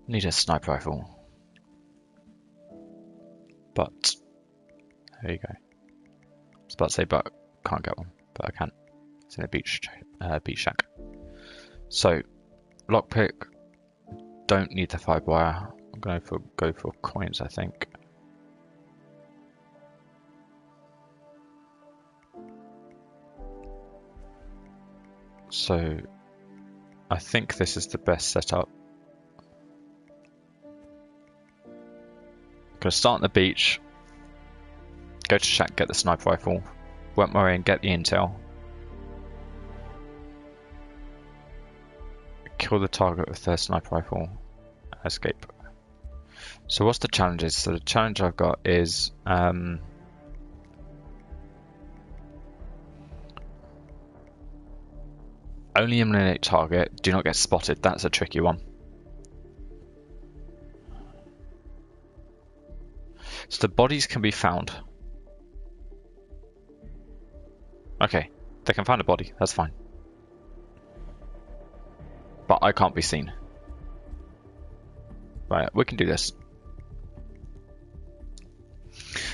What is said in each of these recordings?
Need a sniper rifle. But there you go. I was about to say, but can't get one, but I can. It's in a beach shack. So, lockpick. Don't need the fibre wire. I'm going to go for coins, I think. So, I think this is the best setup. I'm going to start on the beach. Go to shack, get the sniper rifle. Work my way in, get the intel. Kill the target with their sniper rifle. Escape. So what's the challenges? So the challenge I've got is only eliminate target, do not get spotted. That's a tricky one. So the bodies can be found. Okay, they can find a body, that's fine. But I can't be seen. Right, we can do this.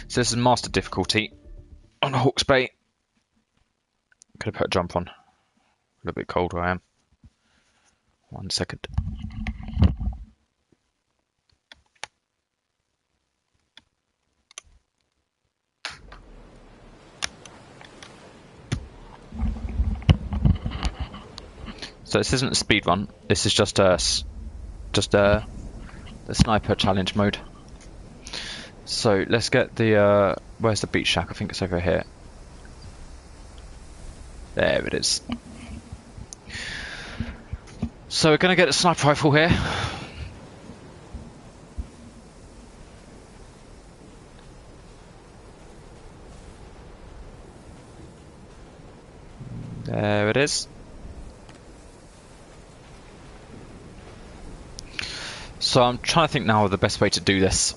So this is master difficulty on Hawke's Bay. Could have put a jump on. A little bit cold where I am. 1 second. So this isn't a speed run. This is just the sniper challenge mode. So let's get the where's the beach shack? I think it's over here. There it is. So we're gonna get a sniper rifle here. There it is. So I'm trying to think now of the best way to do this.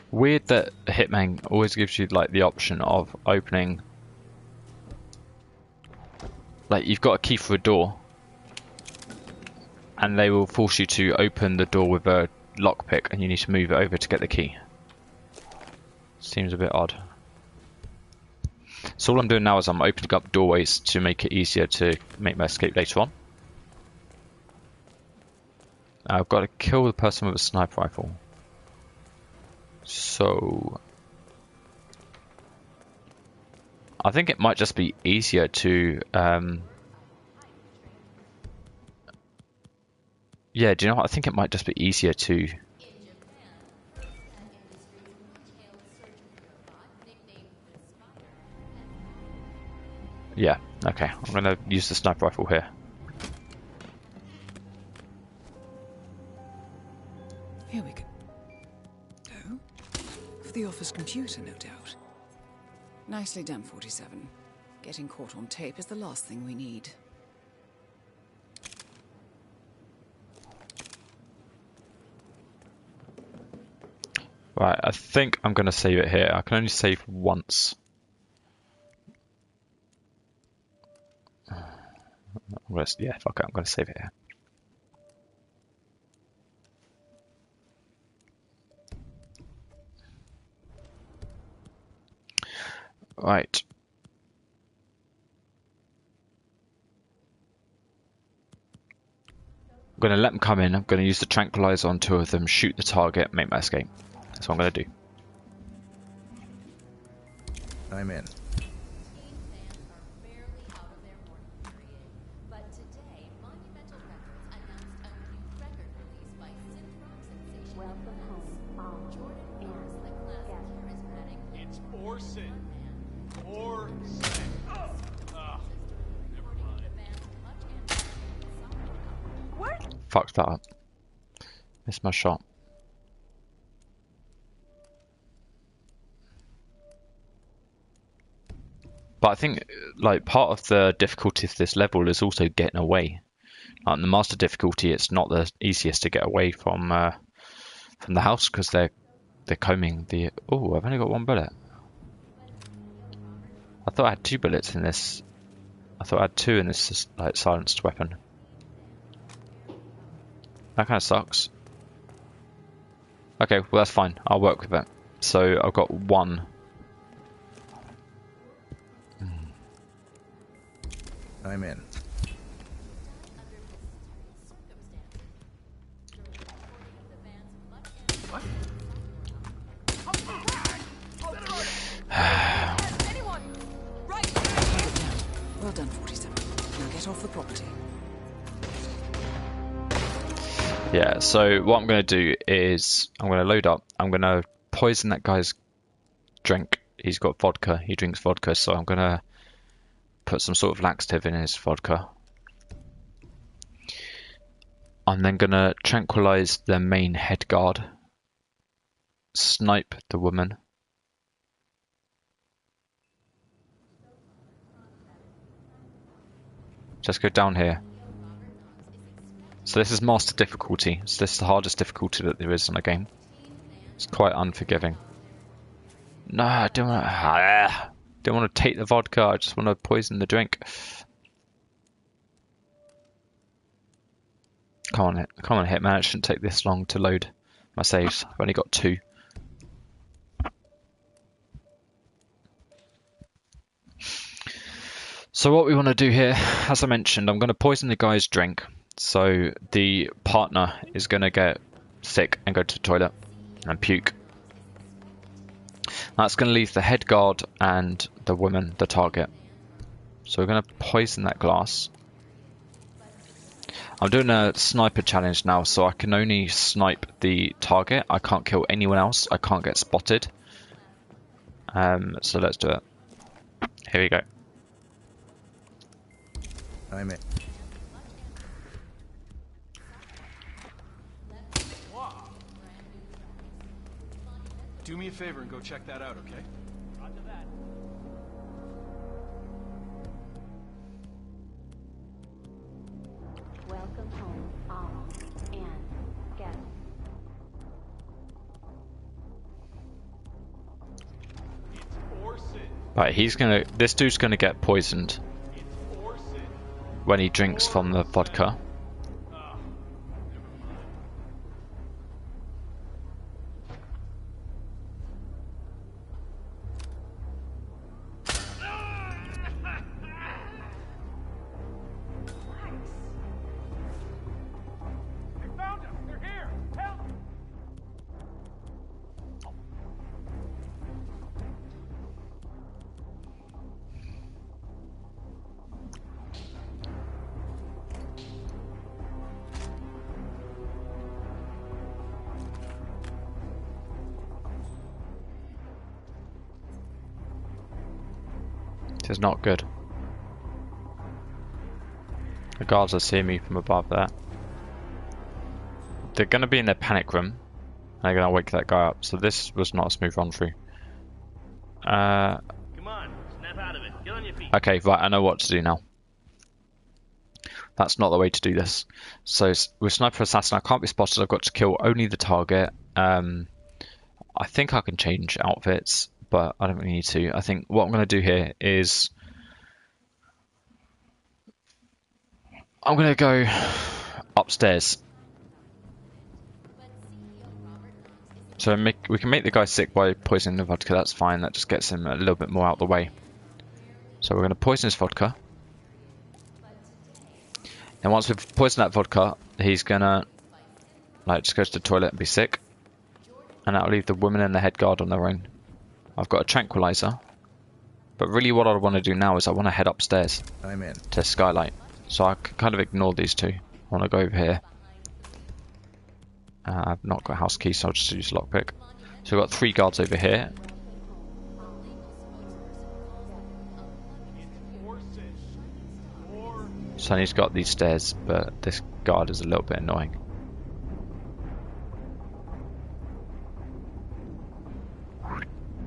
Weird that Hitman always gives you like the option of opening. Like you've got a key for a door, and they will force you to open the door with a lockpick, and you need to move it over to get the key. Seems a bit odd. So all I'm doing now is I'm opening up doorways to make it easier to make my escape later on. I've got to kill the person with a sniper rifle. So I think it might just be easier to yeah, do you know what? I think it might just be easier to yeah, okay. I'm gonna use the sniper rifle here. Here we go. Oh, for the office computer, no doubt. Nicely done, 47. Getting caught on tape is the last thing we need. Right, I think I'm gonna save it here. I can only save once. Yeah, fuck it, I'm gonna save it here. Right. I'm going to let them come in. I'm going to use the tranquilizer on 2 of them, shoot the target, make my escape. That's what I'm going to do. I'm in. Fucked that up. Missed my shot. But I think like part of the difficulty of this level is also getting away. On the master difficulty, it's not the easiest to get away from the house because they're combing the. Oh, I've only got one bullet. I thought I had 2 bullets in this. I thought I had 2 in this like silenced weapon. That kind of sucks. Okay, well that's fine. I'll work with it. So I've got 1. I'm in. Well done, 47. Now get off the property. Yeah, so what I'm going to do is I'm going to load up. I'm going to poison that guy's drink. He's got vodka. He drinks vodka, so I'm going to put some sort of laxative in his vodka. I'm then going to tranquilize the main head guard. Snipe the woman. Just go down here. So this is master difficulty. So this is the hardest difficulty that there is on a game. It's quite unforgiving. No, I don't want to take the vodka. I just want to poison the drink. Come on, Hitman. It shouldn't take this long to load my saves. I've only got 2. So what we want to do here, as I mentioned, I'm going to poison the guy's drink. So the partner is going to get sick and go to the toilet and puke. That's going to leave the head guard and the woman the target. So we're going to poison that glass. I'm doing a sniper challenge now, so I can only snipe the target. I can't kill anyone else. I can't get spotted. So let's do it. Here we go. I'm in. Do me a favor and go check that out, okay? Roger that. Welcome home, all and guests. Right, this dude's gonna get poisoned when he drinks from the vodka. This is not good. The guards are seeing me from above there. They're going to be in their panic room. And they're going to wake that guy up. So this was not a smooth run through. Come on, snap out of it. Get on your feet. Okay, right, I know what to do now. That's not the way to do this. So with Sniper Assassin, I can't be spotted. I've got to kill only the target. I think I can change outfits, but I don't really need to. I think what I'm going to do here is I'm going to go upstairs. So we can make the guy sick by poisoning the vodka. That's fine. That just gets him a little bit more out of the way. So we're going to poison his vodka. And once we've poisoned that vodka, he's going to just go to the toilet and be sick. And that'll leave the woman and the head guard on their own. I've got a tranquilizer. But really what I want to do now is I want to head upstairs. I'm in. To Skylight. So I can kind of ignore these two. I want to go over here. I've not got a house key, so I'll just use lockpick. So we've got 3 guards over here. Sonny's got these stairs, but this guard is a little bit annoying.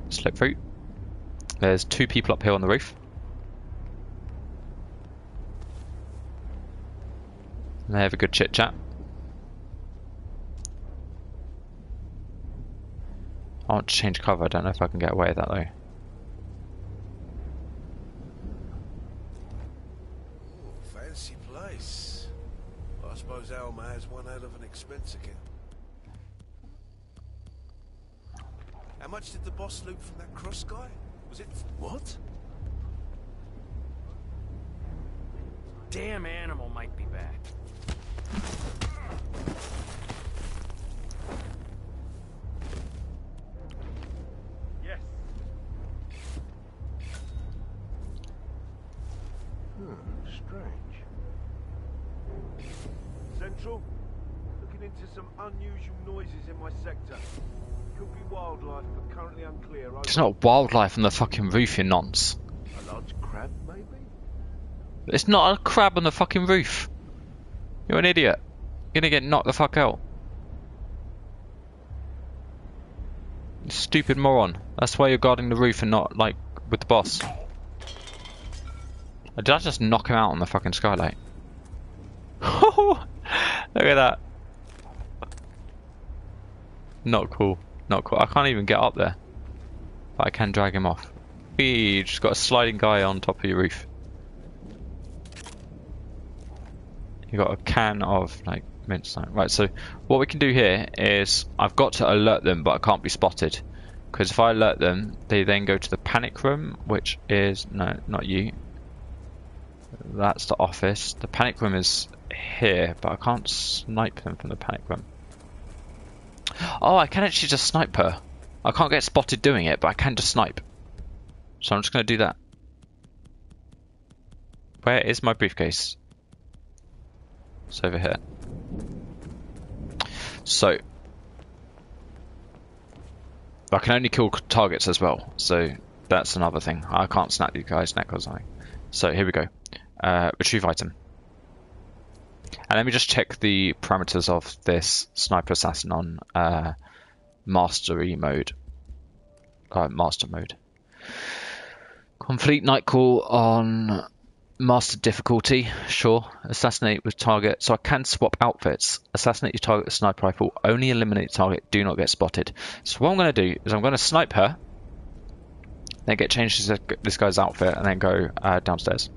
Slip through. There's 2 people up here on the roof. And they have a good chit chat. I want to change cover. I don't know if I can get away with that though. Ooh, fancy place. I suppose Alma has one hell of an expense account. How much did the boss loot from that cross guy? Was it what? Damn animal might be back. Yes. Strange. Central, looking into some unusual noises in my sector. Could be wildlife, but currently unclear. It's not wildlife on the fucking roof, you nonce. A large crab, maybe? It's not a crab on the fucking roof. You're an idiot. You're gonna get knocked the fuck out. You stupid moron. That's why you're guarding the roof and not, like, with the boss. Did I just knock him out on the fucking skylight? Look at that. Not cool. Not cool. I can't even get up there. But I can drag him off. You just got a sliding guy on top of your roof. You got a can of like mince. Right, so what we can do here is I've got to alert them, but I can't be spotted. Because if I alert them, they then go to the panic room, which is no, not you. That's the office. The panic room is here, but I can't snipe them from the panic room. Oh, I can actually just snipe her. I can't get spotted doing it, but I can just snipe. So I'm just going to do that. Where is my briefcase? It's over here. So I can only kill targets as well. So that's another thing. I can't snap these guys' neck or something. So here we go. Retrieve item. And let me just check the parameters of this sniper assassin on mastery mode. Master mode. Complete night call on master difficulty. Sure. Assassinate with target. So I can swap outfits. Assassinate your target with sniper rifle. Only eliminate target. Do not get spotted. So what I'm going to do is I'm going to snipe her. Then get changed to this guy's outfit and then go downstairs.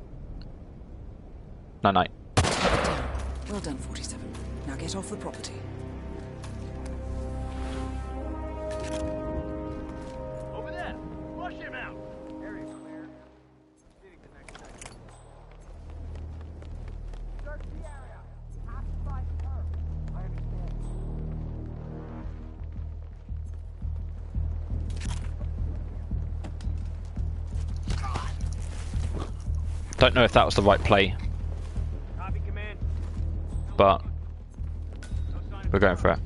Night night. Well done, 47. Now get off the property. Over there. Flush him out. Area clear. Leading the next section. Search the area. Occupy the turf. I understand. Don't know if that was the right play, but we're going for it.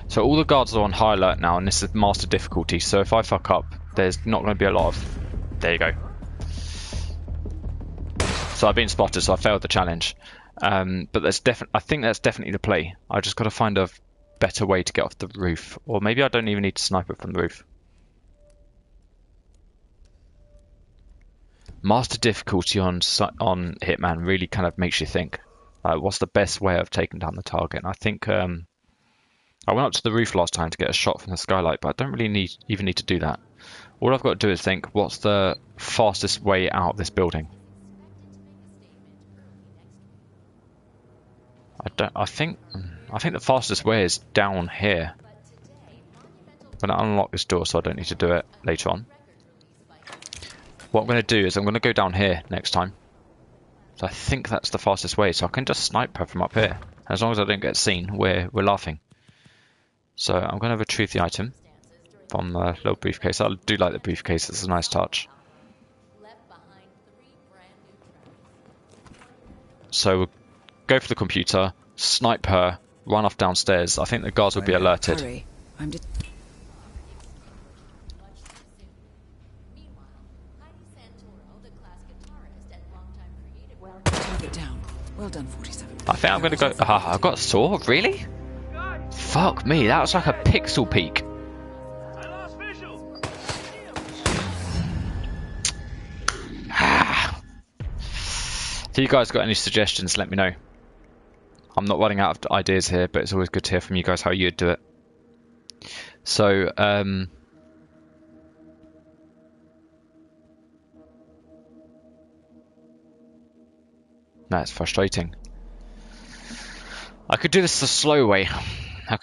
So all the guards are on high alert now, and this is master difficulty. So if I fuck up, there's not going to be a lot of. There you go. So I've been spotted, so I failed the challenge. But there's I think that's definitely the play. I just got to find a better way to get off the roof, or maybe I don't even need to snipe it from the roof. Master difficulty on Hitman really kind of makes you think. What's the best way of taking down the target? And I think I went up to the roof last time to get a shot from the skylight, but I don't really even need to do that. All I've got to do is think, what's the fastest way out of this building? I think the fastest way is down here. I'm going to unlock this door so I don't need to do it later on. What I'm going to do is I'm going to go down here next time. So I think that's the fastest way, so I can just snipe her from up here. As long as I don't get seen, we're laughing. So I'm going to retrieve the item from the little briefcase. I do like the briefcase, it's a nice touch. So we'll go for the computer, snipe her, run off downstairs. I think the guards will be alerted. Hurry. Target down. Well done, 47. I think I'm going to go. I've got a saw? Really? Fuck me, that was like a pixel peek. I lost visual. If you guys got any suggestions, let me know. I'm not running out of ideas here, but it's always good to hear from you guys how you'd do it. So, that's frustrating. I could do this the slow way.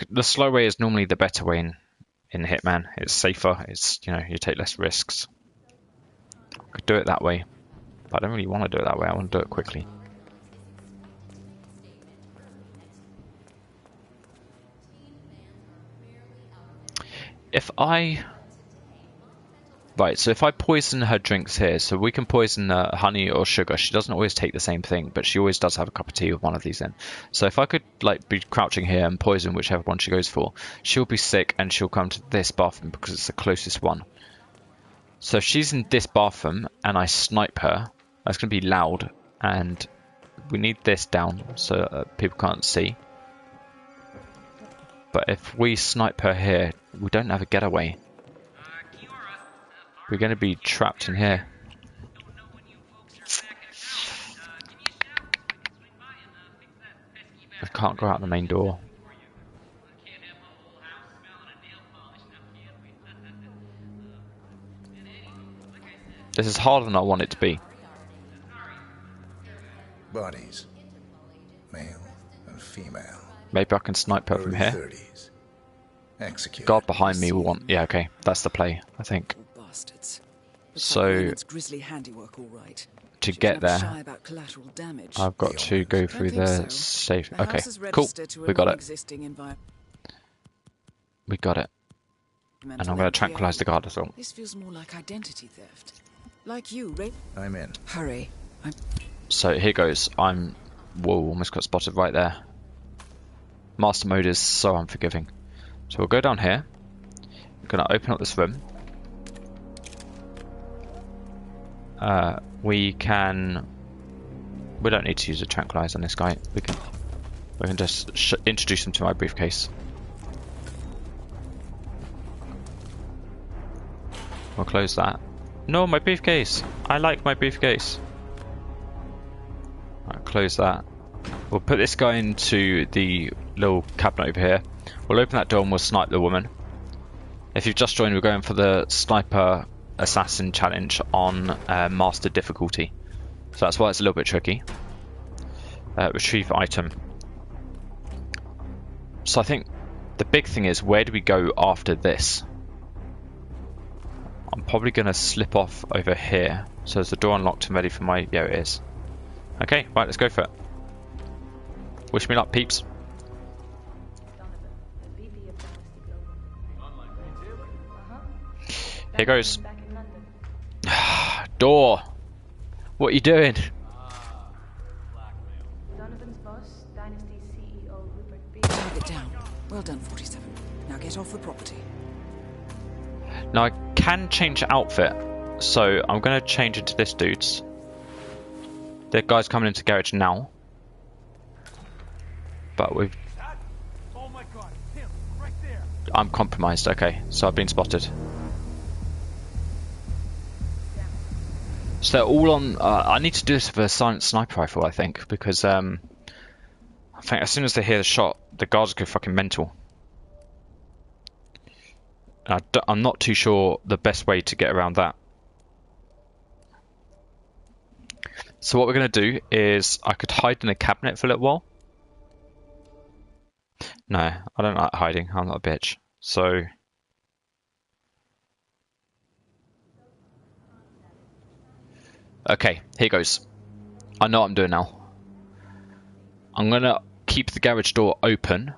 The slow way is normally the better way in Hitman. It's safer. It's, you know, you take less risks. I could do it that way, but I don't really want to do it that way. I want to do it quickly. So if I poison her drinks here, so we can poison honey or sugar. She doesn't always take the same thing, but she always does have a cup of tea with one of these in. So if I could like be crouching here and poison whichever one she goes for, she'll be sick and she'll come to this bathroom because it's the closest one. So if she's in this bathroom and I snipe her, that's going to be loud, and we need this down so people can't see. But if we snipe her here, we don't have a getaway. We're going to be trapped in here. I can't go out the main door. This is harder than I want it to be. Bodies. Male and female. Maybe I can snipe her from here. 30s. Executed. Guard behind me will want... Yeah, okay. That's the play, I think. Bastards. So, Grisly handiwork, all right. to get there, I've got to go through the safe. Okay, cool. We got it. We got it. And I'm going to tranquilize the guard as well. This feels more like identity theft. Like you, Ray. I'm in. Hurry. So here goes. Whoa, almost got spotted right there. Master mode is so unforgiving. So we'll go down here. I'm going to open up this room. We don't need to use a tranquilizer on this guy. We can just introduce him to my briefcase. We'll close that. No, my briefcase! I like my briefcase. Right, close that. We'll put this guy into the little cabinet over here. We'll open that door and we'll snipe the woman. If you've just joined, we're going for the sniper assassin challenge on master difficulty. So that's why it's a little bit tricky. Retrieve item. So I think the big thing is, where do we go after this? I'm probably going to slip off over here. So is the door unlocked and ready for my... Yeah, it is. Okay, right, let's go for it. Wish me luck, peeps. Here goes. Door. What are you doing? Target down. Well done, 47. Now get off the property. Now I can change outfit, so I'm going to change into this dude's. The guy's coming into garage now, but we've. Oh my God, him, right there. I'm compromised. Okay, so I've been spotted. So they're all on. I need to do this with a silent sniper rifle, I think, because I think as soon as they hear the shot, the guards go fucking mental. I'm not too sure the best way to get around that. So what we're going to do is, I could hide in a cabinet for a little while. No, I don't like hiding. I'm not a bitch. So okay, here goes. I know what I'm doing now. I'm going to keep the garage door open.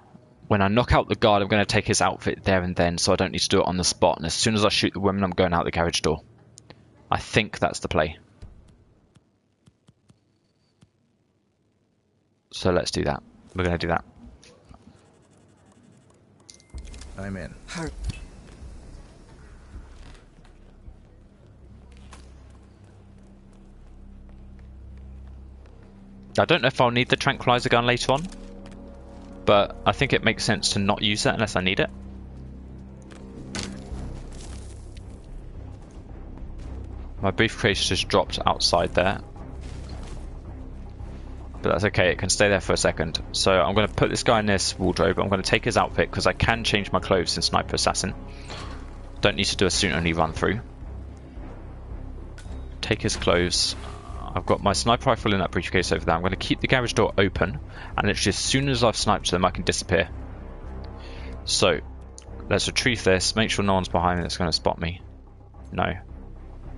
When I knock out the guard, I'm going to take his outfit there and then, so I don't need to do it on the spot. And as soon as I shoot the woman, I'm going out the garage door. I think that's the play. So let's do that. We're going to do that. I'm in. Hurry. I don't know if I'll need the tranquilizer gun later on, but I think it makes sense to not use it unless I need it. My briefcase just dropped outside there. but that's okay, it can stay there for a second. So I'm going to put this guy in this wardrobe. I'm going to take his outfit because I can change my clothes in Sniper Assassin. Don't need to do a suit only run through. Take his clothes. I've got my sniper rifle in that briefcase over there. I'm going to keep the garage door open, and literally as soon as I've sniped them I can disappear. So let's retrieve this, make sure no one's behind me that's going to spot me. No.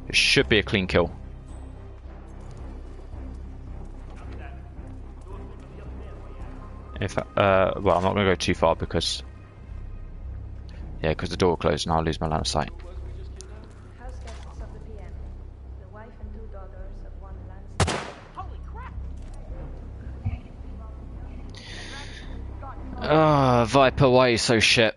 It should be a clean kill. If well, I'm not going to go too far because the door will close and I'll lose my line of sight. House guests of the PM. The wife and 2 daughters of Wildlands. Holy crap! Viper, why are you so shit?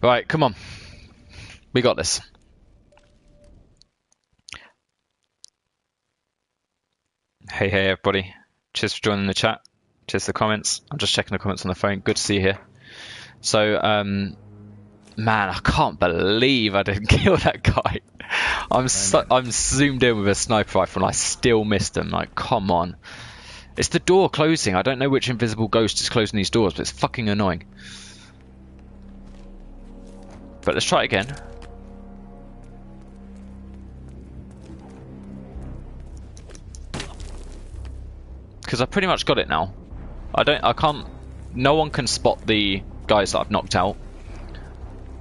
Right, come on. We got this. Hey everybody. Cheers for joining the chat. Cheers for the comments. I'm just checking the comments on the phone. Good to see you here. So, man, I can't believe I didn't kill that guy. I'm zoomed in with a sniper rifle and I still missed him. Like, come on. It's the door closing. I don't know which invisible ghost is closing these doors, but it's fucking annoying. But let's try it again. Because I pretty much got it now. No one can spot the guys that I've knocked out.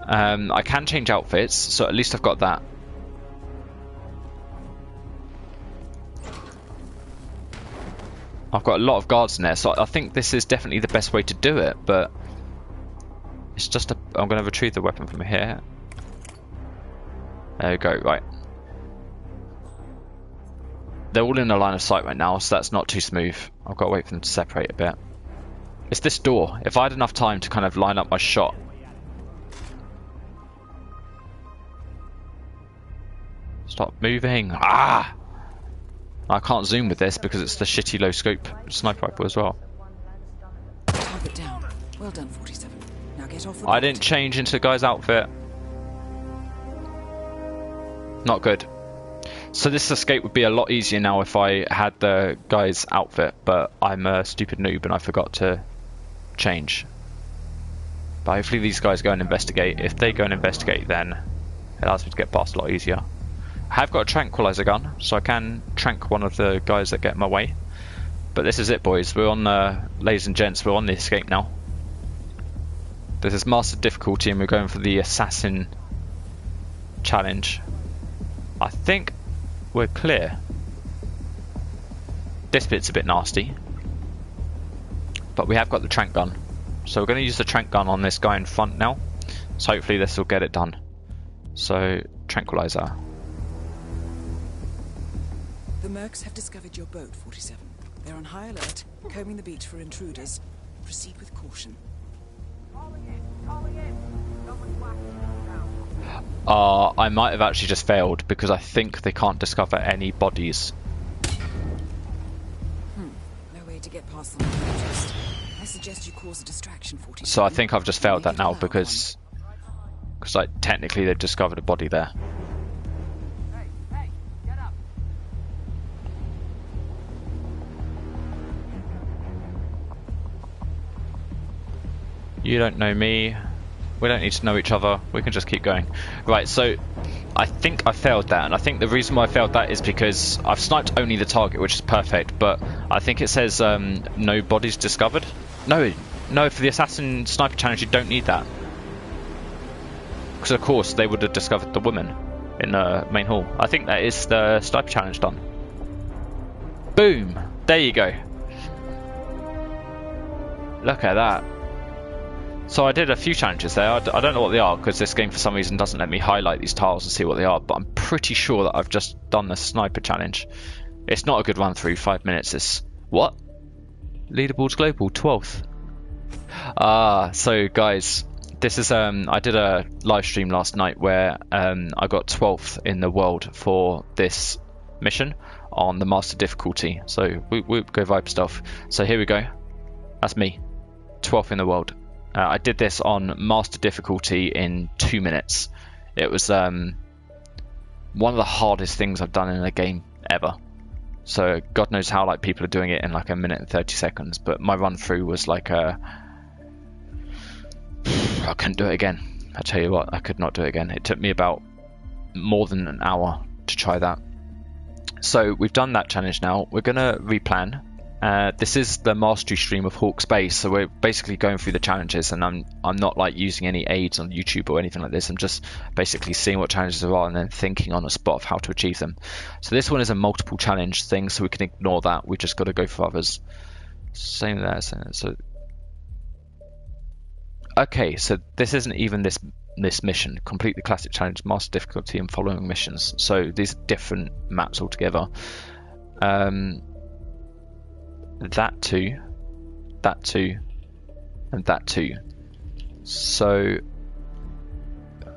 I can change outfits, so at least I've got that. I've got a lot of guards in there, so I think this is definitely the best way to do it, but it's just I'm going to retrieve the weapon from here. There we go, right. They're all in a line of sight right now, so that's not too smooth. I've got to wait for them to separate a bit. It's this door. If I had enough time to kind of line up my shot. Stop moving. Ah! I can't zoom with this because it's the shitty low scope sniper rifle as well. Target down. Well done, 47. Now get off. I didn't change into the guy's outfit. Not good. So this escape would be a lot easier now if I had the guy's outfit, but I'm a stupid noob and I forgot to change. But hopefully these guys go and investigate. If they go and investigate, then it allows me to get past a lot easier. I have got a tranquilizer gun, so I can trank one of the guys that get in my way. But this is it, boys. We're on, ladies and gents, we're on the escape now. This is master difficulty and we're going for the assassin challenge. I think we're clear. This bit's a bit nasty, but we have got the trank gun, so we're going to use the trank gun on this guy in front now, so hopefully this will get it done. So tranquilizer. The mercs have discovered your boat, 47. They're on high alert, combing the beach for intruders. Proceed with caution. Calling in. Someone's whacking down. I might have actually just failed because I think they can't discover any bodies. No way to get past them unnoticed. I suggest you cause a distraction, 47. So I think I've just failed that now because like technically they've discovered a body there. Hey, get up. You don't know me. We don't need to know each other. We can just keep going. Right, so I think I failed that, and I think the reason why I failed that is because I've sniped only the target, which is perfect, but I think it says no bodies discovered. No, for the assassin sniper challenge you don't need that. Because of course they would have discovered the woman in the main hall. I think that is the sniper challenge done. Boom! There you go. Look at that. So I did a few challenges there. I don't know what they are because this game for some reason doesn't let me highlight these tiles and see what they are, but I'm pretty sure that I've just done the sniper challenge. It's not a good run through, 5 minutes. It's what? Leaderboards global, 12th. So guys, this is I did a live stream last night where I got 12th in the world for this mission on the master difficulty. So we go Viper stuff. So here we go. That's me, 12th in the world. I did this on master difficulty in 2 minutes. It was one of the hardest things I've done in a game ever. So God knows how like people are doing it in like 1 minute and 30 seconds, but my run through was like I couldn't do it again. I tell you what, I could not do it again. It took me about more than an hour to try that. So we've done that challenge now. We're gonna replan. This is the mastery stream of Hawke's Bay, so we're basically going through the challenges, and I'm not like using any aids on YouTube or anything like this. I'm just basically seeing what challenges there are and then thinking on the spot of how to achieve them. So this one is a multiple challenge thing, so we can ignore that. We've just got to go for others. Same there. So okay, so this isn't even this mission. Complete the classic challenge, master difficulty, and following missions. So these are different maps altogether. That two, and that two. So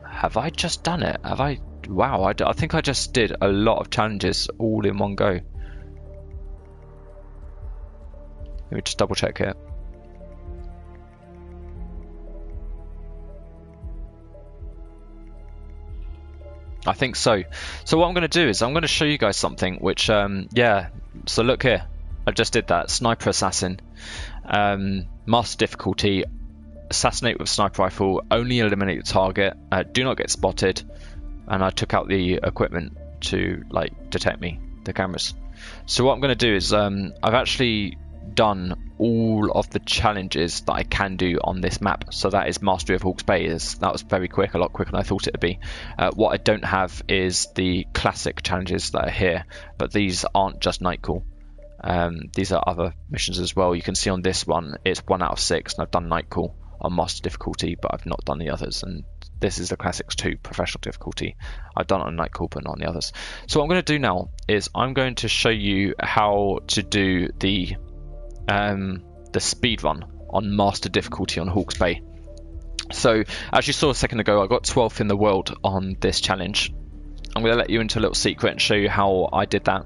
have I just done it? Have I? Wow, I think I just did a lot of challenges all in one go. Let me just double check here. I think so. So what I'm going to do is I'm going to show you guys something which yeah, so look here. I just did that. Sniper assassin, master difficulty, assassinate with sniper rifle, only eliminate the target, do not get spotted, and I took out the equipment to like detect me, the cameras. So what I'm going to do is I've actually done all of the challenges that I can do on this map. So that is mastery of Hawke's Bay. That was very quick, a lot quicker than I thought it would be. What I don't have is the classic challenges that are here, but these aren't just Nightcall. These are other missions as well. You can see on this one it's 1 out of 6, and I've done Nightcall on master difficulty, but I've not done the others. And this is the classics 2 professional difficulty. I've done it on Nightcall, but not on the others. So what I'm going to do now is I'm going to show you how to do the speed run on master difficulty on Hawke's Bay. So as you saw a second ago, I got 12th in the world on this challenge. I'm going to let you into a little secret and show you how I did that.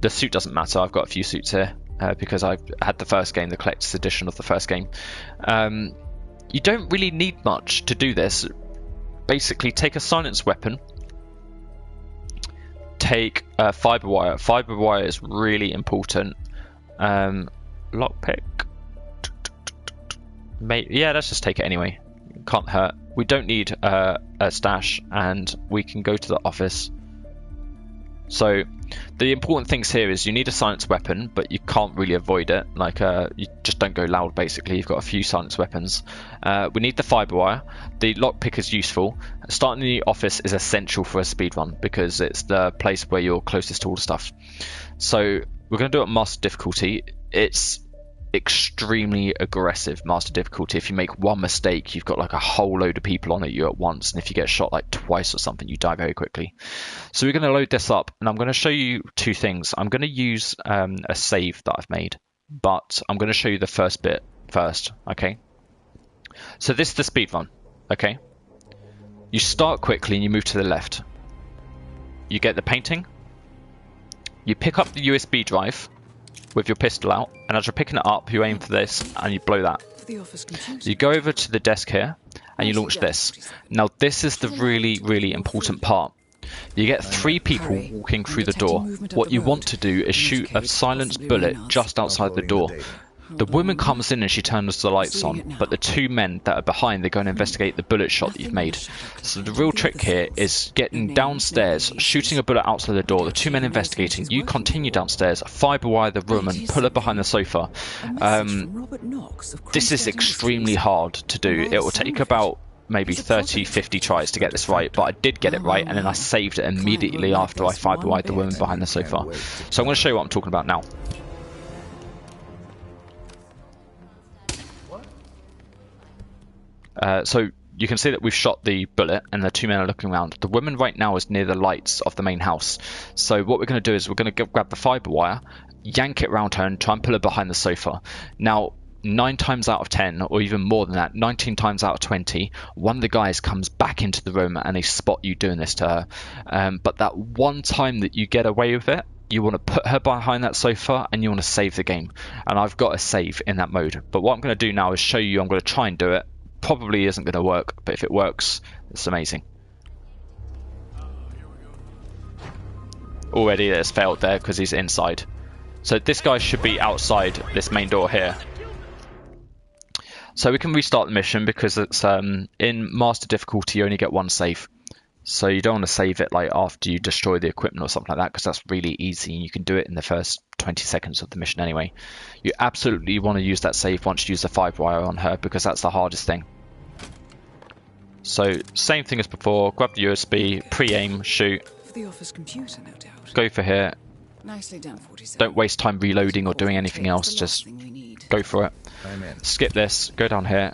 The suit doesn't matter. I've got a few suits here because I've had the first game, the collector's edition of the first game. You don't really need much to do this. Basically, take a silenced weapon. Take fiber wire. Fiber wire is really important. Lockpick. Yeah, let's just take it anyway. Can't hurt. We don't need a stash, and we can go to the office. So the important things here is you need a silenced weapon, but you can't really avoid it. Like you just don't go loud. Basically, you've got a few silenced weapons. We need the fiber wire. The lockpick is useful. Starting the office is essential for a speed run because it's the place where you're closest to all the stuff. So we're going to do it at master difficulty. It's extremely aggressive master difficulty. If you make one mistake, you've got like a whole load of people on at you at once, and if you get shot like twice or something, you die very quickly. So we're going to load this up, and I'm going to show you two things. I'm going to use a save that I've made, but I'm going to show you the first bit first. Okay, so this is the speed run. Okay, you start quickly and you move to the left. You get the painting, you pick up the USB drive with your pistol out, and as you're picking it up, you aim for this and you blow that. You go over to the desk here and you launch this. Now this is the really important part. You get 3 people walking through the door. What you want to do is shoot a silenced bullet just outside the door. The woman comes in and she turns the lights on, but the 2 men that are behind, they go and investigate the bullet shot that you've made. So the real trick here is getting downstairs, shooting a bullet outside the door, the 2 men investigating, you continue downstairs, fiber wire the woman, pull her behind the sofa. This is extremely hard to do. It will take about maybe 30-50 tries to get this right, but I did get it right, and then I saved it immediately after I fiber wired the woman behind the sofa. So I'm going to show you what I'm talking about now. So you can see that we've shot the bullet and the 2 men are looking around. The woman right now is near the lights of the main house. So what we're going to do is we're going to grab the fiber wire, yank it around her and try and pull her behind the sofa. Now 9 times out of 10, or even more than that, 19 times out of 20, one of the guys comes back into the room and they spot you doing this to her. But that one time that you get away with it, you want to put her behind that sofa and you want to save the game. And I've got a save in that mode. But what I'm going to do now is show you. I'm going to try and do it. Probably isn't going to work, but if it works, it's amazing. Already it's failed there because he's inside. So this guy should be outside this main door here. So we can restart the mission because it's in master difficulty you only get one save. So you don't want to save it like after you destroy the equipment or something like that, because that's really easy and you can do it in the first 20 seconds of the mission anyway. You absolutely want to use that save once you use the 5-wire on her, because that's the hardest thing. So same thing as before, grab the USB, pre-aim, shoot. For the office computer, no doubt. Go for here. Nicely done, 47. Don't waste time reloading or doing anything else, just go for it. I'm in. Skip this, go down here.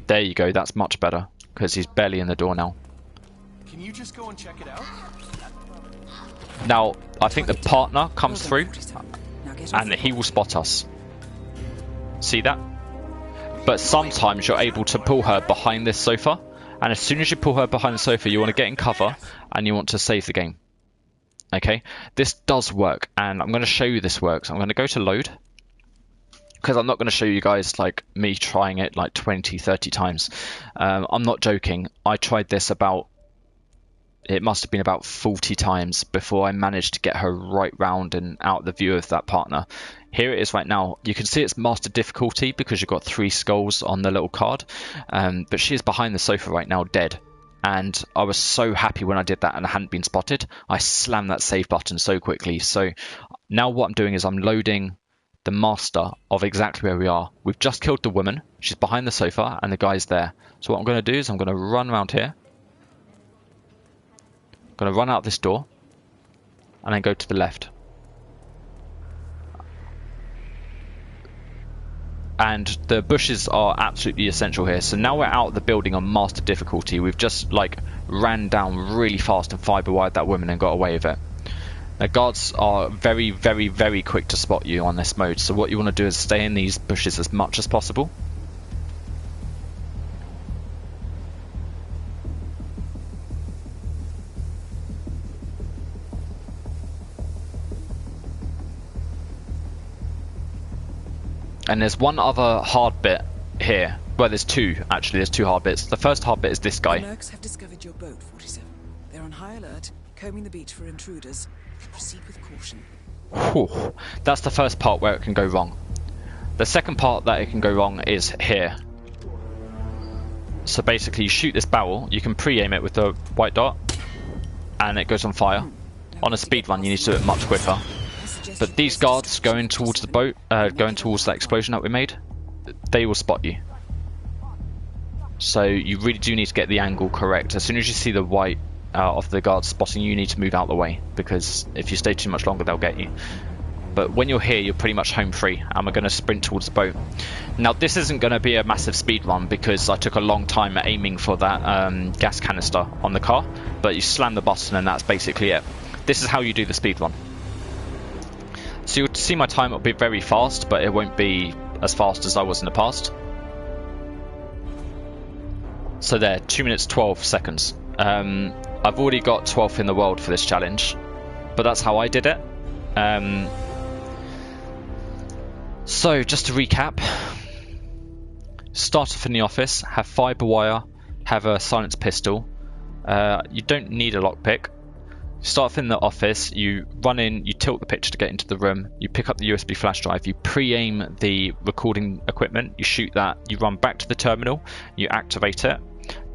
There you go, that's much better, because he's barely in the door now. Can you just go and check it out? Now, I think the partner comes through, and he will spot us. See that? But sometimes you're able to pull her behind this sofa, and as soon as you pull her behind the sofa, you want to get in cover, and you want to save the game. Okay? This does work, and I'm going to show you this works. I'm going to go to load, because I'm not going to show you guys like me trying it like 20, 30 times. I'm not joking. I tried this it must have been about 40 times before I managed to get her right round and out of the view of that partner. Here it is right now. You can see it's master difficulty because you've got 3 skulls on the little card. But she is behind the sofa right now, dead. And I was so happy when I did that and I hadn't been spotted. I slammed that save button so quickly. So now what I'm doing is I'm loading the master of exactly where we are. We've just killed the woman. She's behind the sofa and the guy's there. So what I'm going to do is I'm going to run around here. I'm going to run out this door and then go to the left. And the bushes are absolutely essential here. So now we're out of the building on master difficulty. We've just like ran down really fast and fiber wired that woman and got away with it. Now guards are very, very, very quick to spot you on this mode, so what you want to do is stay in these bushes as much as possible. And there's one other hard bit here. Well, there's two, actually. There's 2 hard bits. The first hard bit is this guy. The mercs have discovered your boat, 47. They're on high alert, combing the beach for intruders. Proceed with caution. Whew. That's the first part where it can go wrong. The second part that it can go wrong is here. So basically you shoot this barrel, you can pre-aim it with the white dot, and it goes on fire. On a speed run you need to do it much quicker. But these guards going towards the boat, going towards that explosion that we made, they will spot you. So you really do need to get the angle correct. As soon as you see the white of the guards spotting you, you need to move out the way, because if you stay too much longer they'll get you. But when you're here, you're pretty much home free, and we're going to sprint towards the boat. Now this isn't going to be a massive speed run because I took a long time aiming for that gas canister on the car, but you slam the button and that's basically it. This is how you do the speed run. So you'll see my time will be very fast, but it won't be as fast as I was in the past. So there, 2 minutes 12 seconds. I've already got 12th in the world for this challenge, but that's how I did it. So just to recap, start off in the office, have fiber wire, have a silenced pistol. You don't need a lockpick. Start off in the office, you run in, you tilt the picture to get into the room, you pick up the USB flash drive, you pre-aim the recording equipment, you shoot that, you run back to the terminal, you activate it.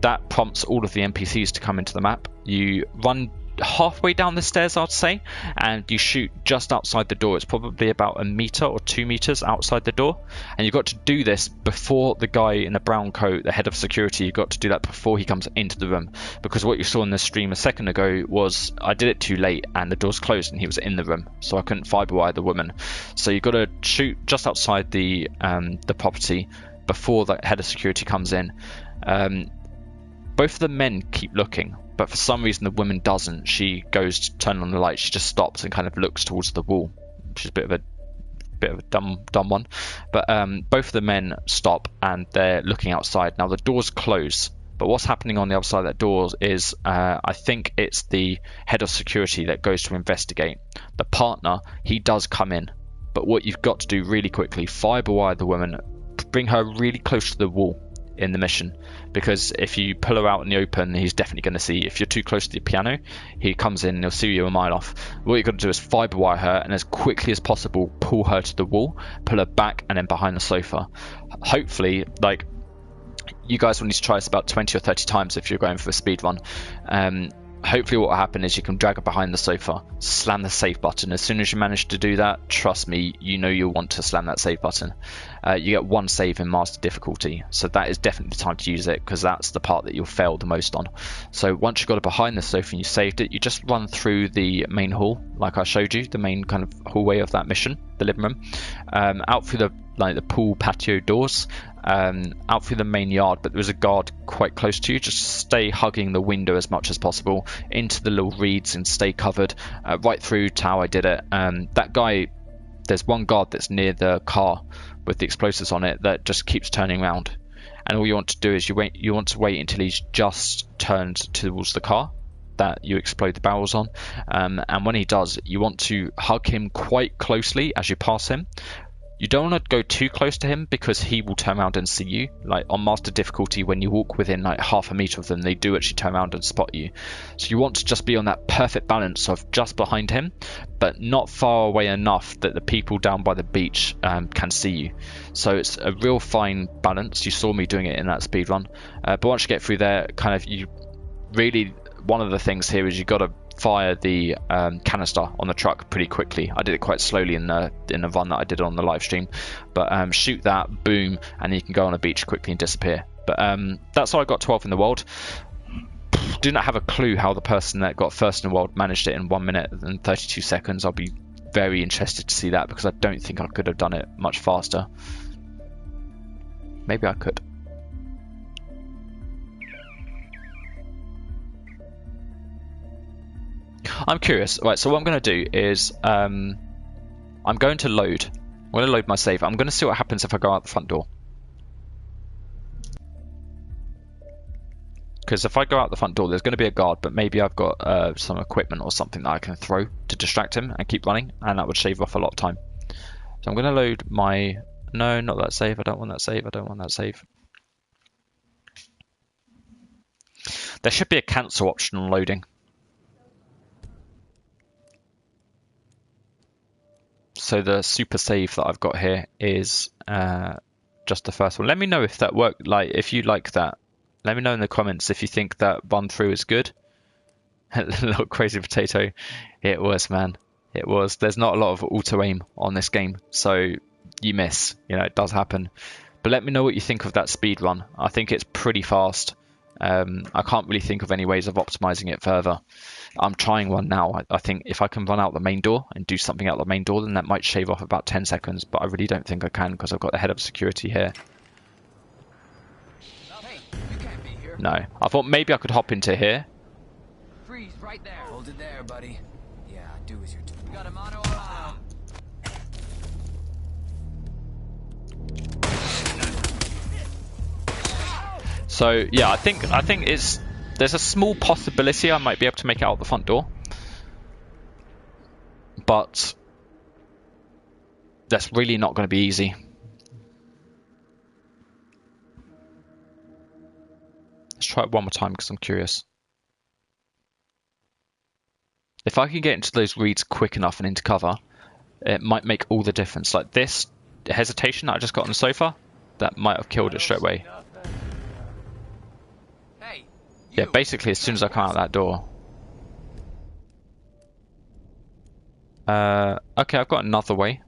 That prompts all of the NPCs to come into the map. You run halfway down the stairs, I'd say, and you shoot just outside the door. It's probably about 1 meter or 2 meters outside the door, and you've got to do this before the guy in the brown coat, the head of security. You've got to do that before he comes into the room, because what you saw in the stream a second ago was I did it too late and the door's closed and he was in the room, so I couldn't fiber wire the woman. So you've got to shoot just outside the property before the head of security comes in. Both of the men keep looking, but for some reason the woman doesn't. She goes to turn on the light, she just stops and kind of looks towards the wall. She's a bit of a dumb one. But both of the men stop and they're looking outside. Now the door's closed, But what's happening on the other side of that door is I think it's the head of security that goes to investigate. The partner, he does come in, but what you've got to do really quickly, fiber wire the woman, bring her really close to the wall in the mission, because if you pull her out in the open, he's definitely going to see you. If you're too close to the piano, he comes in and he'll see you a mile off. What you've got to do is fiber wire her and as quickly as possible pull her to the wall, pull her back and then behind the sofa. Hopefully, like, you guys will need to try this about 20 or 30 times if you're going for a speed run. Hopefully what will happen is you can drag her behind the sofa, slam the save button. As soon as you manage to do that, trust me, you know you'll want to slam that save button. You get one save in master difficulty, so that is definitely the time to use it, because that's the part that you'll fail the most on. So once you've got it behind the sofa and you saved it, you just run through the main hall, like I showed you, the main kind of hallway of that mission, the living room, out through the pool patio doors, out through the main yard, but there's a guard quite close to you. Just stay hugging the window as much as possible, into the little reeds and stay covered, right through to how I did it. That guy, there's one guard that's near the car with the explosives on it that just keeps turning around, and all you want to do is you want to wait until he's just turned towards the car that you explode the barrels on, and when he does, you want to hug him quite closely as you pass him. You don't want to go too close to him because he will turn around and see you. Like on master difficulty, when you walk within like half a meter of them, they do actually turn around and spot you. So you want to just be on that perfect balance of just behind him, but not far away enough that the people down by the beach can see you. So it's a real fine balance. You saw me doing it in that speed run. But once you get through there, kind of one of the things here is you got to fire the canister on the truck pretty quickly. I did it quite slowly in the run that I did on the live stream, but shoot that, boom, and you can go on a beach quickly and disappear. But that's how I got 12 in the world. Do not have a clue how the person that got first in the world managed it in 1 minute and 32 seconds. I'll be very interested to see that, because I don't think I could have done it much faster. Maybe I could. I'm curious. Right, so what I'm going to do is I'm going to load. I'm going to load my save. I'm going to see what happens if I go out the front door. Because if I go out the front door, there's going to be a guard, but maybe I've got some equipment or something that I can throw to distract him and keep running, and that would shave off a lot of time. So I'm going to load my... No, not that save. I don't want that save. I don't want that save. There should be a cancel option on loading. So the super save that I've got here is just the first one. Let me know if that worked. Like, if you like that, let me know in the comments if you think that run through is good. Little crazy potato. It was, man. It was. There's not a lot of auto aim on this game, so you miss. You know, it does happen. But let me know what you think of that speed run. I think it's pretty fast. I can't really think of any ways of optimizing it further. I'm trying one now. I think if I can run out the main door and do something out the main door, then that might shave off about 10 seconds, but I really don't think I can because I've got the head of security here. Hey, you can't be here. No. I thought maybe I could hop into here. Freeze right there. Hold it there, buddy. Yeah, do as you're told. We got a mano a mano. So yeah, I think there's a small possibility I might be able to make it out the front door, but that's really not going to be easy. Let's try it one more time because I'm curious. If I can get into those reeds quick enough and into cover, it might make all the difference. Like this hesitation that I just got on the sofa, that might have killed it straight away. Yeah, basically as soon as I come out that door. Okay, I've got another way.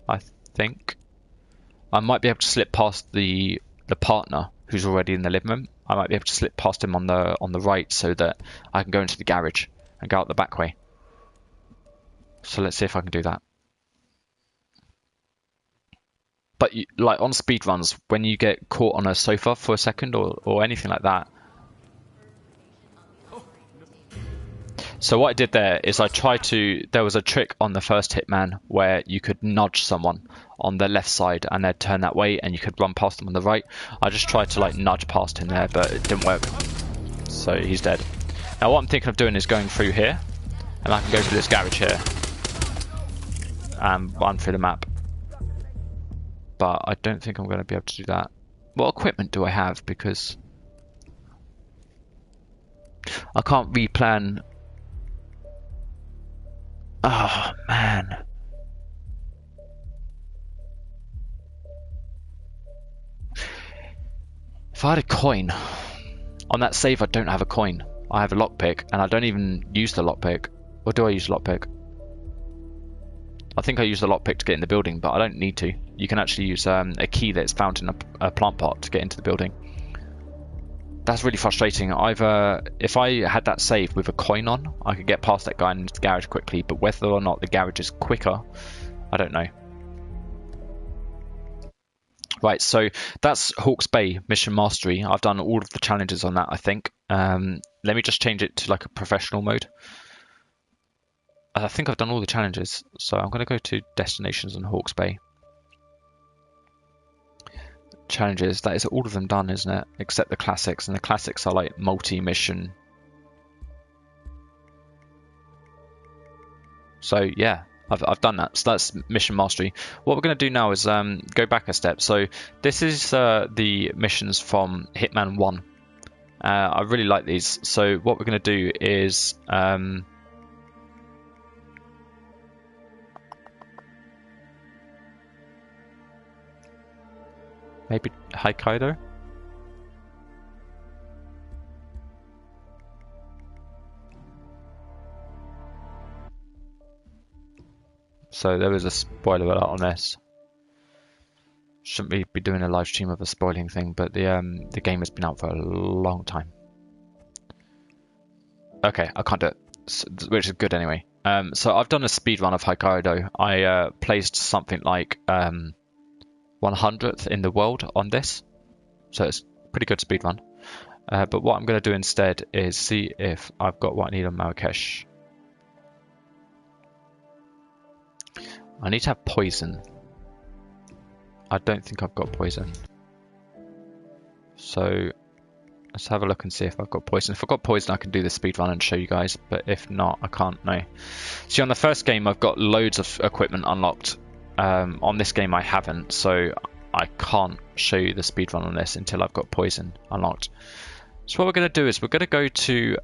I think I might be able to slip past the partner who's already in the living room. I might be able to slip past him on the right so that I can go into the garage and go out the back way. So let's see if I can do that. But like on speed runs, when you get caught on a sofa for a second or anything like that. So what I did there is there was a trick on the first Hitman where you could nudge someone on the left side and they'd turn that way and you could run past them on the right. I just tried to like nudge past him there, but it didn't work. So he's dead. Now what I'm thinking of doing is going through here, and I can go through this garage here and run through the map. But I don't think I'm going to be able to do that. What equipment do I have? Because I can't replan. Oh man. If I had a coin on that save, I don't have a coin. I have a lockpick, and I don't even use the lockpick. Or do I use lockpick? I think I use the lockpick to get in the building, but I don't need to. You can actually use a key that's found in a plant pot to get into the building. That's really frustrating. If I had that save with a coin on, I could get past that guy into the garage quickly, but whether or not the garage is quicker, I don't know. Right, so that's Hawke's Bay Mission Mastery. I've done all of the challenges on that, I think. Let me just change it to like a professional mode. I think I've done all the challenges, so I'm going to go to Destinations on Hawke's Bay. Challenges, that is all of them done, isn't it? Except the classics, and the classics are like multi-mission. So yeah, I've done that. So that's Mission Mastery. What we're going to do now is go back a step. So this is the missions from Hitman 1. I really like these. So what we're going to do is maybe Hokkaido. So there was a spoiler alert on this. Shouldn't be doing a live stream of a spoiling thing, but the game has been out for a long time. Okay, I can't do it, which is good anyway. So I've done a speed run of Hokkaido. I placed something like 100th in the world on this, so it's a pretty good speed run. But what I'm going to do instead is see if I've got what I need on Marrakesh. I need to have poison. I don't think I've got poison. So let's have a look and see if I've got poison. If I've got poison, I can do the speed run and show you guys, but if not, I can't. No. See, on the first game, I've got loads of equipment unlocked. On this game, I haven't, so I can't show you the speed run on this until I've got poison unlocked. So what we're going to do is we're going to go to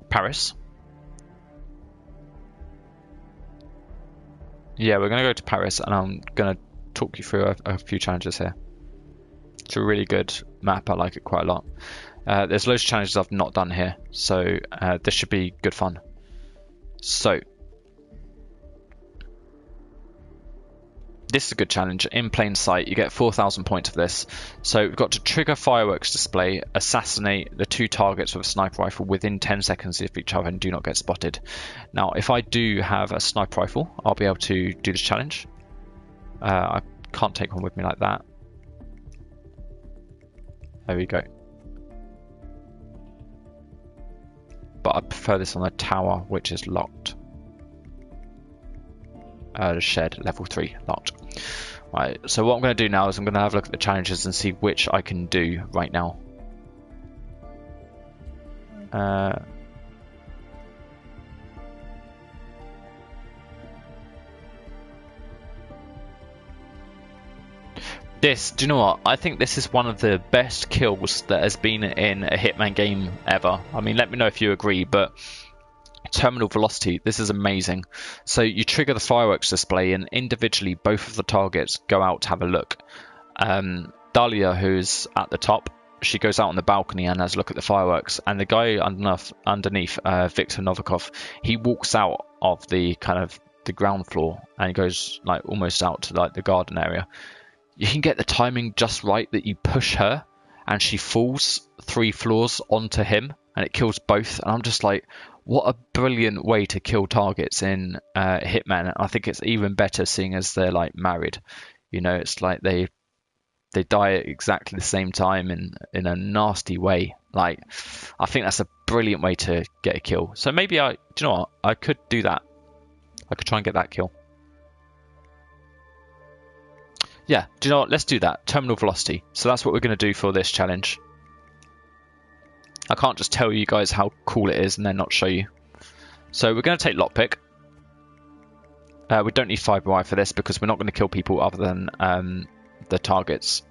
Paris. Yeah, we're going to go to Paris, and I'm going to talk you through a few challenges here. It's a really good map. I like it quite a lot. There's loads of challenges I've not done here, so this should be good fun. So this is a good challenge. In plain sight, you get 4,000 points of this. So we've got to trigger fireworks display, assassinate the 2 targets with a sniper rifle within 10 seconds of each other and do not get spotted. Now, if I do have a sniper rifle, I'll be able to do this challenge. I can't take one with me like that. There we go. But I prefer this on the tower, which is locked. The shed, level 3, locked. Right, so what I'm going to do now is I'm going to have a look at the challenges and see which I can do right now. This, do you know what? I think this is one of the best kills that has been in a Hitman game ever. I mean, let me know if you agree, but terminal velocity, this is amazing. So you trigger the fireworks display and individually both of the targets go out to have a look. Dahlia, who's at the top, she goes out on the balcony and has a look at the fireworks, and the guy underneath Victor Novikov, he walks out of the kind of the ground floor and he goes like almost out to like the garden area. You can get the timing just right that you push her and she falls 3 floors onto him and it kills both, and I'm just like, what a brilliant way to kill targets in Hitman. I think it's even better seeing as they're like married. You know, it's like they they die at exactly the same time in a nasty way. Like, I think that's a brilliant way to get a kill. So maybe do you know what? I could do that. I could try and get that kill. Yeah, do you know what? Let's do that. Terminal velocity. So that's what we're going to do for this challenge. I can't just tell you guys how cool it is and then not show you. So we're going to take lockpick. We don't need fiber wire for this because we're not going to kill people other than the targets.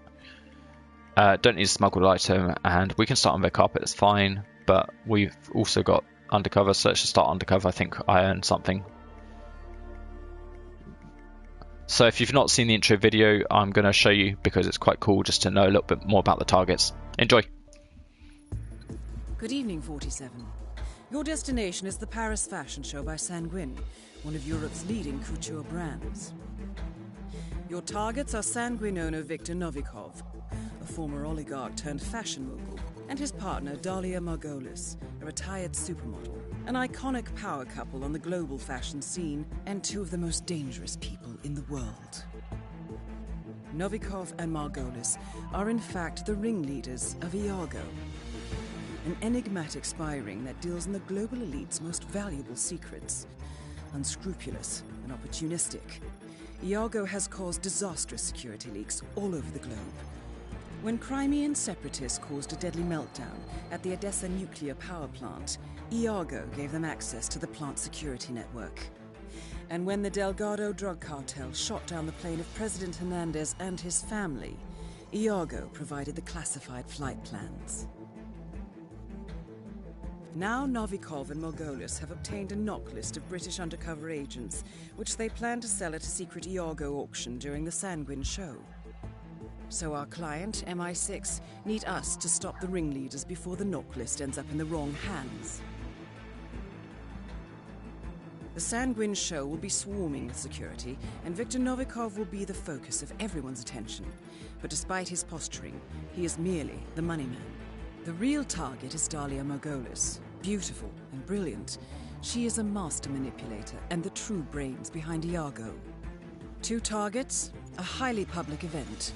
Don't need a smuggled item, and we can start on red carpet, that's fine. But we've also got undercover, so let's just start undercover. I think I earned something. So if you've not seen the intro video, I'm going to show you because it's quite cool just to know a little bit more about the targets. Enjoy. Good evening, 47. Your destination is the Paris Fashion Show by Sanguine, one of Europe's leading couture brands. Your targets are Sanguine owner Viktor Novikov, a former oligarch turned fashion mogul, and his partner Dalia Margolis, a retired supermodel, an iconic power couple on the global fashion scene, and two of the most dangerous people in the world. Novikov and Margolis are in fact the ringleaders of Iago, an enigmatic spy ring that deals in the global elite's most valuable secrets. Unscrupulous and opportunistic, Iago has caused disastrous security leaks all over the globe. When Crimean separatists caused a deadly meltdown at the Odessa nuclear power plant, Iago gave them access to the plant's security network. And when the Delgado drug cartel shot down the plane of President Hernandez and his family, Iago provided the classified flight plans. Now Novikov and Margolis have obtained a knock list of British undercover agents, which they plan to sell at a secret Iago auction during the Sanguine show. So our client, MI6, need us to stop the ringleaders before the knock list ends up in the wrong hands. The Sanguine show will be swarming with security, and Viktor Novikov will be the focus of everyone's attention. But despite his posturing, he is merely the money man. The real target is Dalia Margolis. Beautiful and brilliant, she is a master manipulator and the true brains behind Iago. Two targets, a highly public event.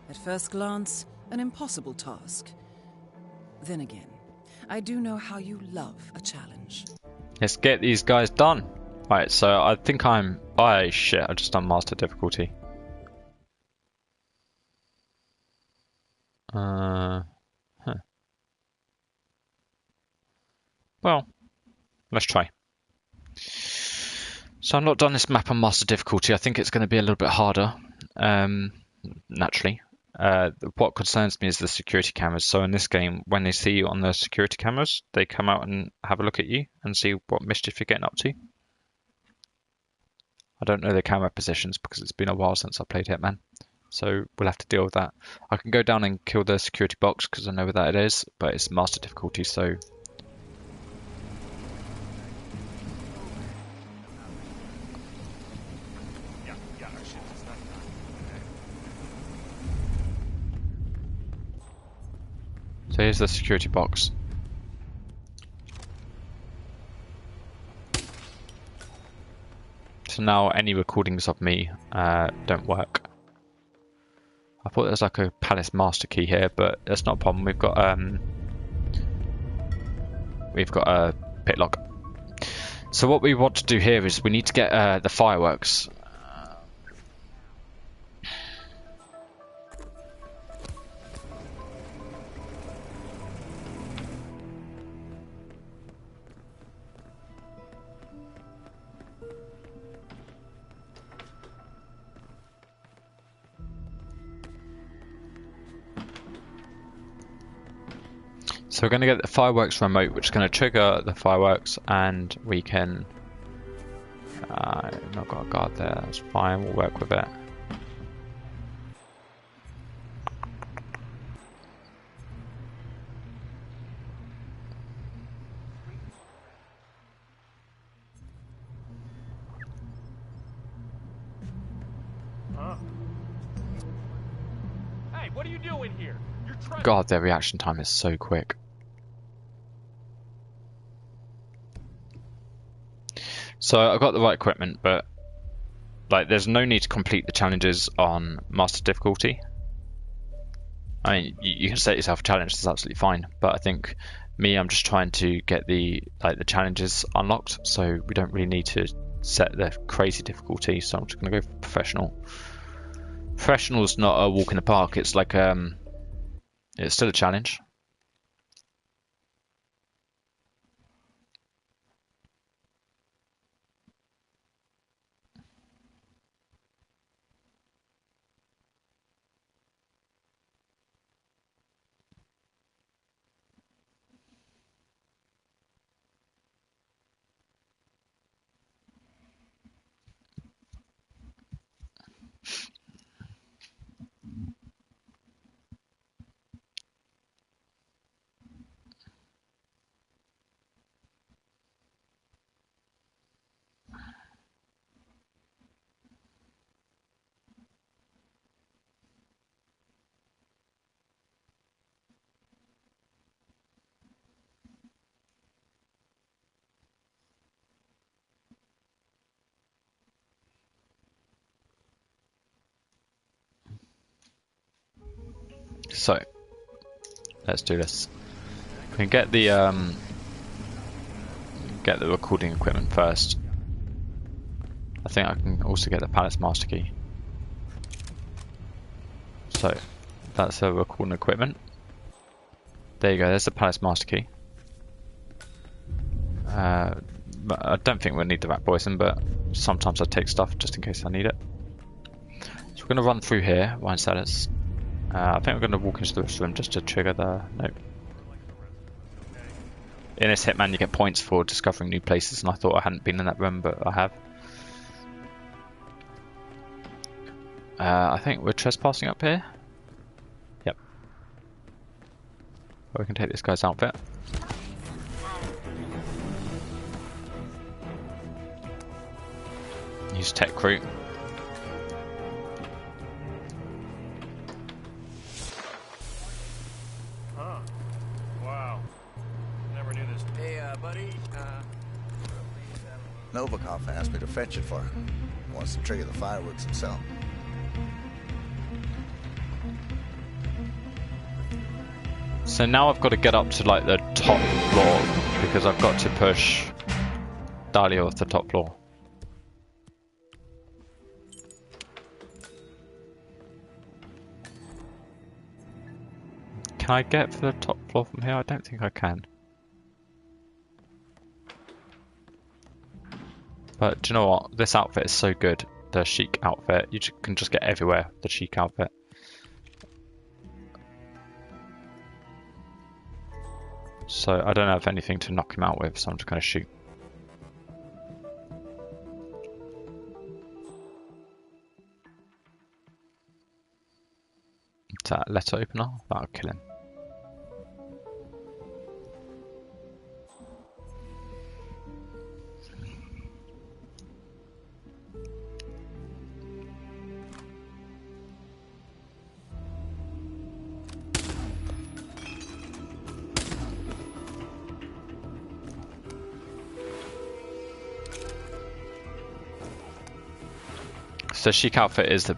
At first glance, an impossible task. Then again, I do know how you love a challenge. Let's get these guys done. Right, so I think I'm... Oh shit, I've just done master difficulty. Well, let's try. So I've not done this map on master difficulty. I think it's going to be a little bit harder, naturally. What concerns me is the security cameras. So in this game, when they see you on the security cameras, they come out and have a look at you and see what mischief you're getting up to. I don't know the camera positions because it's been a while since I played Hitman. So we'll have to deal with that. I can go down and kill the security box because I know where that it is, but it's master difficulty, so... So here's the security box. So now any recordings of me don't work. I thought there was like a palace master key here, but that's not a problem. We've got a pit lock. So what we want to do here is we need to get the fireworks. So we're going to get the fireworks remote, which is going to trigger the fireworks, and we can... not got a guard there, that's fine, we'll work with it. Hey, what are you doing here? You're trying. God, their reaction time is so quick. So I've got the right equipment, but like, there's no need to complete the challenges on master difficulty. I mean, you can set yourself a challenge, that's absolutely fine. But I think I'm just trying to get the challenges unlocked, so we don't really need to set the crazy difficulty. So I'm just gonna go for professional. Professional's not a walk in the park. It's like it's still a challenge. So let's do this. We can get the recording equipment first. I think I can also get the Palace Master Key. So that's the recording equipment. There you go, there's the Palace Master Key. But I don't think we'll need the rat poison, but sometimes I take stuff just in case I need it. So we're going to run through here, wine cellars. I think we're going to walk into the room just to trigger the... Nope. In this Hitman you get points for discovering new places, and I thought I hadn't been in that room, but I have. I think we're trespassing up here. Yep. Well, we can take this guy's outfit. Use tech crew. Huh. Wow. Never knew this. Hey, buddy. Novikov asked me to fetch it for him. Wants to trigger the fireworks himself. So now I've got to get up to like the top floor because I've got to push Dahlia off the top floor. Can I get to the top floor from here? I don't think I can. But do you know what? This outfit is so good. The chic outfit. You can just get everywhere. The chic outfit. So I don't have anything to knock him out with, so I'm just going to shoot. Is that a letter opener? That'll kill him. So chic outfit is the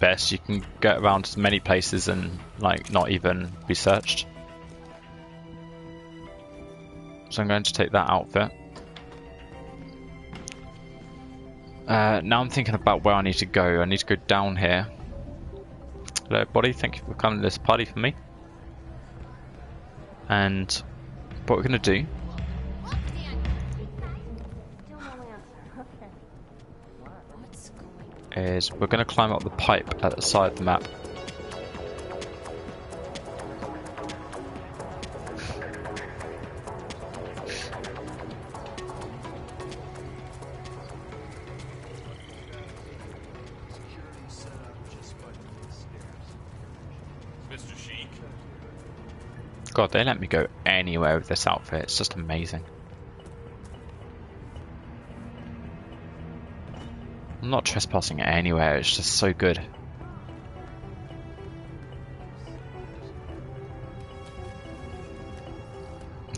best. You can get around to many places and like not even be searched. So I'm going to take that outfit. Now I'm thinking about where I need to go. I need to go down here. Hello everybody, thank you for coming to this party for me. And what we're going to do is we're going to climb up the pipe at the side of the map. Mr. Sheik. God, they let me go anywhere with this outfit. It's just amazing. I'm not trespassing anywhere, it's just so good.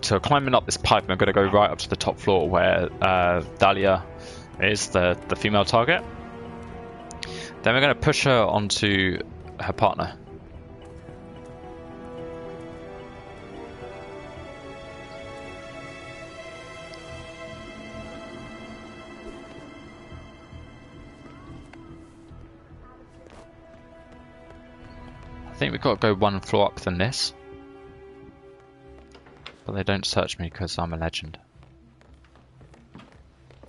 So climbing up this pipe, I'm going to go right up to the top floor where Dahlia is the female target. Then we're going to push her onto her partner. I think we've got to go one floor up than this. But they don't search me because I'm a legend.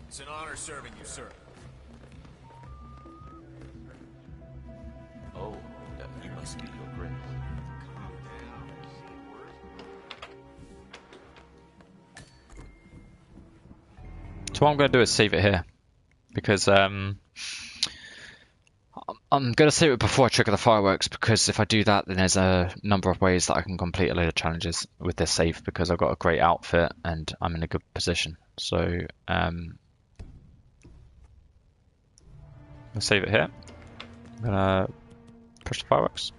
It's an honor serving you, sir. Oh, you must be your grace. So what I'm going to do is save it here. Because I'm going to save it before I trigger the fireworks, because if I do that, then there's a number of ways that I can complete a load of challenges with this save, because I've got a great outfit and I'm in a good position. So I'll save it here. I'm going to push the fireworks.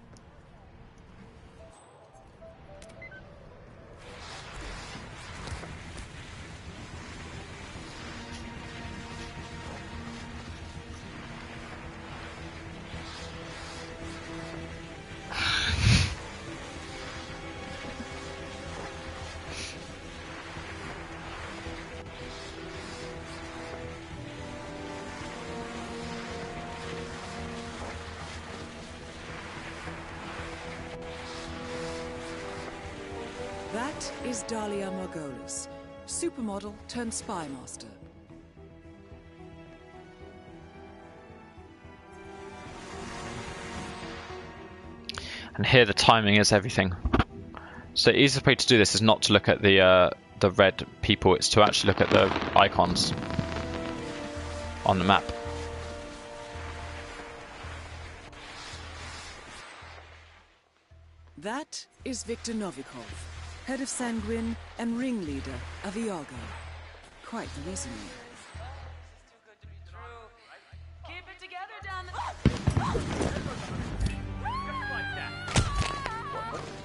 That is Dahlia Margolis, supermodel turned spy master. And here the timing is everything. So the easiest way to do this is not to look at the red people, it's to actually look at the icons on the map. That is Viktor Novikov, head of Sanguine and ringleader of Iago. Quite the resume. Keep it together down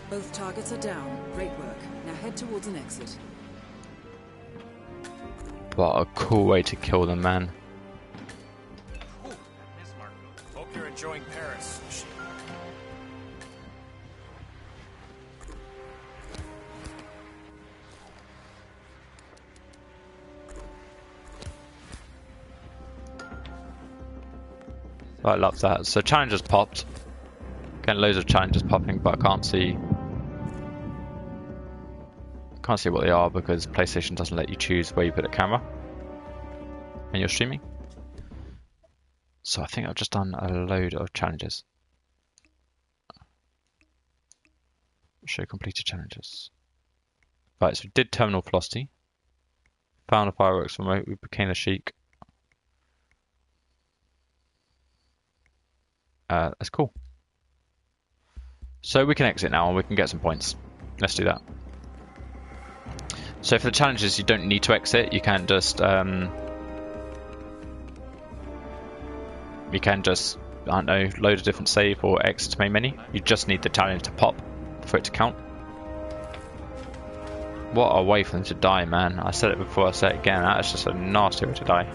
Both targets are down. Great work. Now head towards an exit. What a cool way to kill them, man. Hope you're enjoying Paris. I love that. So challenges popped. Getting loads of challenges popping, but I can't see what they are because PlayStation doesn't let you choose where you put a camera when you're streaming. So I think I've just done a load of challenges. Show completed challenges. Right, so we did terminal velocity. Found a fireworks remote. We became a Sheik. That's cool. So we can exit now and we can get some points. Let's do that. So for the challenges, you don't need to exit. You can just I don't know, load a different save or exit to main menu. You just need the challenge to pop for it to count. What a way for them to die, man. I said it before, I say it again. That is just a nasty way to die.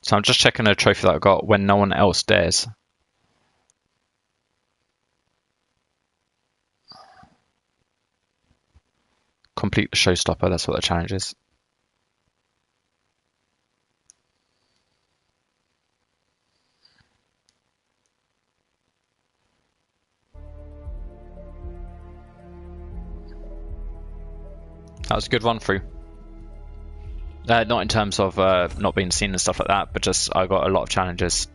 So I'm just checking a trophy that I got when no one else dares. Complete the showstopper, that's what the challenge is. That was a good run through. Not in terms of not being seen and stuff like that, but just I got a lot of challenges.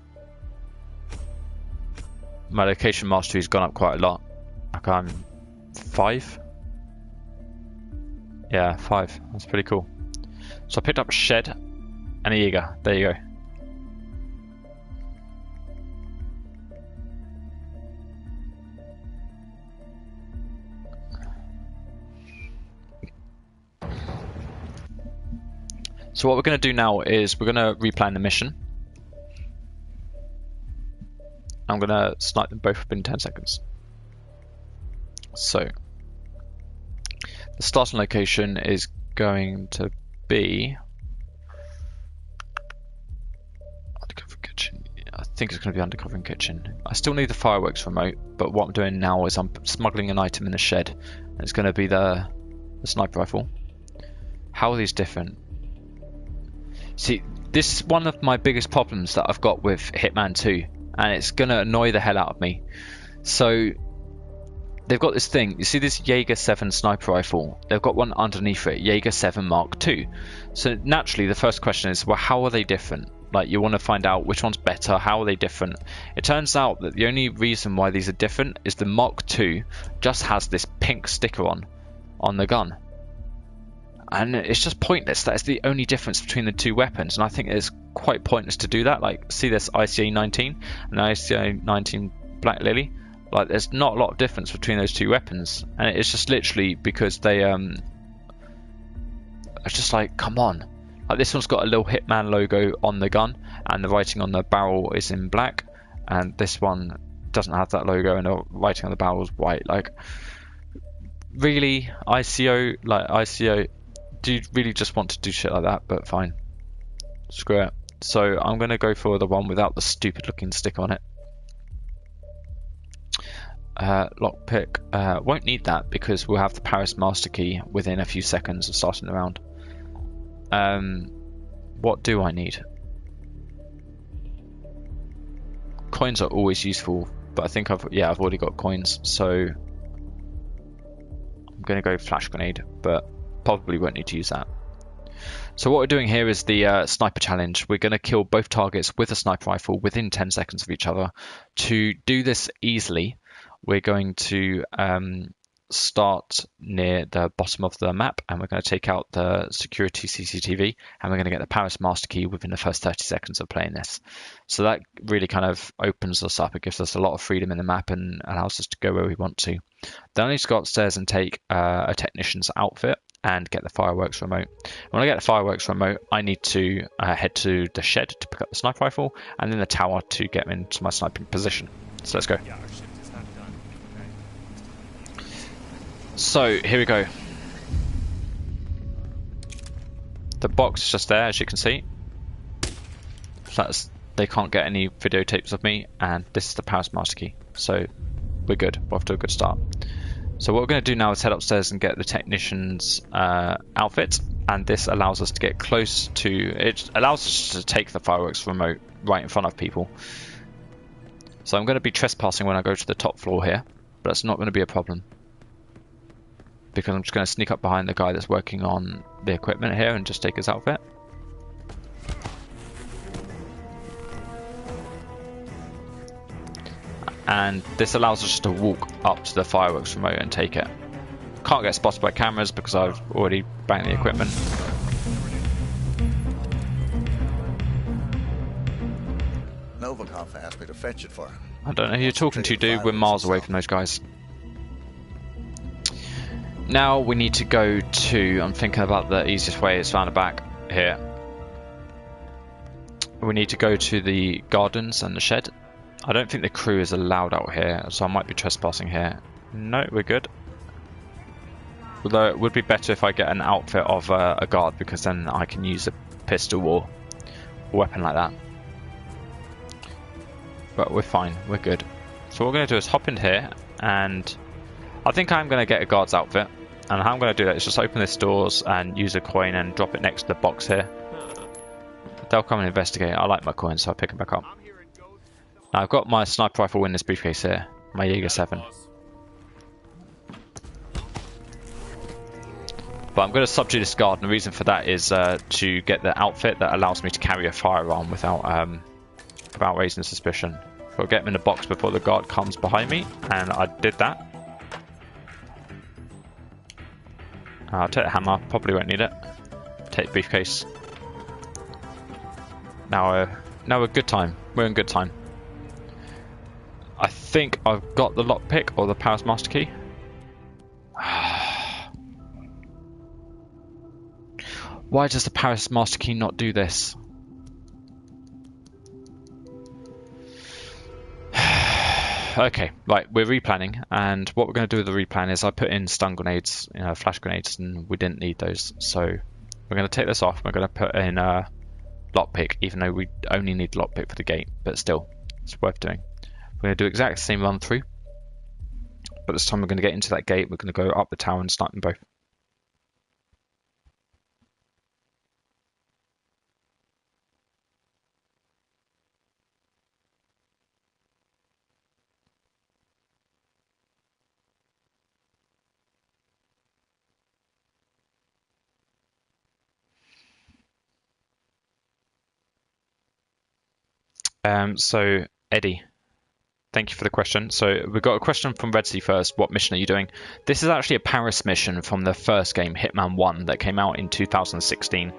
My location mastery's gone up quite a lot. Like I'm 5. Yeah, 5. That's pretty cool. So I picked up a shed and a Jaeger. There you go. So what we're going to do now is we're going to replan the mission. I'm going to snipe them both within 10 seconds. So the starting location is going to be undercover kitchen. I think it's going to be undercover in kitchen. I still need the fireworks remote, but what I'm doing now is I'm smuggling an item in the shed, and it's going to be the sniper rifle. How are these different? See, this is one of my biggest problems that I've got with Hitman 2, and it's going to annoy the hell out of me. So they've got this thing, you see this Jaeger 7 sniper rifle, they've got one underneath it, Jaeger 7 Mark II. So naturally the first question is, well, how are they different? Like, you want to find out which one's better, how are they different? It turns out that the only reason why these are different is the Mark II just has this pink sticker on the gun. And it's just pointless. That is the only difference between the two weapons, and I think it's quite pointless to do that. Like, see this ICA 19 and ICA 19 Black Lily? Like, there's not a lot of difference between those two weapons, and it's just literally because they it's just like, come on. Like, this one's got a little Hitman logo on the gun, and the writing on the barrel is in black, and this one doesn't have that logo, and the writing on the barrel is white. Like, really, ICO, do you really just want to do shit like that? But fine, screw it. So I'm going to go for the one without the stupid looking stick on it. Lockpick, won't need that because we'll have the Paris master key within a few seconds of starting the round. What do I need? Coins are always useful, but I think I've already got coins, so I'm going to go flash grenade, but probably won't need to use that. So what we're doing here is the sniper challenge. We're going to kill both targets with a sniper rifle within 10 seconds of each other. To do this easily, we're going to start near the bottom of the map, and we're going to take out the security CCTV, and we're going to get the Paris master key within the first 30 seconds of playing this. So that really kind of opens us up. It gives us a lot of freedom in the map and allows us to go where we want to. Then I need to go upstairs and take a technician's outfit and get the fireworks remote. When I get the fireworks remote, I need to head to the shed to pick up the sniper rifle, and then the tower to get into my sniping position. So let's go. Yeah, our shift is not done. Okay. So here we go. The box is just there, as you can see. They can't get any videotapes of me, and this is the Paris master key. So we're good. We're off to a good start. So what we're going to do now is head upstairs and get the technician's outfit, and this allows us to get close to. It allows us to take the fireworks remote right in front of people. So I'm going to be trespassing when I go to the top floor here, but that's not going to be a problem, because I'm just going to sneak up behind the guy that's working on the equipment here and just take his outfit. And this allows us to walk up to the fireworks remote and take it. Can't get spotted by cameras because I've already banged the equipment. Novikov asked me to fetch it for him. I don't know who you're talking to, dude. We're miles away from those guys. Now we need to go to, I'm thinking about the easiest way, it's round the back here. We need to go to the gardens and the shed. I don't think the crew is allowed out here, so I might be trespassing here. No, we're good. Although it would be better if I get an outfit of a guard, because then I can use a pistol or a weapon like that. But we're fine, we're good. So what we're going to do is hop in here, and I think I'm going to get a guard's outfit. And how I'm going to do that is just open this doors and use a coin and drop it next to the box here. They'll come and investigate. I like my coins, so I'll pick them back up. Now I've got my sniper rifle in this briefcase here, my Jaeger 7. But I'm going to subdue this guard, and the reason for that is to get the outfit that allows me to carry a firearm without raising suspicion. So I'll get him in the box before the guard comes behind me, and I did that. I'll take the hammer, probably won't need it. Take the briefcase. Now we're good time. We're in good time. I think I've got the lockpick or the Paris master key. Why does the Paris master key not do this? Okay, right, we're replanning, and what we're going to do with the replan is I put in stun grenades, flash grenades, and we didn't need those. So we're going to take this off. We're going to put in lockpick, even though we only need lockpick for the gate, but still, it's worth doing. We're going to do exactly the same run through, but this time we're going to get into that gate. We're going to go up the tower and snipe them both. So Eddie, thank you for the question. So we've got a question from Red Sea first. What mission are you doing? This is actually a Paris mission from the first game, Hitman 1, that came out in 2016.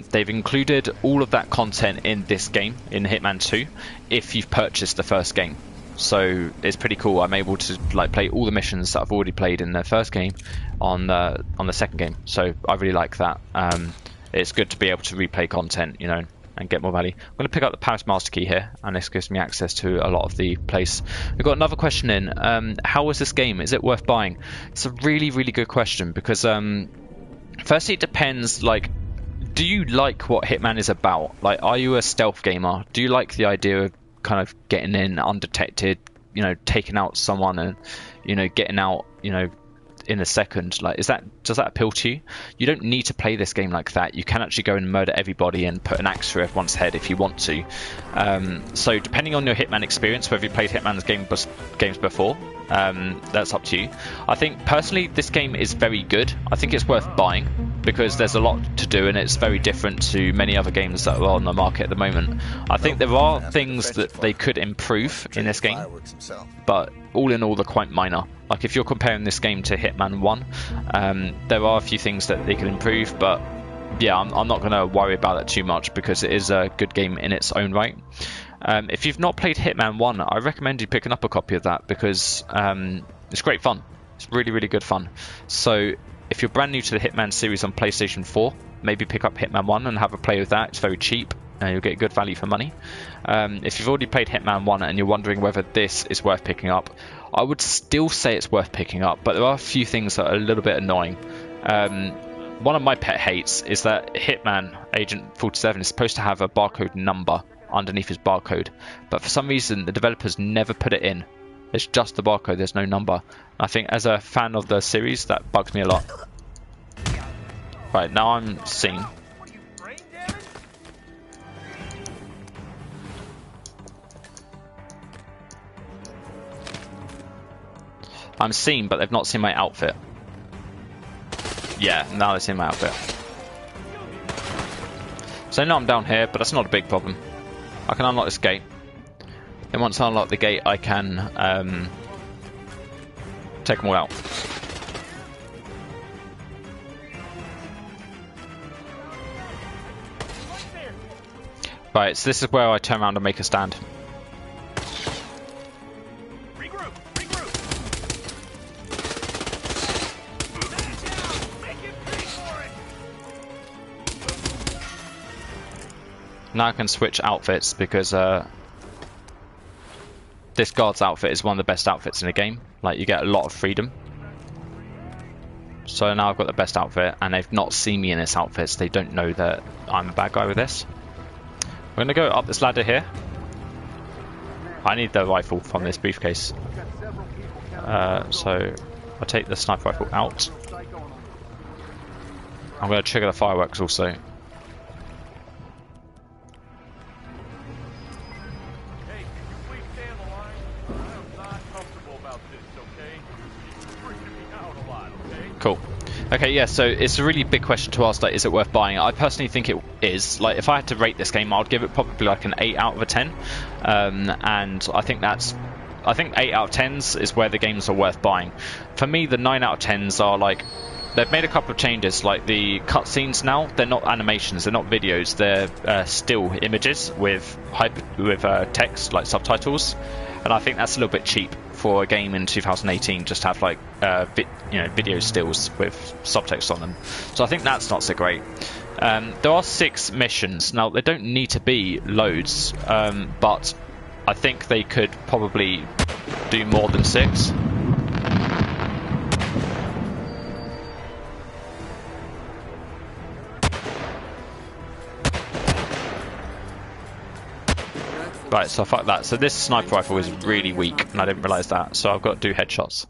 They've included all of that content in this game, in Hitman 2, if you've purchased the first game. So it's pretty cool. I'm able to play all the missions that I've already played in the first game on the second game. So I really like that. It's good to be able to replay content, and get more value. I'm going to pick up the Paris master key here, and this gives me access to a lot of the place. We've got another question in. How was this game? Is it worth buying? It's a really, really good question because firstly, it depends. Do you like what Hitman is about? Are you a stealth gamer? Do you like the idea of kind of getting in undetected, taking out someone and, getting out, in a second? Does that appeal to you? You don't need to play this game like that. You can actually go and murder everybody and put an axe through everyone's head if you want to. So depending on your Hitman experience, whether you played Hitman's games before, that's up to you. I think personally this game is very good. I think it's worth buying because there's a lot to do and it's very different to many other games that are on the market at the moment. I think there are things that they could improve in this game, but all in all they're quite minor. If you're comparing this game to Hitman 1, there are a few things that they can improve, but yeah, I'm not going to worry about it too much because it is a good game in its own right. If you've not played Hitman 1, I recommend you picking up a copy of that because it's great fun. It's really, really good fun. So if you're brand new to the Hitman series on PlayStation 4, maybe pick up Hitman 1 and have a play with that. It's very cheap. You'll get good value for money. If you've already played Hitman 1 and you're wondering whether this is worth picking up, I would still say it's worth picking up, but there are a few things that are a little bit annoying. One of my pet hates is that Hitman Agent 47 is supposed to have a barcode number underneath his barcode, but for some reason the developers never put it in. It's just the barcode, there's no number. I think as a fan of the series, that bugs me a lot. Right, now I'm seen. I'm seen, but they've not seen my outfit. Yeah, now they've seen my outfit. So now I'm down here, but that's not a big problem. I can unlock this gate. And once I unlock the gate, I can take them all out. Right, so this is where I turn around and make a stand. Now I can switch outfits because this guard's outfit is one of the best outfits in the game. You get a lot of freedom. So now I've got the best outfit and they've not seen me in this outfit, so they don't know that I'm a bad guy with this. We're going to go up this ladder here. I need the rifle from this briefcase. So I'll take the sniper rifle out. I'm going to trigger the fireworks also. Cool. Okay, yeah, so it's a really big question to ask, is it worth buying? I personally think it is. If I had to rate this game, I'd give it probably an 8 out of 10. And I think 8 out of 10s is where the games are worth buying. For me, the 9 out of 10s are they've made a couple of changes. The cutscenes now, they're not animations, they're not videos, they're still images with text, subtitles. and I think that's a little bit cheap for a game in 2018. Just to have like video stills with subtext on them. So I think that's not so great. There are 6 missions. Now they don't need to be loads, but I think they could probably do more than 6. Right, so fuck that. So this sniper rifle is really weak, and I didn't realise that. So I've got to do headshots.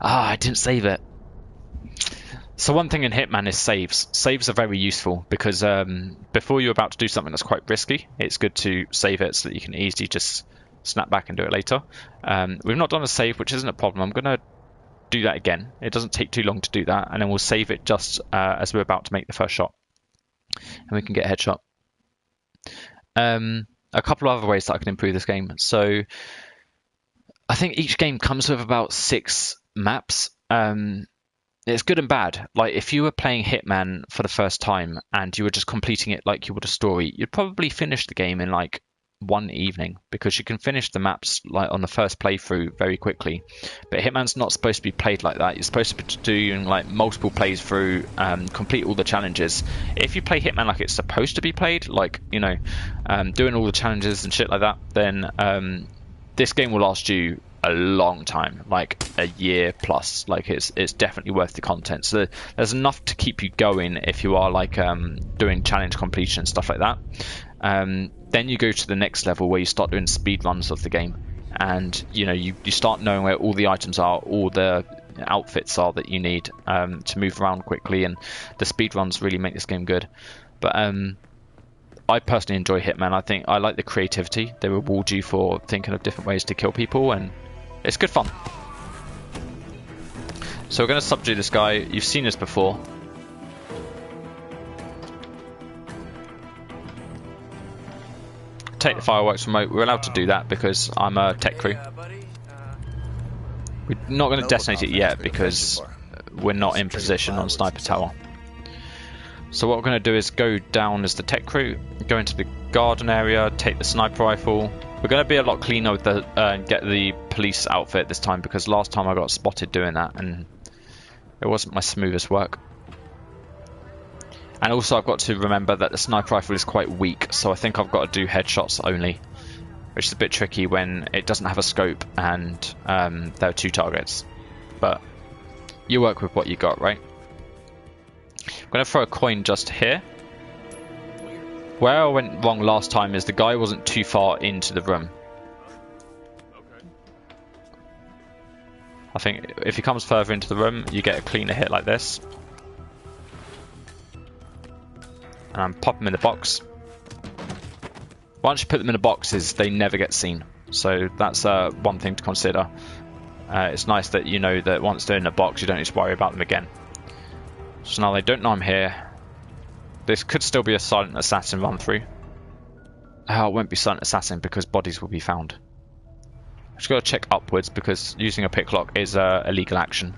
Ah, I didn't save it. So one thing in Hitman is saves. Saves are very useful because before you're about to do something that's quite risky, it's good to save it so that you can easily just snap back and do it later. We've not done a save, which isn't a problem. I'm going to do that again. It doesn't take too long to do that, and then we'll save it just as we're about to make the first shot. And we can get a headshot. A couple of other ways that I can improve this game. So I think each game comes with about 6 maps. It's good and bad. Like if you were playing Hitman for the first time and you were just completing it like you would a story, you'd probably finish the game in like one evening because you can finish the maps like on the first playthrough very quickly. But Hitman's not supposed to be played like that. You're supposed to be doing like multiple plays through, complete all the challenges. If you play Hitman like it's supposed to be played, like doing all the challenges and shit like that, then this game will last you a long time, like a year plus. Like it's definitely worth the content. So there's enough to keep you going if you are like doing challenge completion and stuff like that. Then you go to the next level where you start doing speed runs of the game, and you start knowing where all the items are, all the outfits are that you need to move around quickly, and the speed runs really make this game good. But I personally enjoy Hitman. I think I like the creativity. They reward you for thinking of different ways to kill people, and it's good fun. So we're going to subdue this guy. You've seen this before. Take the fireworks remote. We're allowed to do that because I'm a tech crew. We're not going to detonate it yet because we're not in position on Sniper Tower. So what we're going to do is go down as the tech crew, go into the garden area, take the sniper rifle. We're going to be a lot cleaner with the get the police outfit this time because last time I got spotted doing that and it wasn't my smoothest work. And also I've got to remember that the sniper rifle is quite weak, so I think I've got to do headshots only, which is a bit tricky when it doesn't have a scope and there are 2 targets. But you work with what you got, right? I'm going to throw a coin just here. Where I went wrong last time is the guy wasn't too far into the room. I think if he comes further into the room, you get a cleaner hit like this. And pop them in the box. Once you put them in the boxes, they never get seen. So that's one thing to consider. It's nice that you know that once they're in the box, you don't need to worry about them again. So now they don't know I'm here. This could still be a silent assassin run through. Oh, it won't be silent assassin because bodies will be found. Just got to check upwards because using a picklock is a illegal action.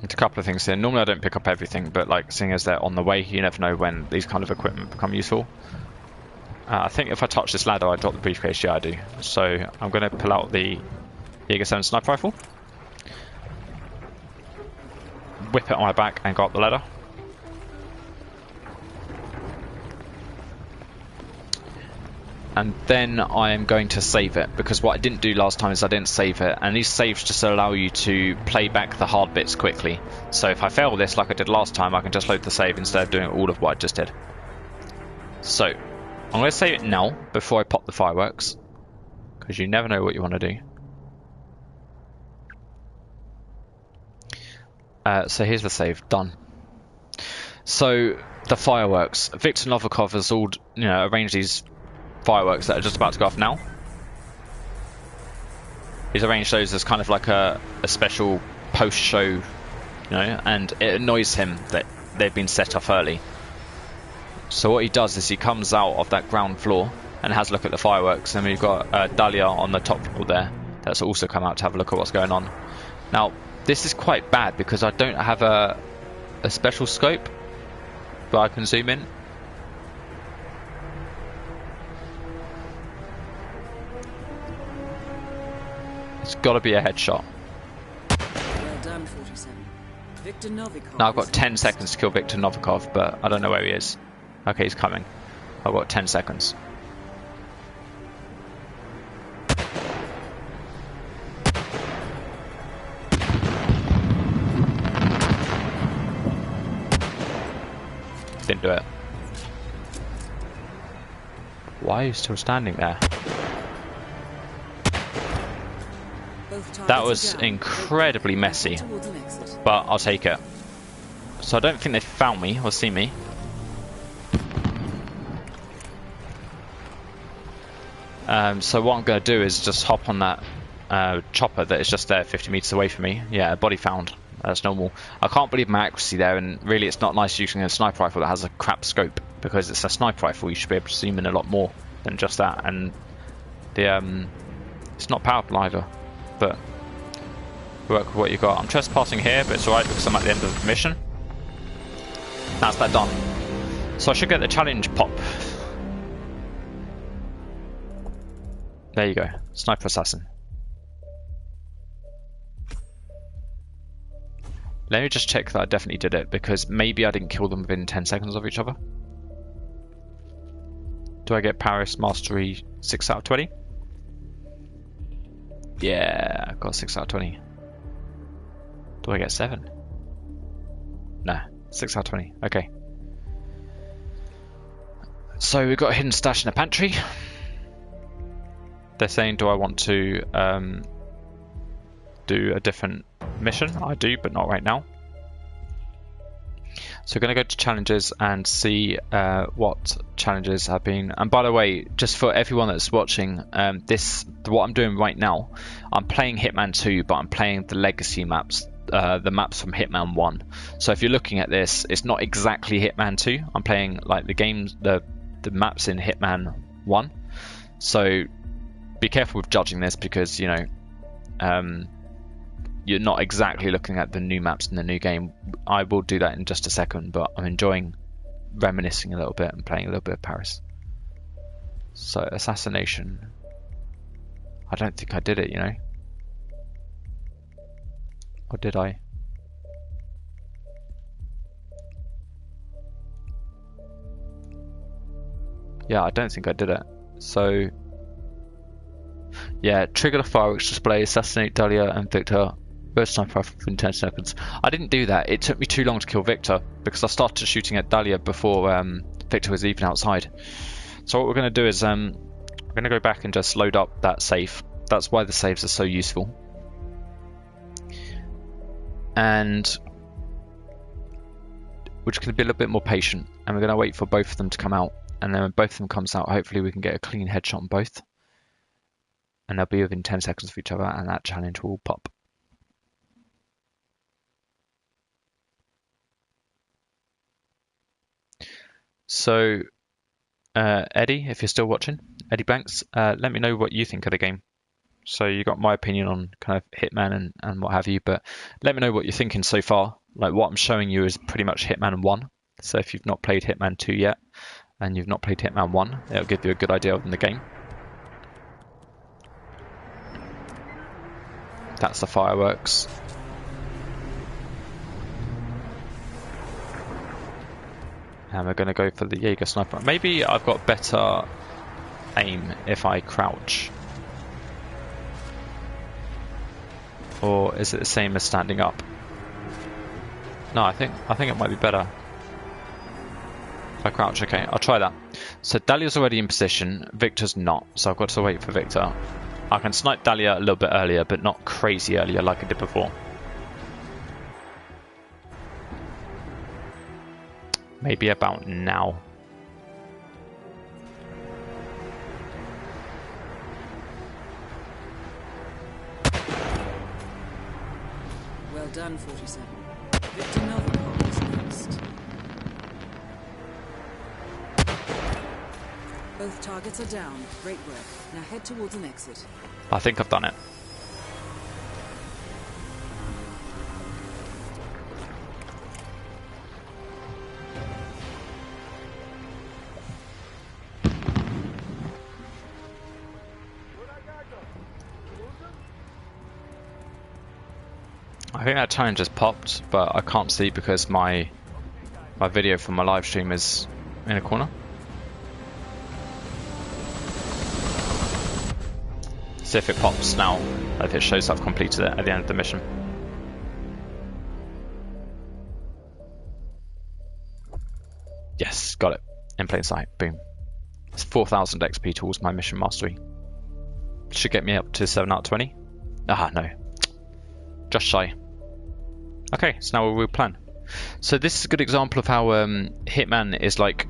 There's a couple of things here. Normally I don't pick up everything, but like seeing as they're on the way, you never know when these kind of equipment become useful. I think if I touch this ladder, I drop the briefcase. Yeah, I do. So I'm going to pull out the Jaeger 7 sniper rifle, whip it on my back, and go up the ladder. And then I am going to save it, because what I didn't do last time is I didn't save it, and these saves just allow you to play back the hard bits quickly. So if I fail this like I did last time, I can just load the save instead of doing all of what I just did. So I'm going to save it now before I pop the fireworks, because you never know what you want to do. So here's the save, done. So the fireworks, Viktor Novikov has all arranged these fireworks that are just about to go off now. He's arranged those as kind of like a special post-show, and it annoys him that they've been set off early. So what he does is he comes out of that ground floor and has a look at the fireworks, and we've got Dahlia on the top floor there that's also come out to have a look at what's going on. Now this is quite bad because I don't have a special scope, but I can zoom in. It's got to be a headshot. Well done, 47. Victor Novikov. Now I've got 10 seconds to kill Victor Novikov, but I don't know where he is. Okay, he's coming. I've got 10 seconds. Didn't do it. Why are you still standing there? That was incredibly messy, but I'll take it. So I don't think they found me or see me. So what I'm going to do is just hop on that chopper that is just there 50 meters away from me. Yeah, body found. That's normal. I can't believe my accuracy there, and really it's not nice using a sniper rifle that has a crap scope, because it's a sniper rifle. You should be able to zoom in a lot more than just that, and the it's not powerful either, but work with what you got. I'm trespassing here, but it's alright because I'm at the end of the mission. That's that done. So I should get the challenge pop. There you go, sniper assassin. Let me just check that I definitely did it, because maybe I didn't kill them within 10 seconds of each other. Do I get Paris Mastery 6 out of 20? Yeah, I got 6 out of 20. Do I get 7? Nah, 6 out of 20. Okay. So we've got a hidden stash in a pantry. They're saying, do I want to do a different mission? I do, but not right now. So we're going to go to challenges and see what challenges have been. And by the way, just for everyone that's watching, what I'm doing right now, I'm playing Hitman 2, but I'm playing the legacy maps, the maps from Hitman 1. So if you're looking at this, it's not exactly Hitman 2. I'm playing like the games, the maps in Hitman 1. So be careful with judging this, because you know, you're not exactly looking at the new maps in the new game. I will do that in just a second, but I'm enjoying reminiscing a little bit and playing a little bit of Paris. So assassination. I don't think I did it, you know. Or did I? Yeah, I don't think I did it. So yeah, trigger the fireworks display, assassinate Dahlia and Victor. Burst sniper rifle within 10 seconds. I didn't do that. It took me too long to kill Victor, because I started shooting at Dahlia before Victor was even outside. So what we're going to do is we're going to go back and just load up that save. That's why the saves are so useful. And we're just going to be a little bit more patient, and we're going to wait for both of them to come out. And then when both of them comes out, hopefully we can get a clean headshot on both. And they'll be within 10 seconds of each other, and that challenge will pop. So, Eddie, if you're still watching, Eddie Banks, let me know what you think of the game. So you got my opinion on kind of Hitman and what have you, but let me know what you're thinking so far. Like, what I'm showing you is pretty much Hitman 1. So if you've not played Hitman 2 yet, and you've not played Hitman 1, it'll give you a good idea of the game. That's the fireworks. And we're going to go for the Jaeger sniper. Maybe I've got better aim if I crouch. Or is it the same as standing up? No, I think it might be better if I crouch. Okay, I'll try that. So Dahlia's already in position, Victor's not, so I've got to wait for Victor. I can snipe Dahlia a little bit earlier, but not crazy earlier like I did before. Maybe about now. Well done, 47. Victor Novikov is next. Both targets are down. Great work. Now head towards an exit. I think I've done it. I think that challenge has popped, but I can't see because my video from my live stream is in a corner. See if it pops now, if it shows I've completed it at the end of the mission. Yes, got it. In plain sight. Boom. It's 4,000 XP towards my mission mastery. Should get me up to 7 out of 20. Ah, no. Just shy. Okay, so now we'll plan. So this is a good example of how Hitman is like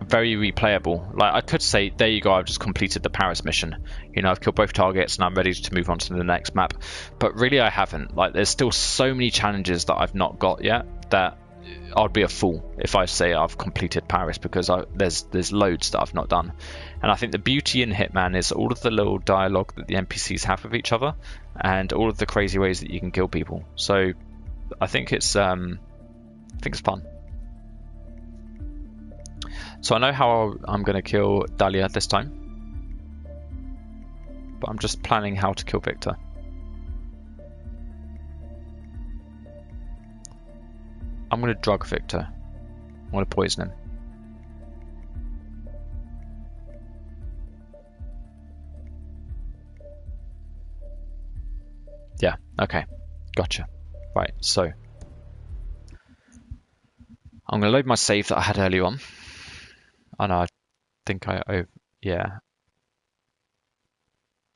very replayable. Like I could say, there you go, I've just completed the Paris mission. You know, I've killed both targets and I'm ready to move on to the next map. But really I haven't. Like there's still so many challenges that I've not got yet that I'd be a fool if I say I've completed Paris, because there's loads that I've not done. And I think the beauty in Hitman is all of the little dialogue that the NPCs have with each other and all of the crazy ways that you can kill people. So I think it's fun. So I know how I'm going to kill Dahlia this time, but I'm just planning how to kill Victor. I'm going to drug Victor. I'm going to poison him. Yeah, okay. Gotcha. Right, so I'm going to load my save that I had earlier on. Oh no, I think I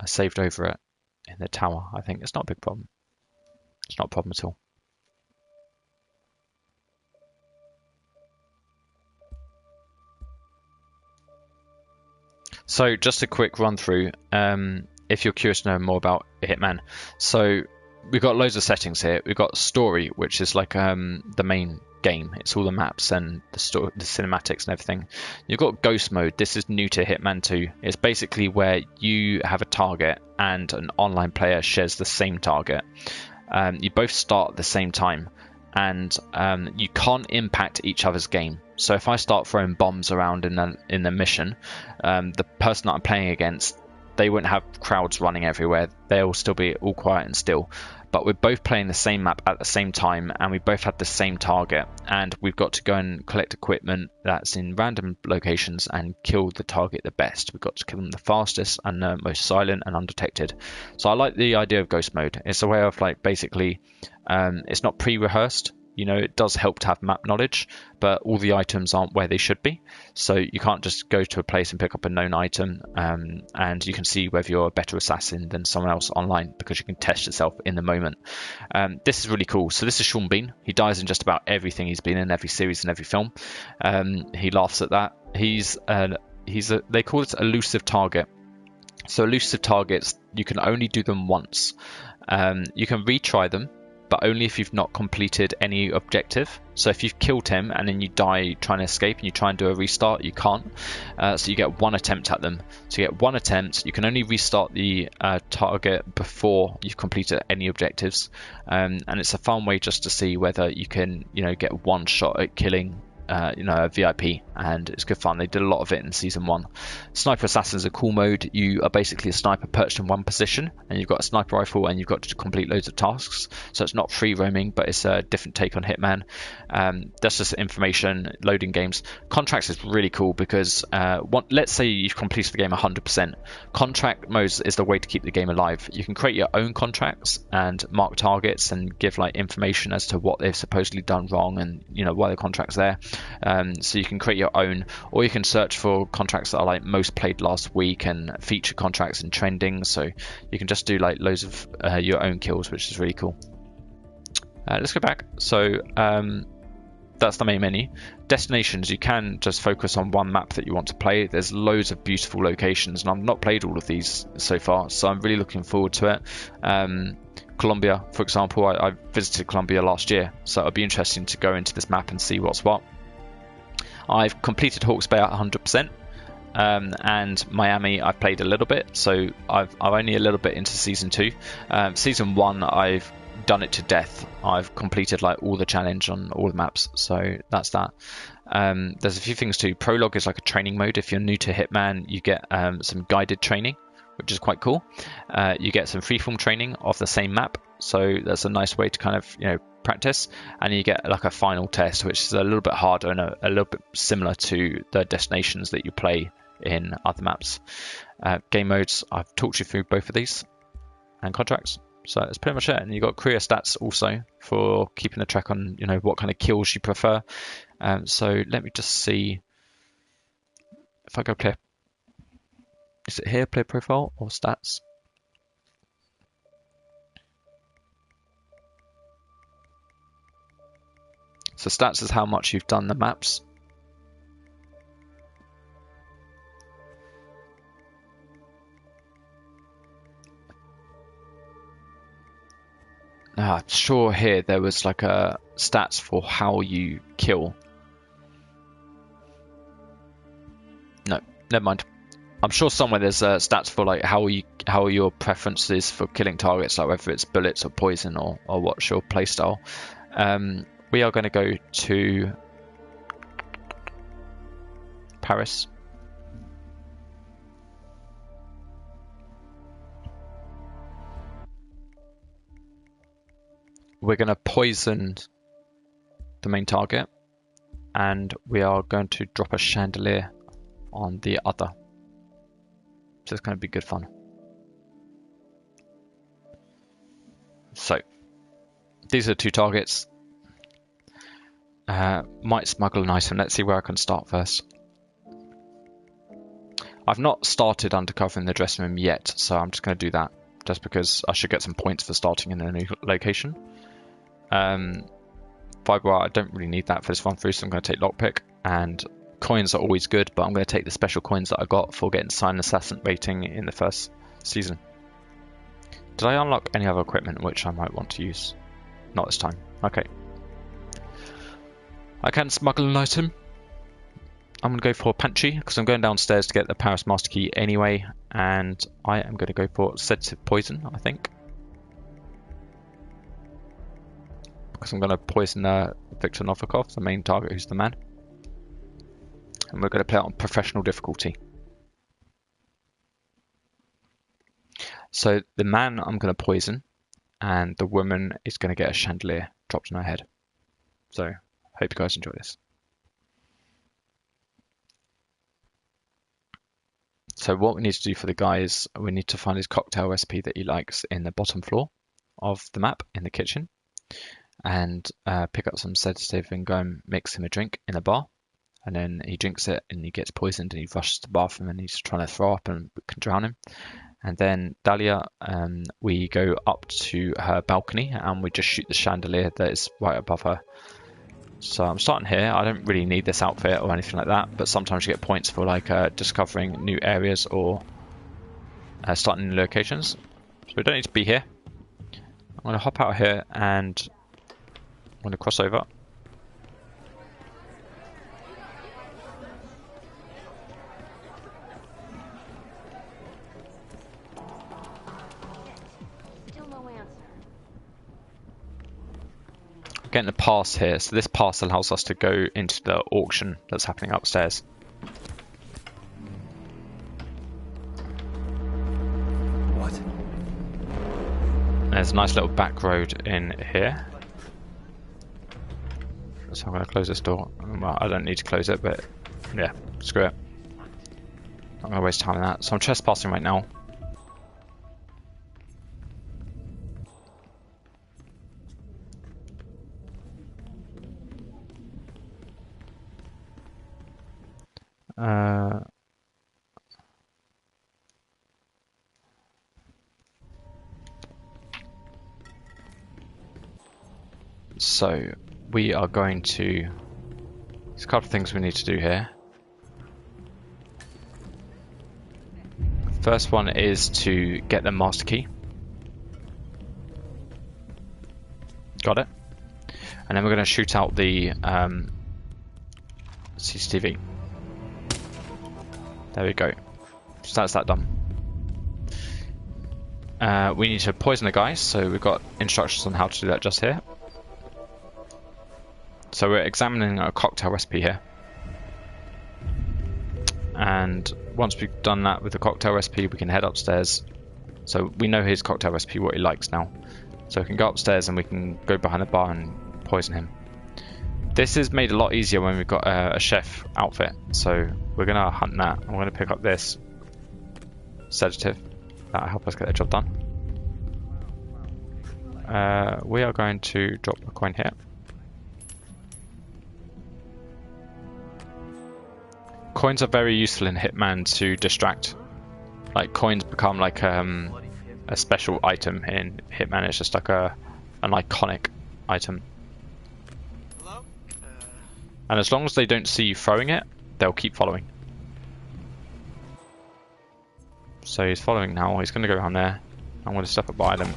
saved over it in the tower. I think it's not a big problem. It's not a problem at all. So just a quick run through, if you're curious to know more about Hitman. So we've got loads of settings here. We've got story, which is like the main game. It's all the maps and the cinematics and everything. You've got ghost mode. This is new to Hitman 2. It's basically where you have a target and an online player shares the same target. You both start at the same time, and you can't impact each other's game. So if I start throwing bombs around in the mission, the person that I'm playing against, they wouldn't have crowds running everywhere. They'll still be all quiet and still. But we're both playing the same map at the same time, and we both have the same target, and we've got to go and collect equipment that's in random locations and kill the target the best. We've got to kill them the fastest and the most silent and undetected. So I like the idea of ghost mode. It's a way of like basically it's not pre-rehearsed. You know, it does help to have map knowledge, but all the items aren't where they should be. So you can't just go to a place and pick up a known item, and you can see whether you're a better assassin than someone else online because you can test yourself in the moment. This is really cool. So this is Sean Bean. He dies in just about everything he's been in, every series and every film. He laughs at that. They call it elusive target. So elusive targets, you can only do them once. You can retry them, but only if you've not completed any objective. So if you've killed him and then you die trying to escape and you try and do a restart, you can't. So you get one attempt at them. So you get one attempt. You can only restart the target before you've completed any objectives. And it's a fun way just to see whether you can, get one shot at killing a VIP, and it's good fun. They did a lot of it in season 1. Sniper Assassin is a cool mode. You are basically a sniper perched in one position, and you've got a sniper rifle, and you've got to complete loads of tasks. So it's not free roaming, but it's a different take on Hitman. That's just information loading games. Contracts is really cool because let's say you've completed the game 100%. Contract modes is the way to keep the game alive. You can create your own contracts and mark targets and give like information as to what they've supposedly done wrong and why the contract's there. So you can create your own, or you can search for contracts that are like most played last week and feature contracts and trending. So you can just do like loads of your own kills, which is really cool. Let's go back. So that's the main menu. Destinations, you can just focus on one map that you want to play. There's loads of beautiful locations, and I've not played all of these so far, so I'm really looking forward to it. Colombia, for example, I visited Colombia last year, so it'll be interesting to go into this map and see what's what. I've completed Hawke's Bay at 100%, and Miami I've played a little bit, so I'm only a little bit into season 2. Season 1 I've done it to death. I've completed like all the challenge on all the maps, so that's that. There's a few things too. Prologue is like a training mode. If you're new to Hitman, you get some guided training, which is quite cool. You get some freeform training of the same map, so that's a nice way to kind of, you know, practice, and you get like a final test, which is a little bit harder and a little bit similar to the destinations that you play in other maps. Game modes, I've talked you through both of these, and contracts. So that's pretty much it. And you've got career stats also for keeping a track on, you know, what kind of kills you prefer. So let me just see if I go play. Is it here, play profile or stats? So stats is how much you've done the maps. Now, I'm sure here there was like a stats for how you kill. No, never mind. I'm sure somewhere there's stats for like how your preference is for killing targets, like whether it's bullets or poison or what's your playstyle. We are going to go to Paris. We're going to poison the main target, and we are going to drop a chandelier on the other. So it's going to be good fun. So these are the two targets. Might smuggle an item. Let's see where I can start first. I've not started undercovering the dressing room yet, so I'm just going to do that, just because I should get some points for starting in a new location. Fiber, I don't really need that for this run through, so I'm going to take lockpick, and coins are always good, but I'm going to take the special coins that I got for getting Silent Assassin rating in the first season. Did I unlock any other equipment which I might want to use? Not this time. Okay. I can smuggle an item. I'm going to go for Pantry, because I'm going downstairs to get the Paris Master Key anyway, and I am going to go for Sedative Poison, I think. Because I'm going to poison Viktor Novikov, the main target who's the man. And we're going to play it on professional difficulty. So the man I'm going to poison, and the woman is going to get a chandelier dropped on her head. So hope you guys enjoy this. So what we need to do for the guy is we need to find his cocktail recipe that he likes in the bottom floor of the map in the kitchen, and pick up some sedative and go and mix him a drink in a bar. And then he drinks it and he gets poisoned and he rushes to the bathroom and he's trying to throw up and we can drown him. And then Dahlia, we go up to her balcony and we just shoot the chandelier that is right above her. So I'm starting here. I don't really need this outfit or anything like that, but sometimes you get points for like discovering new areas or starting new locations. So we don't need to be here. I'm going to hop out here and I'm going to cross over. Getting the pass here, so this pass allows us to go into the auction that's happening upstairs. What? And there's a nice little back road in here. So I'm going to close this door. Well, I don't need to close it, but yeah, screw it. I'm going to waste time on that. So I'm trespassing right now. So we are going to, there's a couple of things we need to do here. First one is to get the master key. Got it. And then we're going to shoot out the CCTV. There we go. So that's that done. We need to poison the guys, so we've got instructions on how to do that just here. So we're examining a cocktail recipe here. And once we've done that with the cocktail recipe, we can head upstairs. So we know his cocktail recipe, what he likes now. So we can go upstairs and we can go behind the bar and poison him. This is made a lot easier when we've got a chef outfit. So we're going to hunt that. I'm going to pick up this sedative. That'll help us get the job done. We are going to drop a coin here. Coins are very useful in Hitman to distract. Like coins become like a special item in Hitman. It's just like an iconic item. And as long as they don't see you throwing it, they'll keep following. So he's following now. He's going to go around there. I'm going to step up by them.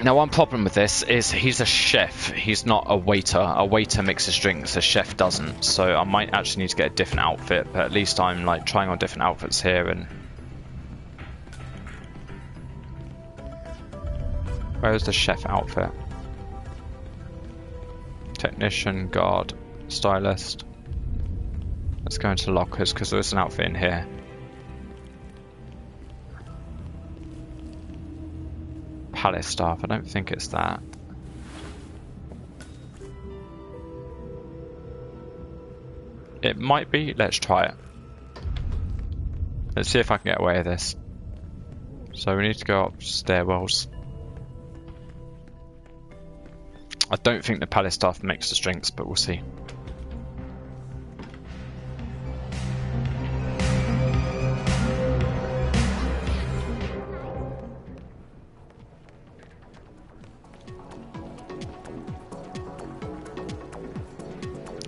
Now, one problem with this is he's a chef. He's not a waiter. A waiter mixes drinks. A chef doesn't. So I might actually need to get a different outfit. But at least I'm like trying on different outfits here. And where's the chef outfit? Technician, guard, stylist. Let's go into lockers because there's an outfit in here. Palace staff. I don't think it's that. It might be. Let's try it. Let's see if I can get away with this. So we need to go up stairwells. I don't think the palace staff makes the drinks, but we'll see.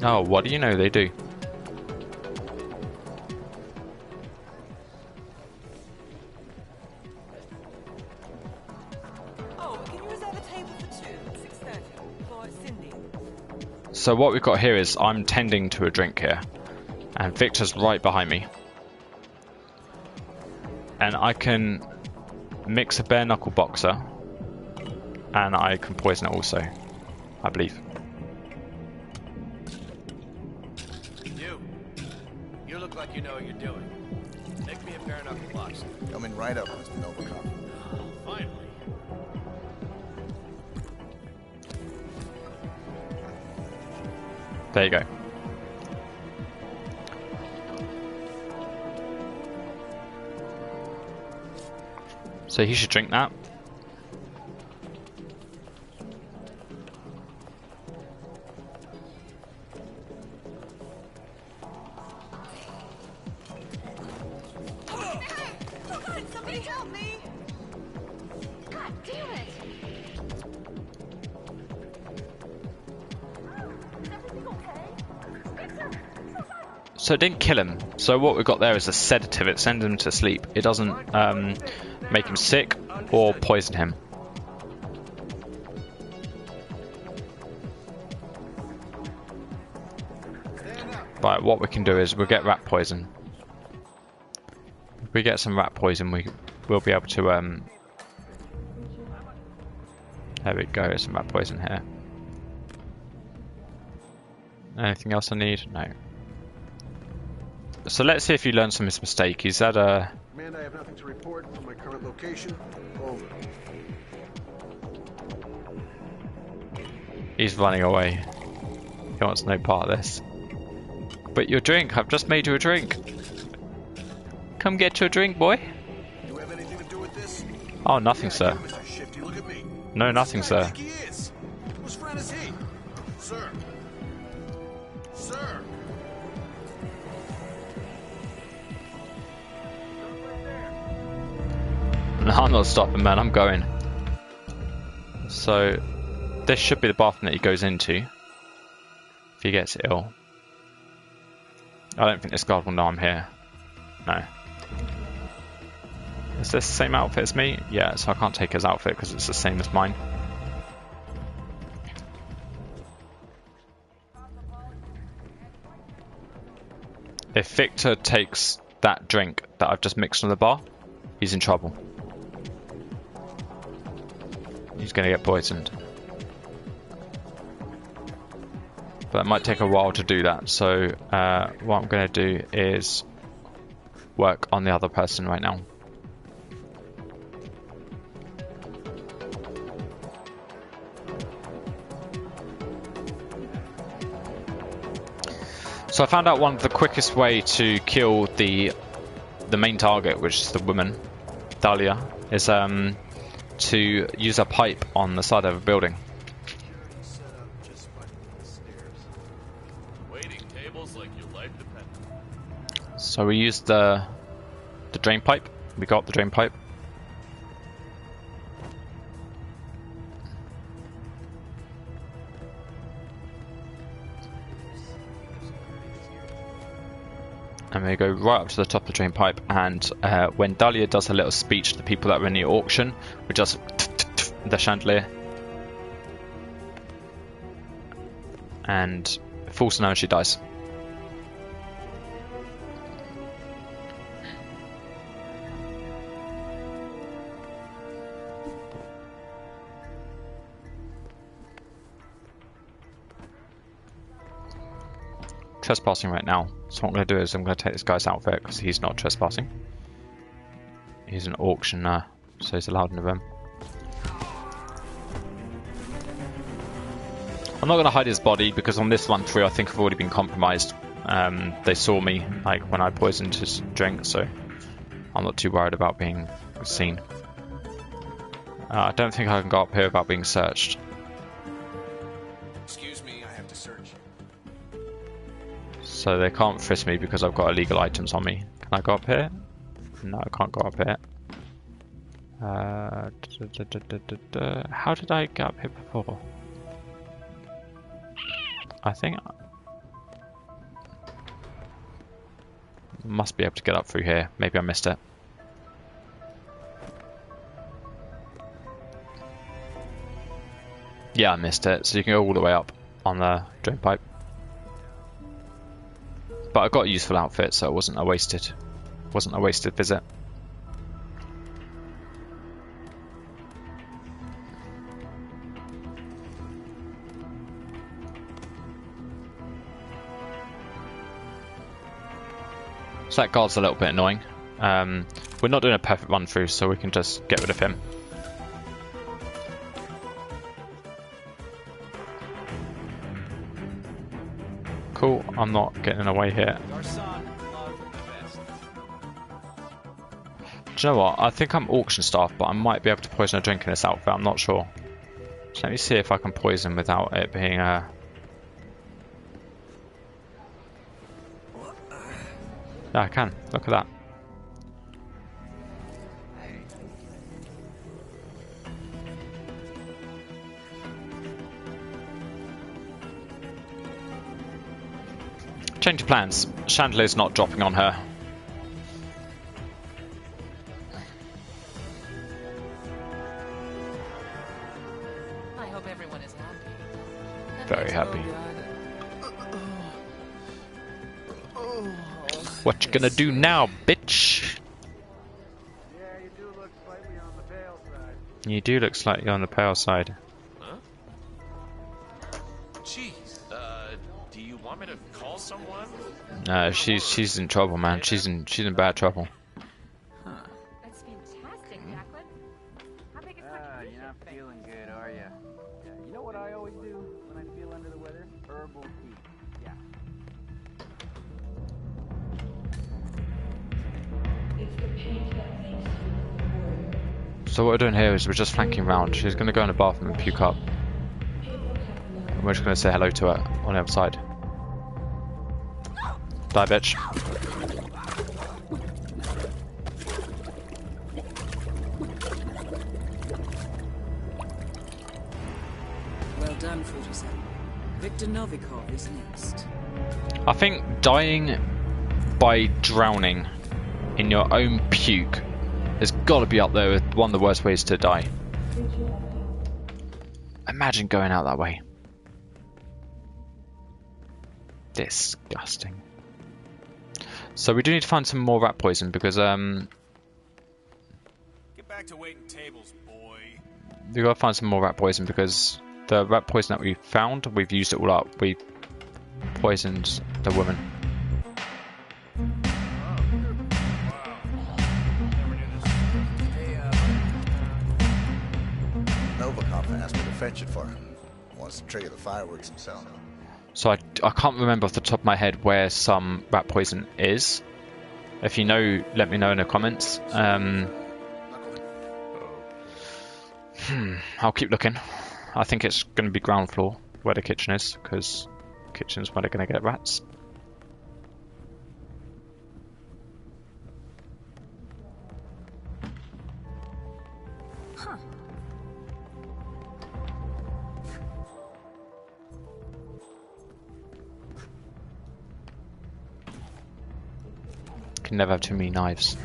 Oh, what do you know they do? Oh, can you reserve a table for 2 at 6:30 for Cindy? So what we've got here is I'm tending to a drink here, and Victor's right behind me. And I can mix a bare knuckle boxer, and I can poison it also, I believe. You look like you know what you're doing. Make me a bare knuckle box. Coming right up, Mr. Novikov. Finally. There you go. So he should drink that. Somebody help me! God damn it! Is everything okay? Victor! So it didn't kill him. So what we've got there is a sedative. It sends him to sleep. It doesn't make him sick or poison him. But what we can do is we'll get rat poison. If we get some rat poison, we'll be able to there we go, some rat poison here. Anything else I need? No. So let's see if he learns from his mistake. He's had a... Command, I have nothing to report from my current location. Over. He's running away. He wants no part of this. But your drink, I've just made you a drink. Come get your drink, boy. Do you have anything to do with this? Oh, nothing, sir. Mr. Shifty, look at me. No, nothing, Who's the guy I sir. think he is? Whose friend is he? Sir. Sir. No, I'm not stopping, man. I'm going. So, this should be the bathroom that he goes into if he gets ill. I don't think this guard will know I'm here. No. Is this the same outfit as me? Yeah, so I can't take his outfit because it's the same as mine. If Victor takes that drink that I've just mixed on the bar, he's in trouble. He's going to get poisoned. But it might take a while to do that, so what I'm going to do is work on the other person right now. So I found out one of the quickest way to kill the main target, which is the woman, Dahlia, is to use a pipe on the side of a building. Waiting tables like your life depends. So we used the drain pipe. We got the drain pipe. And we go right up to the top of the drain pipe, and when Dahlia does her little speech to the people that were in the auction, we just the chandelier, and falls now and she dies. Trespassing right now. So what I'm going to do is I'm going to take this guy's outfit because he's not trespassing. He's an auctioneer, so he's allowed in the room. I'm not going to hide his body because on this run through I think I've already been compromised. They saw me like when I poisoned his drink, so I'm not too worried about being seen. I don't think I can go up here without being searched. Excuse me, I have to search. So they can't frisk me because I've got illegal items on me. Can I go up here? No, I can't go up here. How did I get up here before? I think I must be able to get up through here. Maybe I missed it. Yeah, I missed it. So you can go all the way up on the drain pipe. But I got a useful outfit, so it wasn't a wasted visit. So that guard's a little bit annoying. We're not doing a perfect run through, so we can just get rid of him. Cool, I'm not getting away here. Do you know what? I think I'm auction staff, but I might be able to poison a drink in this outfit. I'm not sure. So let me see if I can poison without it being a... Yeah, I can. Look at that. Change of plans. Chandelier's not dropping on her. I hope everyone is happy. Very happy. What you gonna do now, bitch? Yeah, you do look slightly on the pale side. You do look slightly on the pale side. Huh? Jeez. Do you want me to call someone? She's in trouble, man. She's in bad trouble. That's fantastic, Jacqueline. How big is You're not feeling good, are you? Yeah, you know what I always do when I feel under the weather? Herbal tea. Yeah. So what we're doing here is we're just flanking round. She's gonna go in the bathroom and puke up. And we're just gonna say hello to her on the other side. Die, bitch. Well done, 47. Victor Novikov is next. I think dying by drowning in your own puke has got to be up there with one of the worst ways to die. Imagine going out that way. Disgusting. So we do need to find some more rat poison because Get back to waiting tables, boy. we gotta find some more rat poison because the rat poison that we found, we've used it all up. We poisoned the woman. Novikov asked me to fetch it for him. Wants to trigger the fireworks himself. So I can't remember off the top of my head where some rat poison is. If you know, let me know in the comments. I'll keep looking. I think it's going to be ground floor where the kitchen is, because kitchen's where they're going to get rats. Can never have too many knives.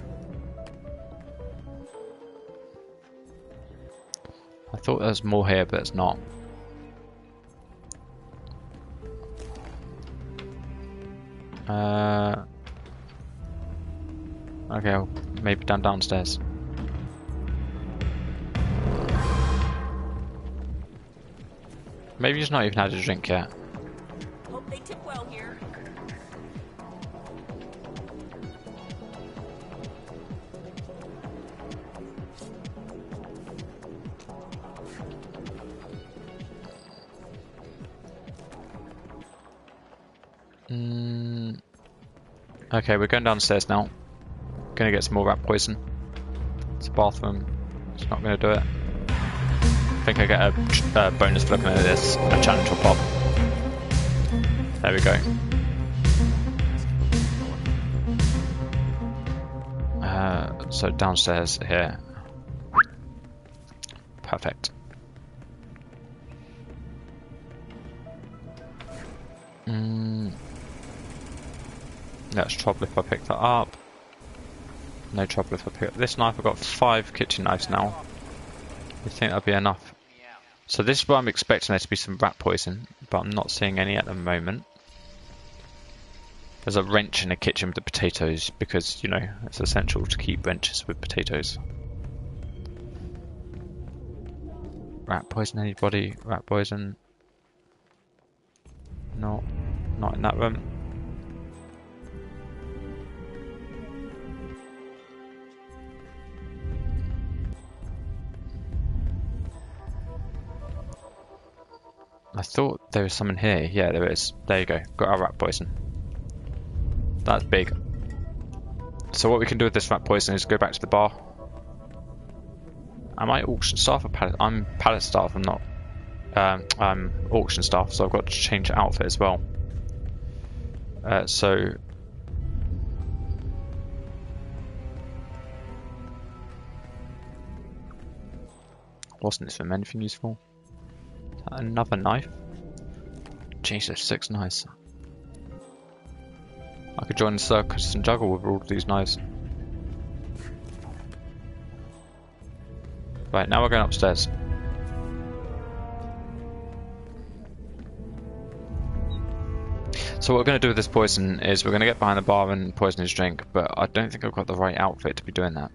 I thought there was more here, but it's not. Okay, I'll maybe downstairs. Maybe he's not even had a drink yet. Hope they tip well here. Okay, we're going downstairs now. Gonna get some more rat poison. It's a bathroom. It's not gonna do it. I think I get a bonus for looking at this. A challenge will pop. There we go. So downstairs here. Perfect. That's trouble if I pick that up. No trouble if I pick up this knife. I've got 5 kitchen knives now. I think that'll be enough. So this is where I'm expecting there to be some rat poison, but I'm not seeing any at the moment. There's a wrench in the kitchen with the potatoes because, you know, it's essential to keep wrenches with potatoes. Rat poison, anybody? Rat poison? No, not in that room. I thought there was some in here. Yeah, there is. There you go. Got our rat poison. That's big. So what we can do with this rat poison is go back to the bar. Am I auction staff or pallet? I'm pallet staff. I'm not. I'm auction staff, so I've got to change outfit as well. So wasn't this for anything useful? Another knife? Jesus, 6 knives. I could join the circus and juggle with all of these knives. Right, now we're going upstairs. So what we're going to do with this poison is we're going to get behind the bar and poison his drink, but I don't think I've got the right outfit to be doing that.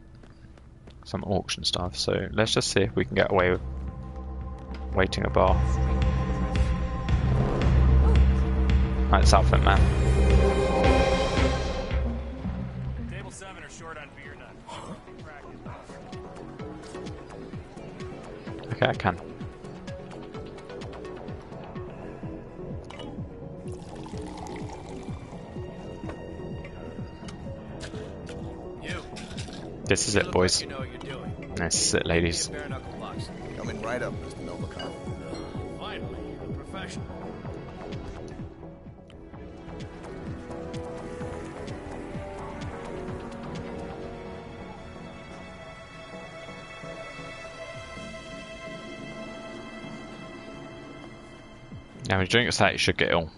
Some auction stuff, so let's just see if we can get away with waiting a bar. Right, it's outfit, man. Table 7 are short on beer nuts. Okay, I can. You. This is it, boys. You know what you're doing. This is it, ladies. Bare knuckle boxing. Coming right up, Mr. Novakov. Finally, a professional. Now, when you drink that, you should get ill.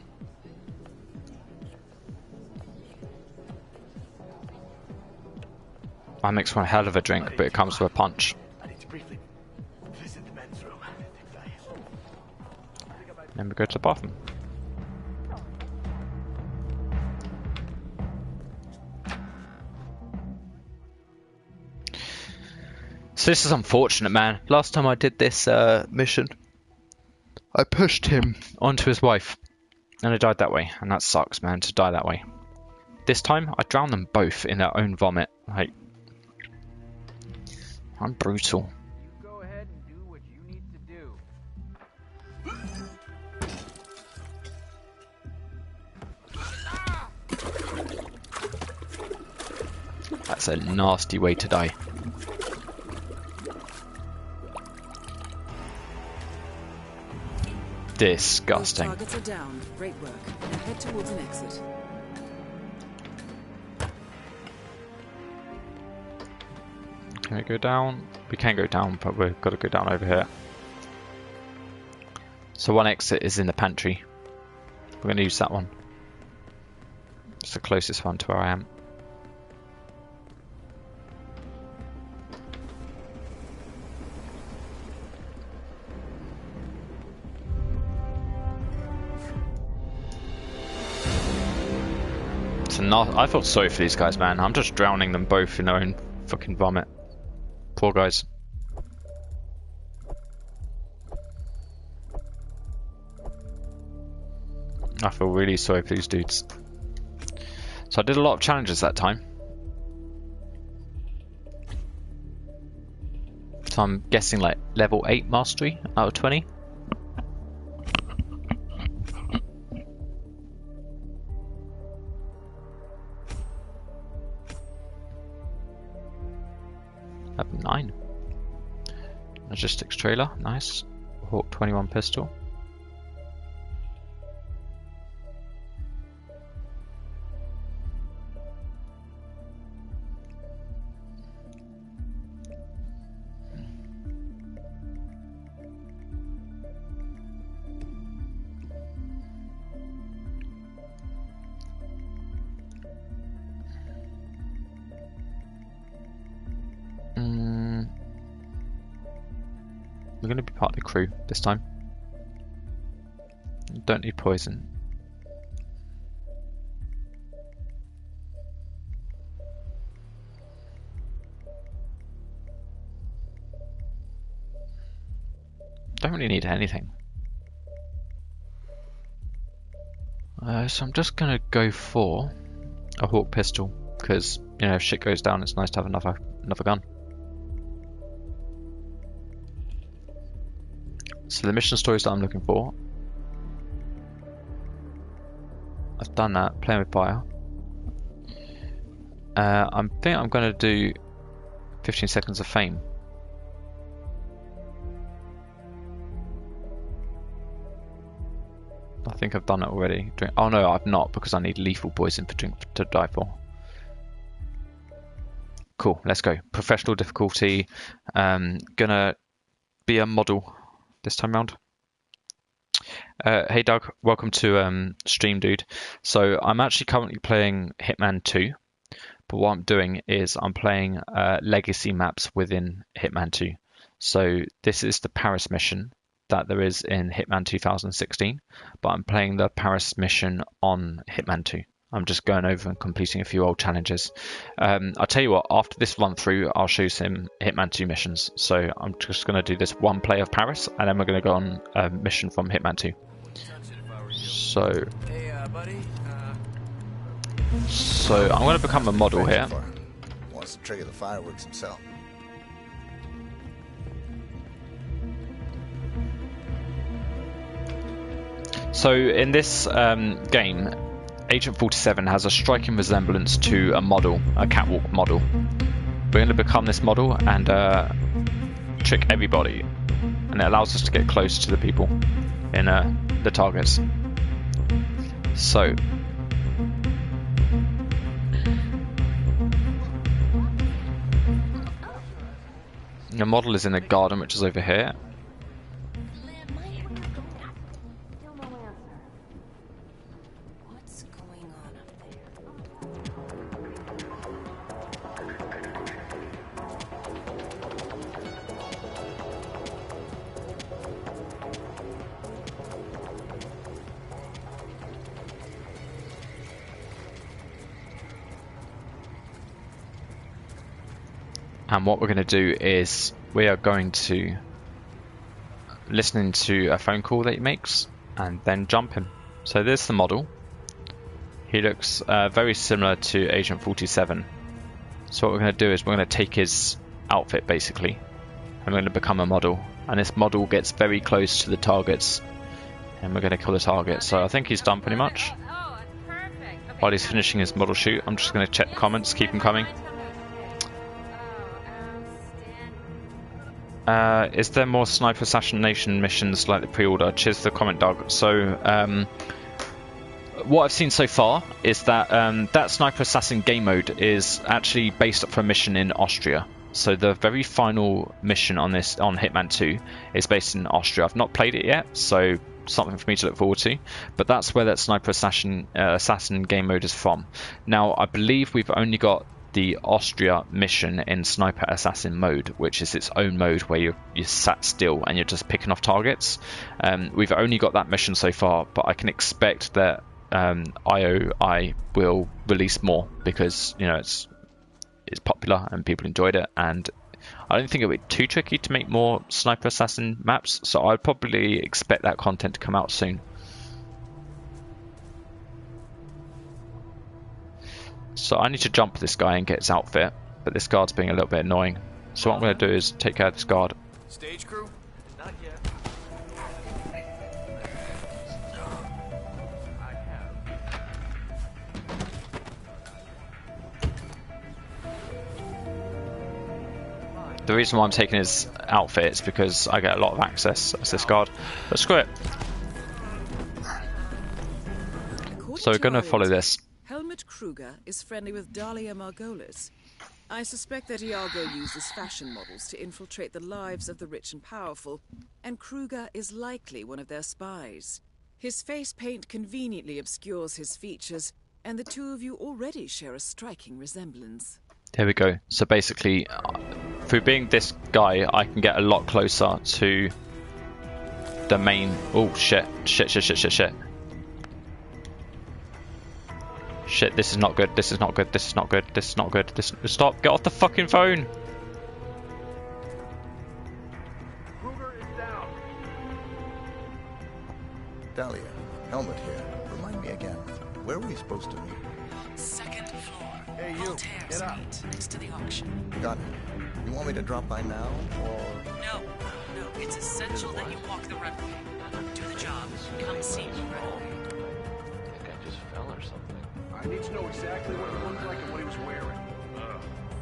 I mix one hell of a drink, but it comes with a punch. I need to briefly visit the men's room. Then we go to the bathroom. So this is unfortunate, man. Last time I did this mission, I pushed him onto his wife, and I died that way. And that sucks, man, to die that way. This time, I drowned them both in their own vomit. Like, I'm brutal. You go ahead and do what you need to do. a nasty way to die. Disgusting. Those targets are down. Great work. Now head towards an exit. Can we go down? We can go down, but we've got to go down over here. So one exit is in the pantry. We're going to use that one. It's the closest one to where I am. I felt sorry for these guys, man. I'm just drowning them both in their own fucking vomit. Poor guys. I feel really sorry for these dudes. So I did a lot of challenges that time. So I'm guessing like level 8 mastery out of 20. Level 9. Logistics trailer, nice. Hawk 21 pistol. We're going to be part of the crew this time. Don't need poison. Don't really need anything. So I'm just going to go for a Hawk pistol because, you know, if shit goes down, it's nice to have another gun. So the mission stories that I'm looking for, I've done that, playing with fire. I think I'm going to do 15 seconds of fame. I think I've done it already. Oh no, I've not, because I need lethal poison to die for. Cool, let's go. Professional difficulty. Gonna be a model this time round. Hey Doug, welcome to stream, dude. So I'm actually currently playing Hitman 2, but what I'm doing is I'm playing legacy maps within Hitman 2. So this is the Paris mission that there is in Hitman 2016, but I'm playing the Paris mission on Hitman 2. I'm just going over and completing a few old challenges. I'll tell you what, after this run through, I'll show you some Hitman 2 missions. So I'm just going to do this one play of Paris, and then we're going to go on a mission from Hitman 2. So, I'm going to become a model here. Wants to trigger the fireworks himself. So in this game, Agent 47 has a striking resemblance to a model, a catwalk model. We're going to become this model and trick everybody, and it allows us to get close to the people in the targets. So the model is in a garden, which is over here. And what we're going to do is we are going to listen to a phone call that he makes and then jump him. So there's the model. He looks very similar to Agent 47. So what we're going to do is we're going to take his outfit basically, and we're going to become a model. And this model gets very close to the targets, and we're going to kill the target. So I think he's done pretty much. While he's finishing his model shoot, I'm just going to check the comments, keep them coming. Is there more sniper assassination missions like the pre-order? Cheers for the comment, Doug. So, what I've seen so far is that that sniper assassin game mode is actually based off a mission in Austria. So the very final mission on Hitman 2 is based in Austria. I've not played it yet, so something for me to look forward to. But that's where that sniper assassin game mode is from. Now, I believe we've only got the Austria mission in sniper assassin mode, which is its own mode where you're sat still and you're just picking off targets. We've only got that mission so far, but I can expect that IOI will release more because it's popular and people enjoyed it, and I don't think it would be too tricky to make more sniper assassin maps, so I'd probably expect that content to come out soon. So I need to jump this guy and get his outfit, but this guard's being a little bit annoying. So what I'm going to do is take care of this guard. Stage crew? Not yet. The reason why I'm taking his outfit is because I get a lot of access as this guard. But screw it. So we're going to follow this. Helmut Kruger is friendly with Dahlia Margolis. I suspect that Iago uses fashion models to infiltrate the lives of the rich and powerful, and Kruger is likely one of their spies. His face paint conveniently obscures his features, and the two of you already share a striking resemblance. Here we go. So basically, through being this guy, I can get a lot closer to the main... Oh, shit. Shit. Shit, this is not good. This is not good. This is not good. This is not good. Stop. Get off the fucking phone. Kruger is down. Dahlia, Helmut here. Remind me again, where were we supposed to meet? Second floor. Hey, you. Get up. Next to the auction. Got it. You want me to drop by now, or...? No. It's essential that you walk the runway. Do the job. Come see me right away. I think I just fell or something. I need to know exactly what he looked like and what he was wearing.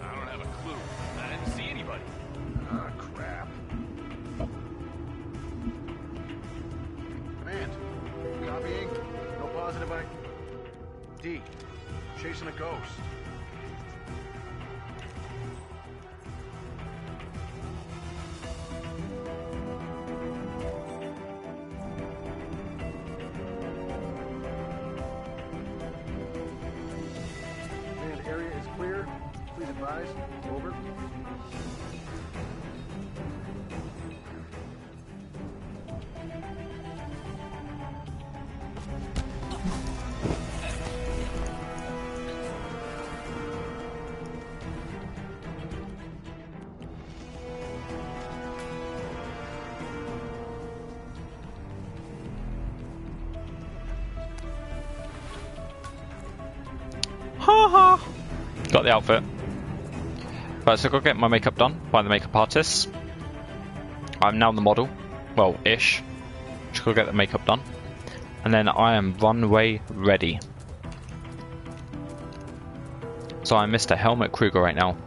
I don't have a clue. I didn't see anybody. Ah, crap. Command. Copying. No positive D. Chasing a ghost. Command, area is clear. Please advise. Over. Got the outfit. Right, so I've got to get my makeup done by the makeup artist. I'm now the model. Well, ish. Just got to get the makeup done. And then I am runway ready. So I'm Mr. Helmut Kruger right now.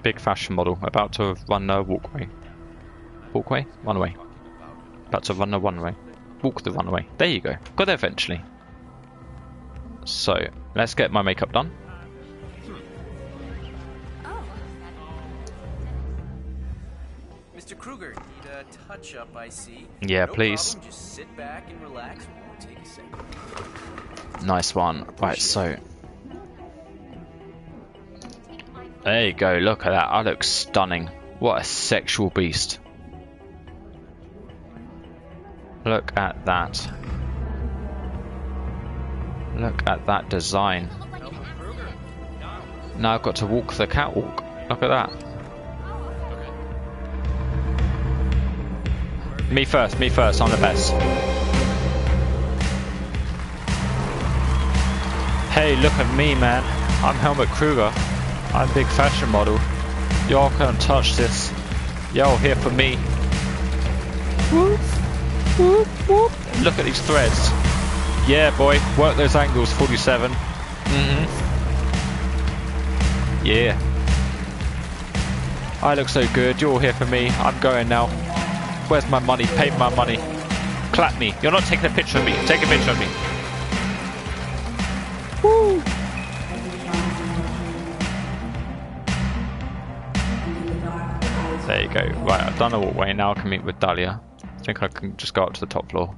Big fashion model. About to run a walkway. Walkway? Runway. About to run a runway. Walk the runway. There you go. Got there eventually. So, let's get my makeup done. Mr. Kruger, need a touch-up, I see. Yeah, no please. Problem. Just sit back and relax. It won't take a second. Nice one. Right, so... There you go. Look at that. I look stunning. What a sexual beast. Look at that. Look at that design. Now I've got to walk the catwalk. Look at that. Me first, I'm the best. Hey, look at me, man. I'm Helmut Kruger. I'm big fashion model. Y'all can't touch this. Y'all here for me. Whoop, whoop, whoop. Look at these threads. Yeah, boy. Work those angles, 47. Yeah. I look so good. You're all here for me. I'm going now. Where's my money? Pay my money. Clap me. You're not taking a picture of me. Take a picture of me. Woo! There you go. Right, I've done a walkway. Now I can meet with Dahlia. I think I can just go up to the top floor.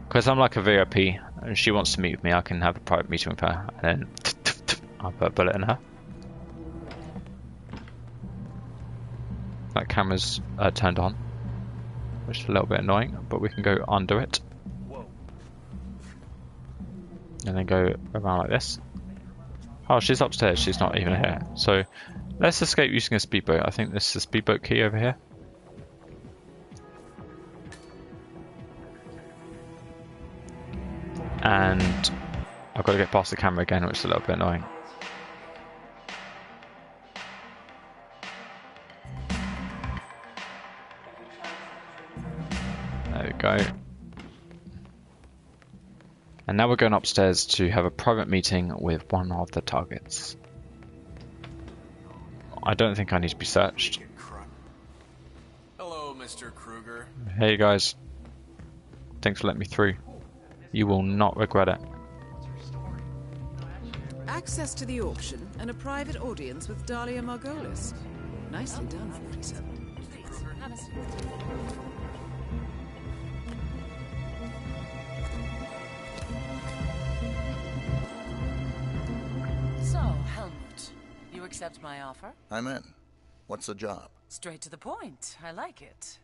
Because I'm like a VIP and she wants to meet with me, I can have a private meeting with her. And then I'll put a bullet in her. That camera's turned on, which is a little bit annoying, but we can go under it. And then go around like this. Oh, she's upstairs, she's not even here. So let's escape using a speedboat. I think this is the speedboat key over here. And I've got to get past the camera again, which is a little bit annoying. There we go. And now we're going upstairs to have a private meeting with one of the targets. I don't think I need to be searched. Hello, Mr. Kruger. Hey guys. Thanks for letting me through. You will not regret it. Access to the auction and a private audience with Dahlia Margolis. Nicely done, 47. Please, have a seat. So, Helmut, you accept my offer? I'm in. What's the job? Straight to the point. I like it.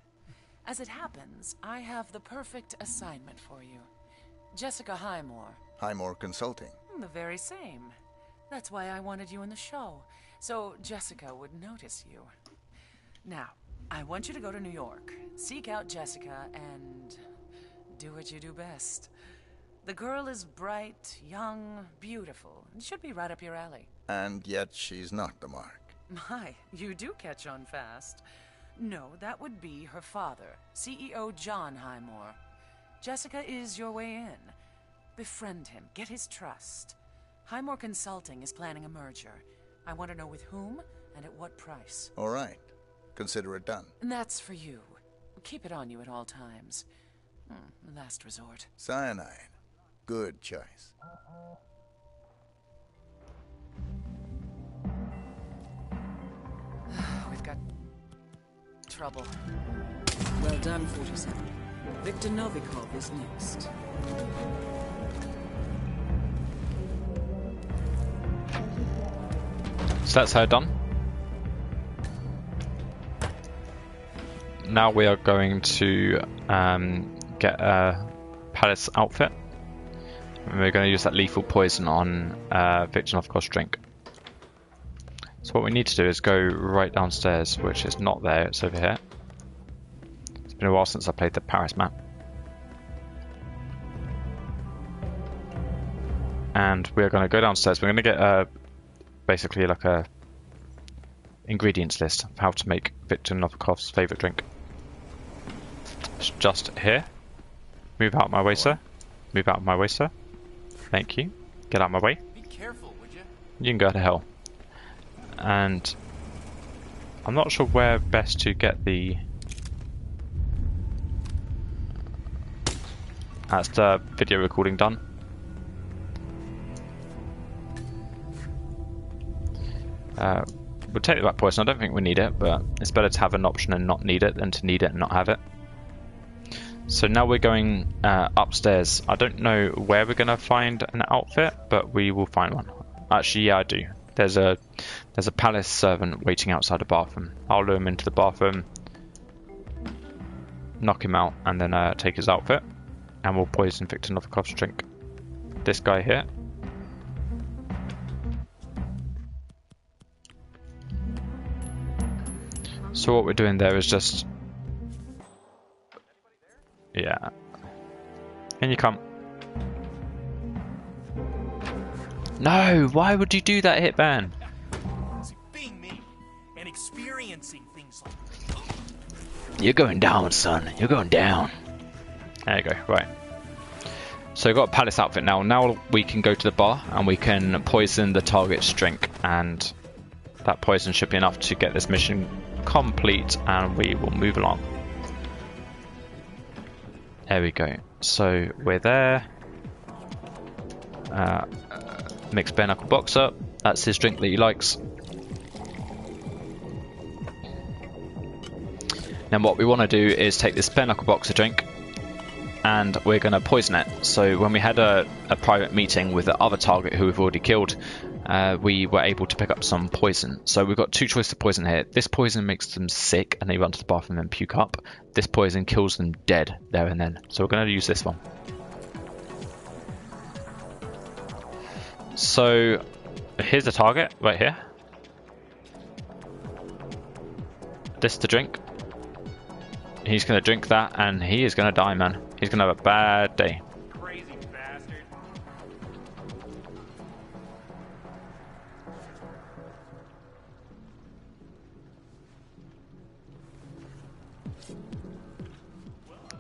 As it happens, I have the perfect assignment for you. Jessica Highmore. Highmore Consulting. The very same. That's why I wanted you in the show, so Jessica would notice you. Now, I want you to go to New York, seek out Jessica, and do what you do best. The girl is bright, young, beautiful, and should be right up your alley. And yet she's not the mark. My, you do catch on fast. No, that would be her father, CEO John Highmore. Jessica is your way in. Befriend him, get his trust. Highmore Consulting is planning a merger. I want to know with whom and at what price. All right. Consider it done. And that's for you. Keep it on you at all times. Last resort. Cyanide. Good choice. We've got trouble. Well done, 47. Victor Novikov is next. So that's her done. Now we are going to get a palace outfit. And we're going to use that lethal poison on Victor Novikov's drink. So what we need to do is go right downstairs, which is not there, it's over here. It's been a while since I played the Paris map. And we're going to go downstairs. We're going to get basically like a ingredients list of how to make Victor Novikov's favourite drink. It's just here. Move out of my way, sir. Move out of my way, sir. Thank you. Get out of my way. Be careful, would you? You can go to hell. And I'm not sure where best to get the... That's the video recording done. We'll take the back poison. I don't think we need it, but it's better to have an option and not need it than to need it and not have it. So now we're going upstairs. I don't know where we're going to find an outfit, but we will find one. Actually, yeah, I do. There's a palace servant waiting outside the bathroom. I'll lure him into the bathroom, knock him out, and then take his outfit. And we'll poison Victor Novikov's drink. This guy here. So what we're doing there is just... Yeah. In you come. No! Why would you do that, Hitman? Being me and experiencing things like You're going down, son. You're going down. There you go. Right. So we've got a palace outfit now. Now we can go to the bar and we can poison the target's drink and That poison should be enough to get this mission complete, and we will move along. There we go. So we're there. Mix bare knuckle box up. That's his drink that he likes. Then what we want to do is take this bare knuckle boxer drink, and we're going to poison it. So when we had a private meeting with the other target who we've already killed, we were able to pick up some poison. So we've got two choices of poison here. This poison makes them sick and they run to the bathroom and puke up. This poison kills them dead there and then. So we're going to use this one. So here's the target right here. This is the drink. He's going to drink that and he is going to die, man. He's going to have a bad day. Crazy bastard.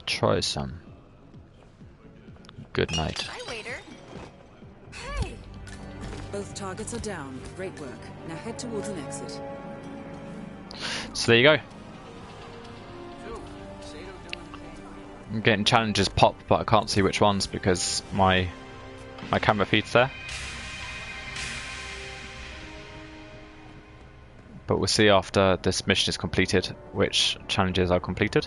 Try some. Good night. Hi, waiter. Hey. Both targets are down. Great work. Now head towards an exit. So there you go. I'm getting challenges pop, but I can't see which ones because my camera feed's there. But we'll see after this mission is completed which challenges are completed.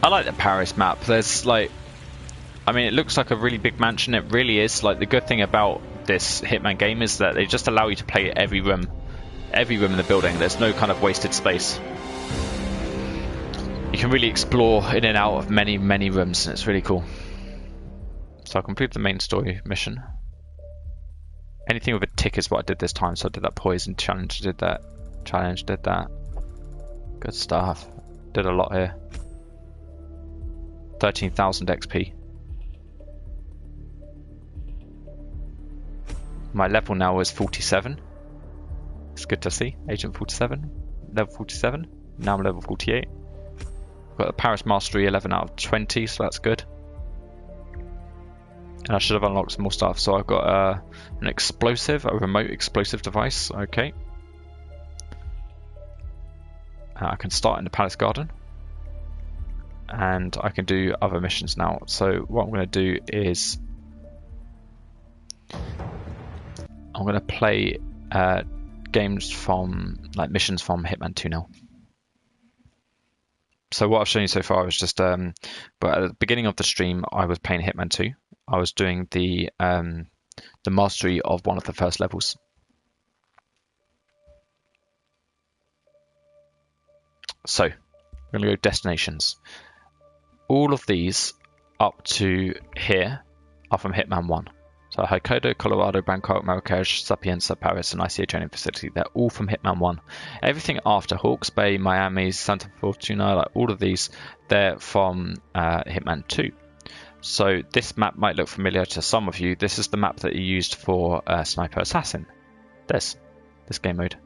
I like the Paris map. There's like, I mean, it looks like a really big mansion. It really is. Like, the good thing about this Hitman game is that they just allow you to play every room in the building. There's no kind of wasted space. You can really explore in and out of many rooms, and it's really cool. So I completed the main story mission. Anything with a tick is what I did this time. So I did that poison challenge, did that challenge, did that. Good stuff. Did a lot here. 13,000 XP. My level now is 47. It's good to see. Agent 47, level 47. Now I'm level 48. I've got the Paris Mastery 11 out of 20, so that's good. And I should have unlocked some more stuff. So I've got an explosive, a remote explosive device. Okay. I can start in the Palace Garden. And I can do other missions now. So what I'm going to do is I'm going to play games from, like, missions from Hitman 2 now. So what I've shown you so far is just, but at the beginning of the stream, I was playing Hitman 2. I was doing the mastery of one of the first levels. So we're going to go destinations. All of these up to here are from Hitman 1. So Hokkaido, Colorado, Bangkok, Marrakesh, Sapienza, Paris, and ICA training facility. They're all from Hitman 1. Everything after Hawke's Bay, Miami, Santa Fortuna, like all of these, they're from Hitman 2. So this map might look familiar to some of you. This is the map that you used for Sniper Assassin. This game mode.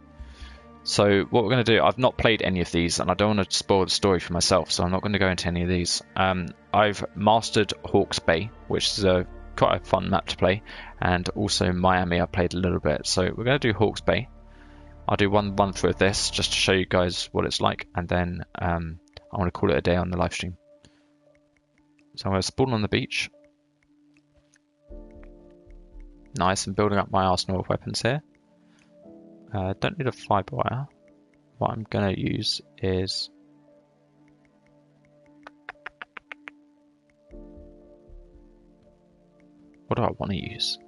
So what we're going to do, I've not played any of these and I don't want to spoil the story for myself, so I'm not going to go into any of these. I've mastered Hawke's Bay, which is quite a fun map to play, and also Miami I played a little bit. So we're going to do Hawke's Bay. I'll do one run through of this just to show you guys what it's like, and then I want to call it a day on the live stream. So I'm going to spawn on the beach. Nice, I'm building up my arsenal of weapons here. Don't need a fiber wire. What I'm going to use is what do I want to use?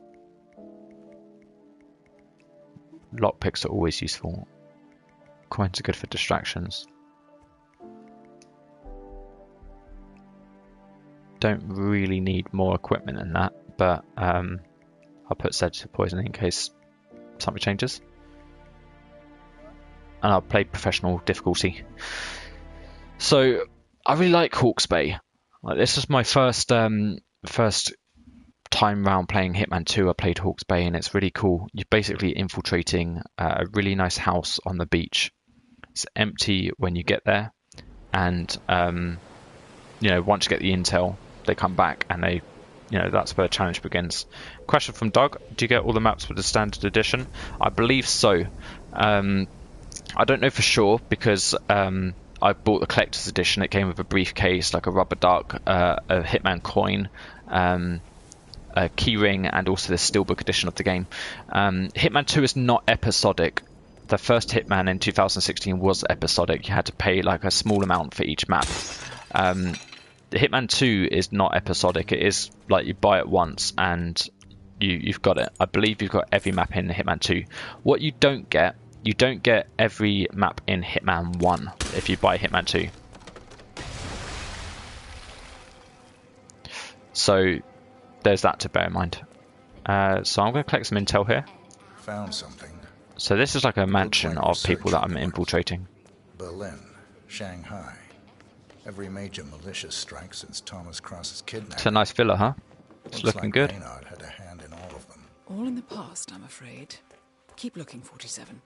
Lockpicks are always useful. Coins are good for distractions. Don't really need more equipment than that, but I'll put sedative poisoning in case something changes. And I'll play professional difficulty. So I really like Hawke's Bay. Like, this is my first time round playing Hitman 2. I played Hawke's Bay and it's really cool. You're basically infiltrating a really nice house on the beach. It's empty when you get there, and you know, once you get the intel, they come back and they, that's where the challenge begins. Question from Doug: do you get all the maps with the standard edition? I believe so. I don't know for sure because I bought the collector's edition. It came with a briefcase, like a rubber duck, a Hitman coin, a keyring, and also the steelbook edition of the game. Hitman 2 is not episodic. The first Hitman in 2016 was episodic. You had to pay like a small amount for each map. The Hitman 2 is not episodic. It is like you buy it once and you've got it. I believe you've got every map in Hitman 2. What you don't get every map in Hitman 1 if you buy Hitman 2. So there's that to bear in mind. So I'm going to collect some intel here. Found something. So this is like a mansion of people that I'm infiltrating. Berlin, Shanghai. Every major militia strike since Thomas Cross's kidnapping. It's a nice villa, huh? It's looking like good. Reynard had a hand in all of them. All in the past, I'm afraid. Keep looking, 47.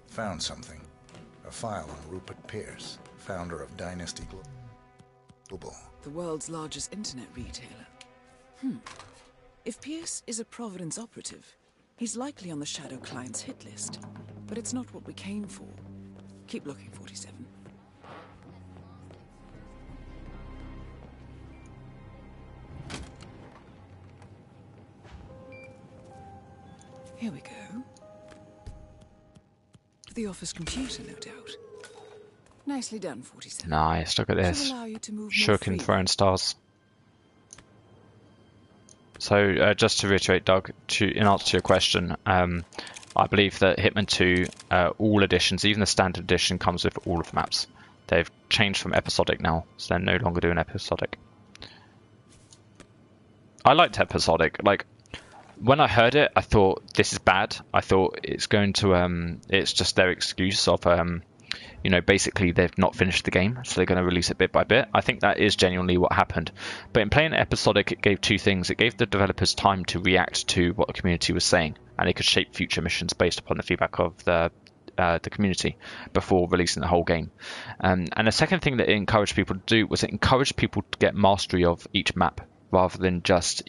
Found something. A file on Rupert Pierce, founder of Dynasty Global. The world's largest internet retailer. If Pierce is a Providence operative, he's likely on the Shadow Client's hit list. But it's not what we came for. Keep looking, 47. Here we go. The office computer, no doubt. Nicely done, 47. Nice, look at this. Shuriken throwing stars. So, just to reiterate, Doug, in answer to your question, I believe that Hitman 2, all editions, even the standard edition, comes with all of the maps. They've changed from episodic now, so they're no longer doing episodic. I liked episodic. Like, when I heard it, I thought, this is bad. I thought it's going to, it's just their excuse of, basically they've not finished the game, so they're going to release it bit by bit. I think that is genuinely what happened. But in playing episodic, it gave two things. It gave the developers time to react to what the community was saying, and they could shape future missions based upon the feedback of the community before releasing the whole game. And the second thing that it encouraged people to do was it encouraged people to get mastery of each map, rather than just,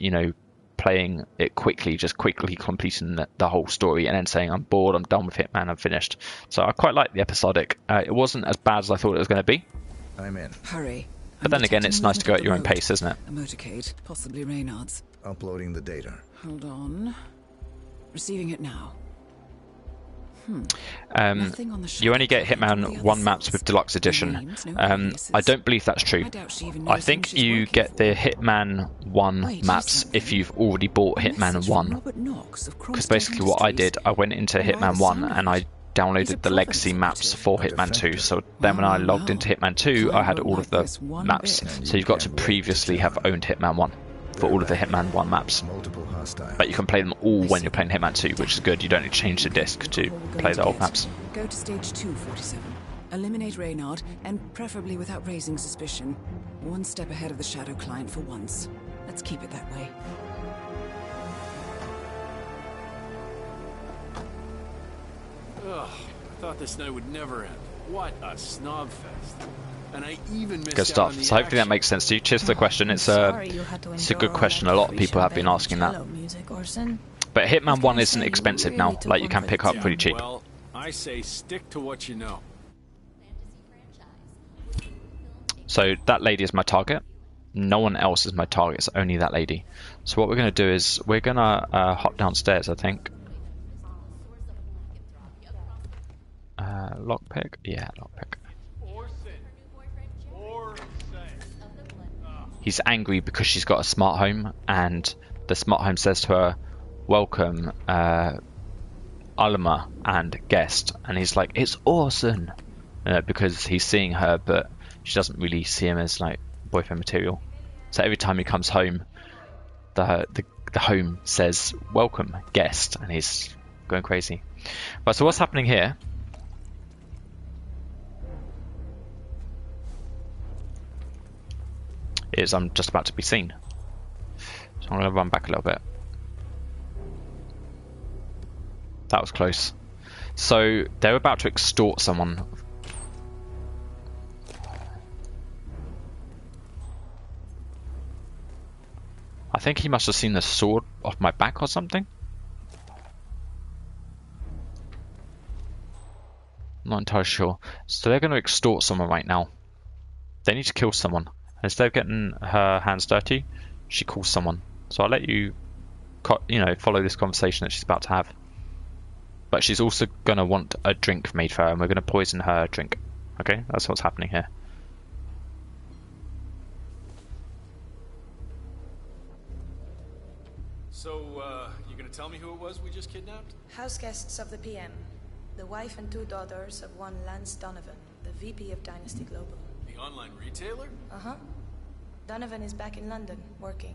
playing it quickly, just quickly completing the whole story and then saying, I'm bored, I'm done with Hitman, I'm finished. So I quite like the episodic. It wasn't as bad as I thought it was going to be. I'm in. Hurry. But then again, it's nice to go at your own pace, isn't it? A motorcade, possibly Reynard's. Uploading the data. Hold on. Receiving it now. You only get Hitman 1 maps with Deluxe Edition. I don't believe that's true. I think you get the Hitman 1 maps if you've already bought Hitman 1. Because basically what I did, I went into Hitman 1 and I downloaded the legacy maps for Hitman 2. So then when I logged into Hitman 2, I had all of the maps. So you've got to previously have owned Hitman 1 for all of the Hitman 1 maps. But you can play them all when you're playing Hitman 2, which is good. You don't need to change the disc to play the old maps. Go to stage 2, 47. Eliminate Reynard, and preferably without raising suspicion. One step ahead of the Shadow Client for once. Let's keep it that way. Ugh, I thought this night would never end. What a snob fest. And I even missed good stuff. So hopefully that makes sense to you. Cheers for the question. It's a good question. A lot of people have been asking that. But Hitman 1 isn't expensive now. Like, you can pick up pretty cheap. Well, I say stick to what you know. So that lady is my target. No one else is my target. It's only that lady. So what we're going to do is we're going to hop downstairs, I think. Lockpick? Yeah, lockpick. He's angry because she's got a smart home, and the smart home says to her, welcome, Alma and guest. And he's like, it's awesome, because he's seeing her, but she doesn't really see him as like boyfriend material. So every time he comes home, the home says, welcome, guest, and he's going crazy. But so what's happening here? Is I'm just about to be seen. So I'm going to run back a little bit. That was close. So they're about to extort someone. I think he must have seen the sword off my back or something. Not entirely sure. So they're going to extort someone right now. They need to kill someone. Instead of getting her hands dirty, she calls someone. So I'll let you, follow this conversation that she's about to have. But she's also going to want a drink made for her, and we're going to poison her drink. Okay, that's what's happening here. So, you gonna tell me who it was we just kidnapped? House guests of the PM. The wife and 2 daughters of one Lance Donovan, the VP of Dynasty Global. The online retailer? Uh-huh. Donovan is back in London, working.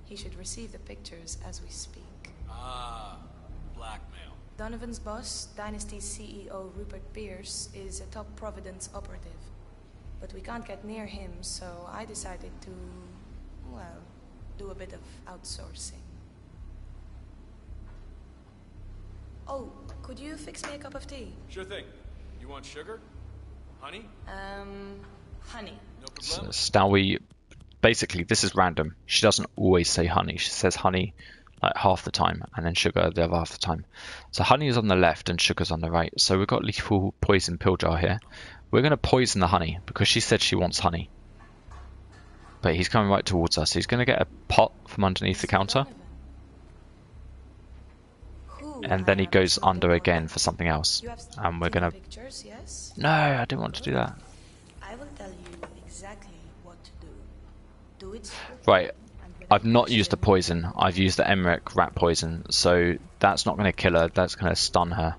He should receive the pictures as we speak. Ah, blackmail. Donovan's boss, Dynasty's CEO Rupert Pierce, is a top Providence operative. But we can't get near him, so I decided to, well, do a bit of outsourcing. Oh, could you fix me a cup of tea? Sure thing. You want sugar? Honey? Honey. No problem. Stowie, basically, this is random. She doesn't always say honey. She says honey like half the time, and then sugar the other half the time. So honey is on the left and sugar's on the right. So we've got lethal poison pill jar here. We're going to poison the honey because she said she wants honey. But he's coming right towards us. He's going to get a pot from underneath the counter. And then he goes under again for something else. And we're going to... Pictures, yes? No, I didn't want to do that. I will tell you exactly what to do. Do it. Right. I've not used the poison. I've used the Emmerich rat poison. So that's not going to kill her. That's going to stun her.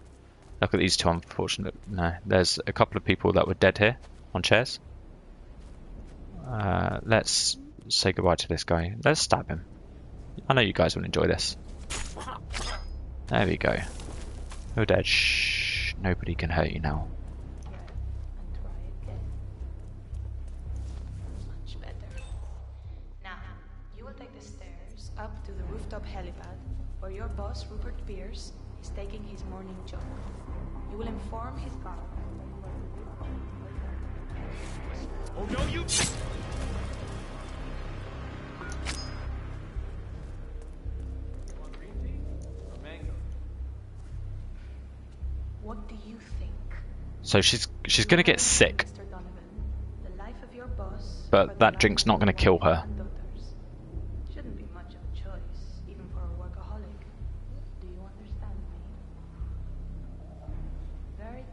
Look at these two, unfortunate. No, there's a couple of people that were dead here on chairs. Let's say goodbye to this guy. Let's stab him. I know you guys will enjoy this. There we go. You're dead. Shh. Nobody can hurt you now. And try again. Much better. Now, you will take the stairs up to the rooftop helipad, where your boss, Rupert Pierce, is taking his morning jog. You will inform his guard. Oh no, you! What do you think? So she's going to get sick. Mr. Donovan, the life of your boss, But that drink's not going to kill her. Shouldn't be much of a choice, even for a workaholic. Do you understand me? Very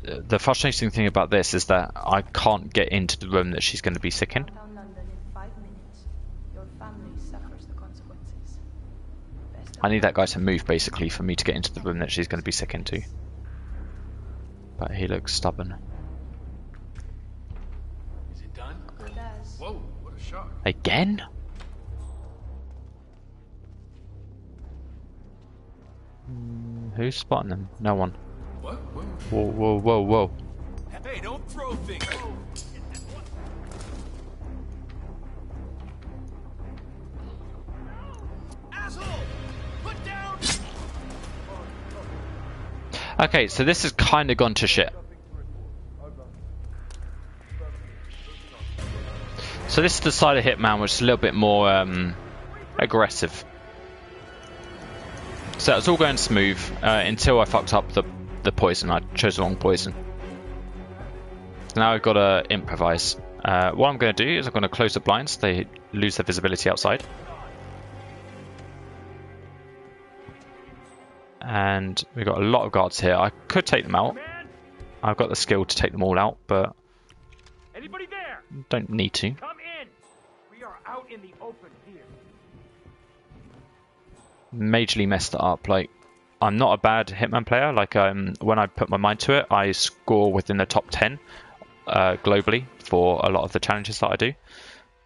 good. The frustrating thing about this is that I can't get into the room that she's going to be sick in. Downtown London in 5 minutes. Your family suffers the consequences. Best I need that guy to move, basically, for me to get into the room that she's going to be sick into. But he looks stubborn. Is it done? Good as. Whoa, what a shock. Again? Who's spotting them? No one. What? Whoa, whoa, whoa, whoa. Hey, don't throw things. Asshole! Put down! Okay, so this has kind of gone to shit. So this is the side of Hitman which is a little bit more aggressive. So it's all going smooth until I fucked up the poison. I chose the wrong poison. Now I've got to improvise. What I'm going to do is I'm going to close the blinds. They lose their visibility outside. And we've got a lot of guards here. I could take them out. I've got the skill to take them all out, but Anybody there? don't need to. Come in! We are out in the open here. Majorly messed it up. Like, I'm not a bad Hitman player. Like, when I put my mind to it, I score within the top 10 globally for a lot of the challenges that I do.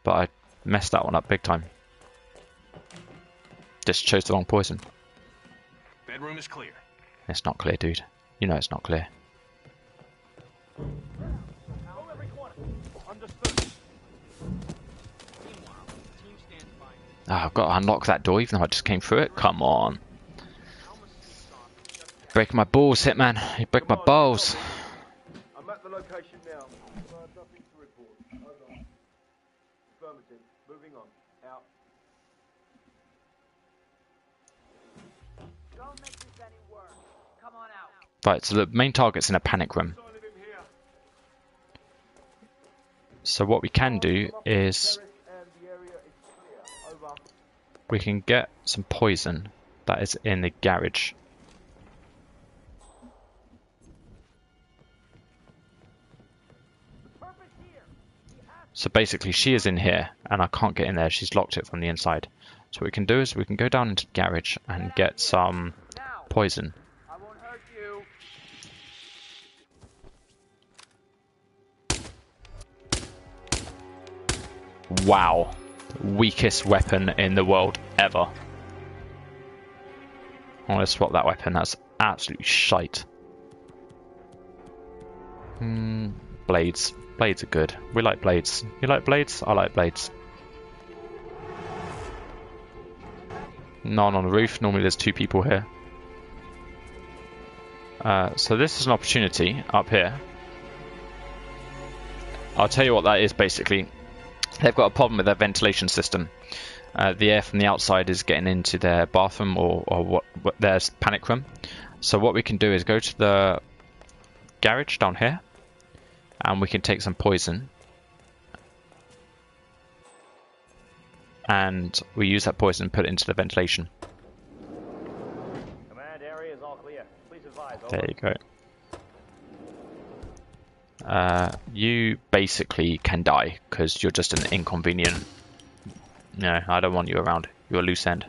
But I messed that one up big time. Just chose the wrong poison. Bedroom is clear. It's not clear, dude. You know it's not clear. Oh, I've got to unlock that door even though I just came through it. Come on. Break my balls, Hitman. You break my balls. I'm at the location now. Nothing to report. Over. Affirmative. Moving on. Out. Right, so the main target's in a panic room. So what we can do is we can get some poison that is in the garage. So basically she is in here and I can't get in there. She's locked it from the inside. So what we can do is we can go down into the garage and get some poison. I won't hurt you. Wow. Weakest weapon in the world ever. I'm going to swap that weapon. That's absolutely shite. Blades. Blades are good. We like blades. You like blades? I like blades. None on the roof. Normally there's 2 people here. So this is an opportunity up here. I'll tell you what that is basically. They've got a problem with their ventilation system. The air from the outside is getting into their bathroom or their panic room. So what we can do is go to the garage down here and we can take some poison. And we use that poison and put it into the ventilation. Command area is all clear. Please advise. There you go. You basically can die because you're just an inconvenient. No, I don't want you around. You're a loose end.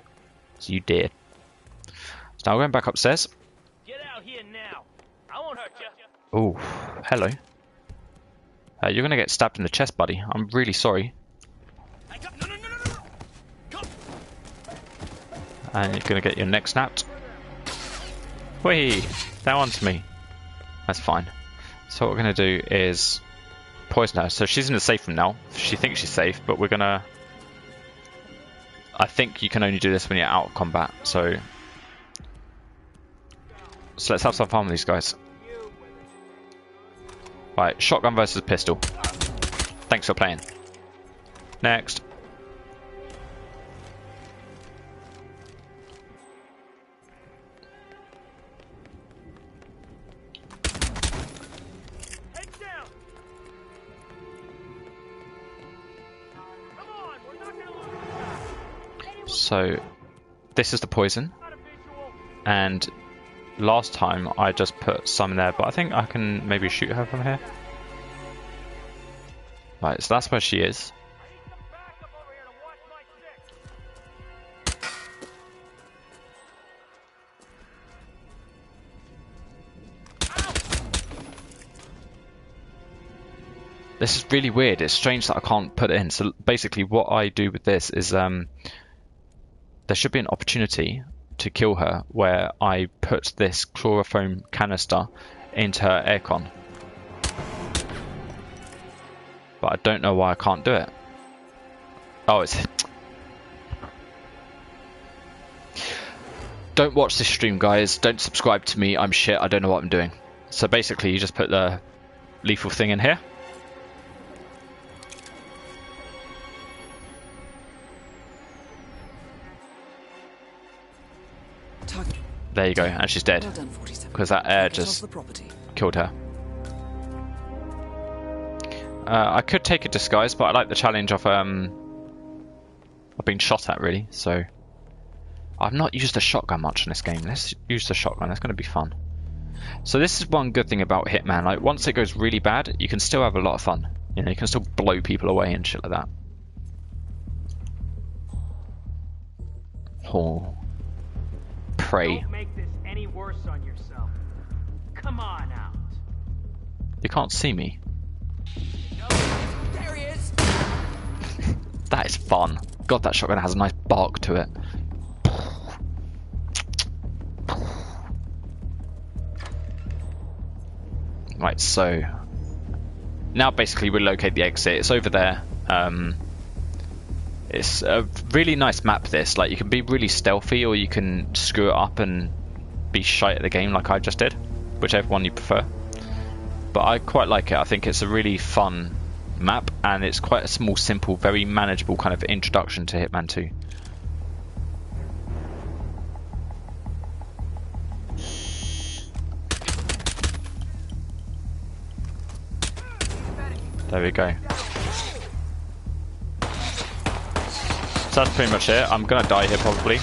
So you did. So now we're going back upstairs. Get out here now. I won't hurt you. Oh, hello. You're going to get stabbed in the chest, buddy. I'm really sorry. And you're going to get your neck snapped. Whee! That one's me. That's fine. So what we're going to do is poison her. So she's in the safe room now. She thinks she's safe, but we're going to... I think you can only do this when you're out of combat. So let's have some fun with these guys. Right, shotgun versus pistol. Thanks for playing. Next. So this is the poison, and last time I just put some in there, but I think I can maybe shoot her from here. Right, so that's where she is. This is really weird. It's strange that I can't put it in. So basically what I do with this is there should be an opportunity to kill her where I put this chloroform canister into her aircon. But I don't know why I can't do it. Oh, it's... Don't watch this stream, guys. Don't subscribe to me. I'm shit. I don't know what I'm doing. So basically you just put the lethal thing in here. There you go, and she's dead because that air just killed her. I could take a disguise, but I like the challenge of being shot at, really. So I've not used the shotgun much in this game. Let's use the shotgun. That's going to be fun. So this is one good thing about Hitman. Like once it goes really bad, you can still have a lot of fun. You know, you can still blow people away and shit like that. Oh. Pray. Don't make this any worse on yourself. Come on out. You can't see me. No. There he is. That is fun. God, that shotgun has a nice bark to it. Right, so now basically we locate the exit. It's over there. It's a really nice map, this. Like, you can be really stealthy or you can screw it up and be shite at the game like I just did. Whichever one you prefer. But I quite like it. I think it's a really fun map and it's quite a small, simple, very manageable kind of introduction to Hitman 2. There we go. So that's pretty much it. I'm gonna die here probably.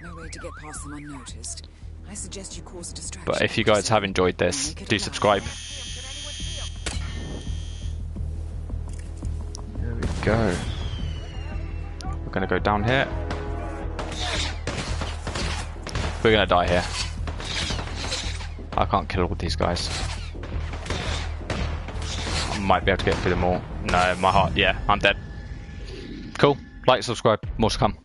No way to get past them unnoticed. I suggest you cause a distraction. But if you guys have enjoyed this, do subscribe. There we go. We're gonna go down here. We're gonna die here. I can't kill all these guys. I might be able to get through them all. No, my heart, yeah, I'm dead. Cool. Like, subscribe, more to come.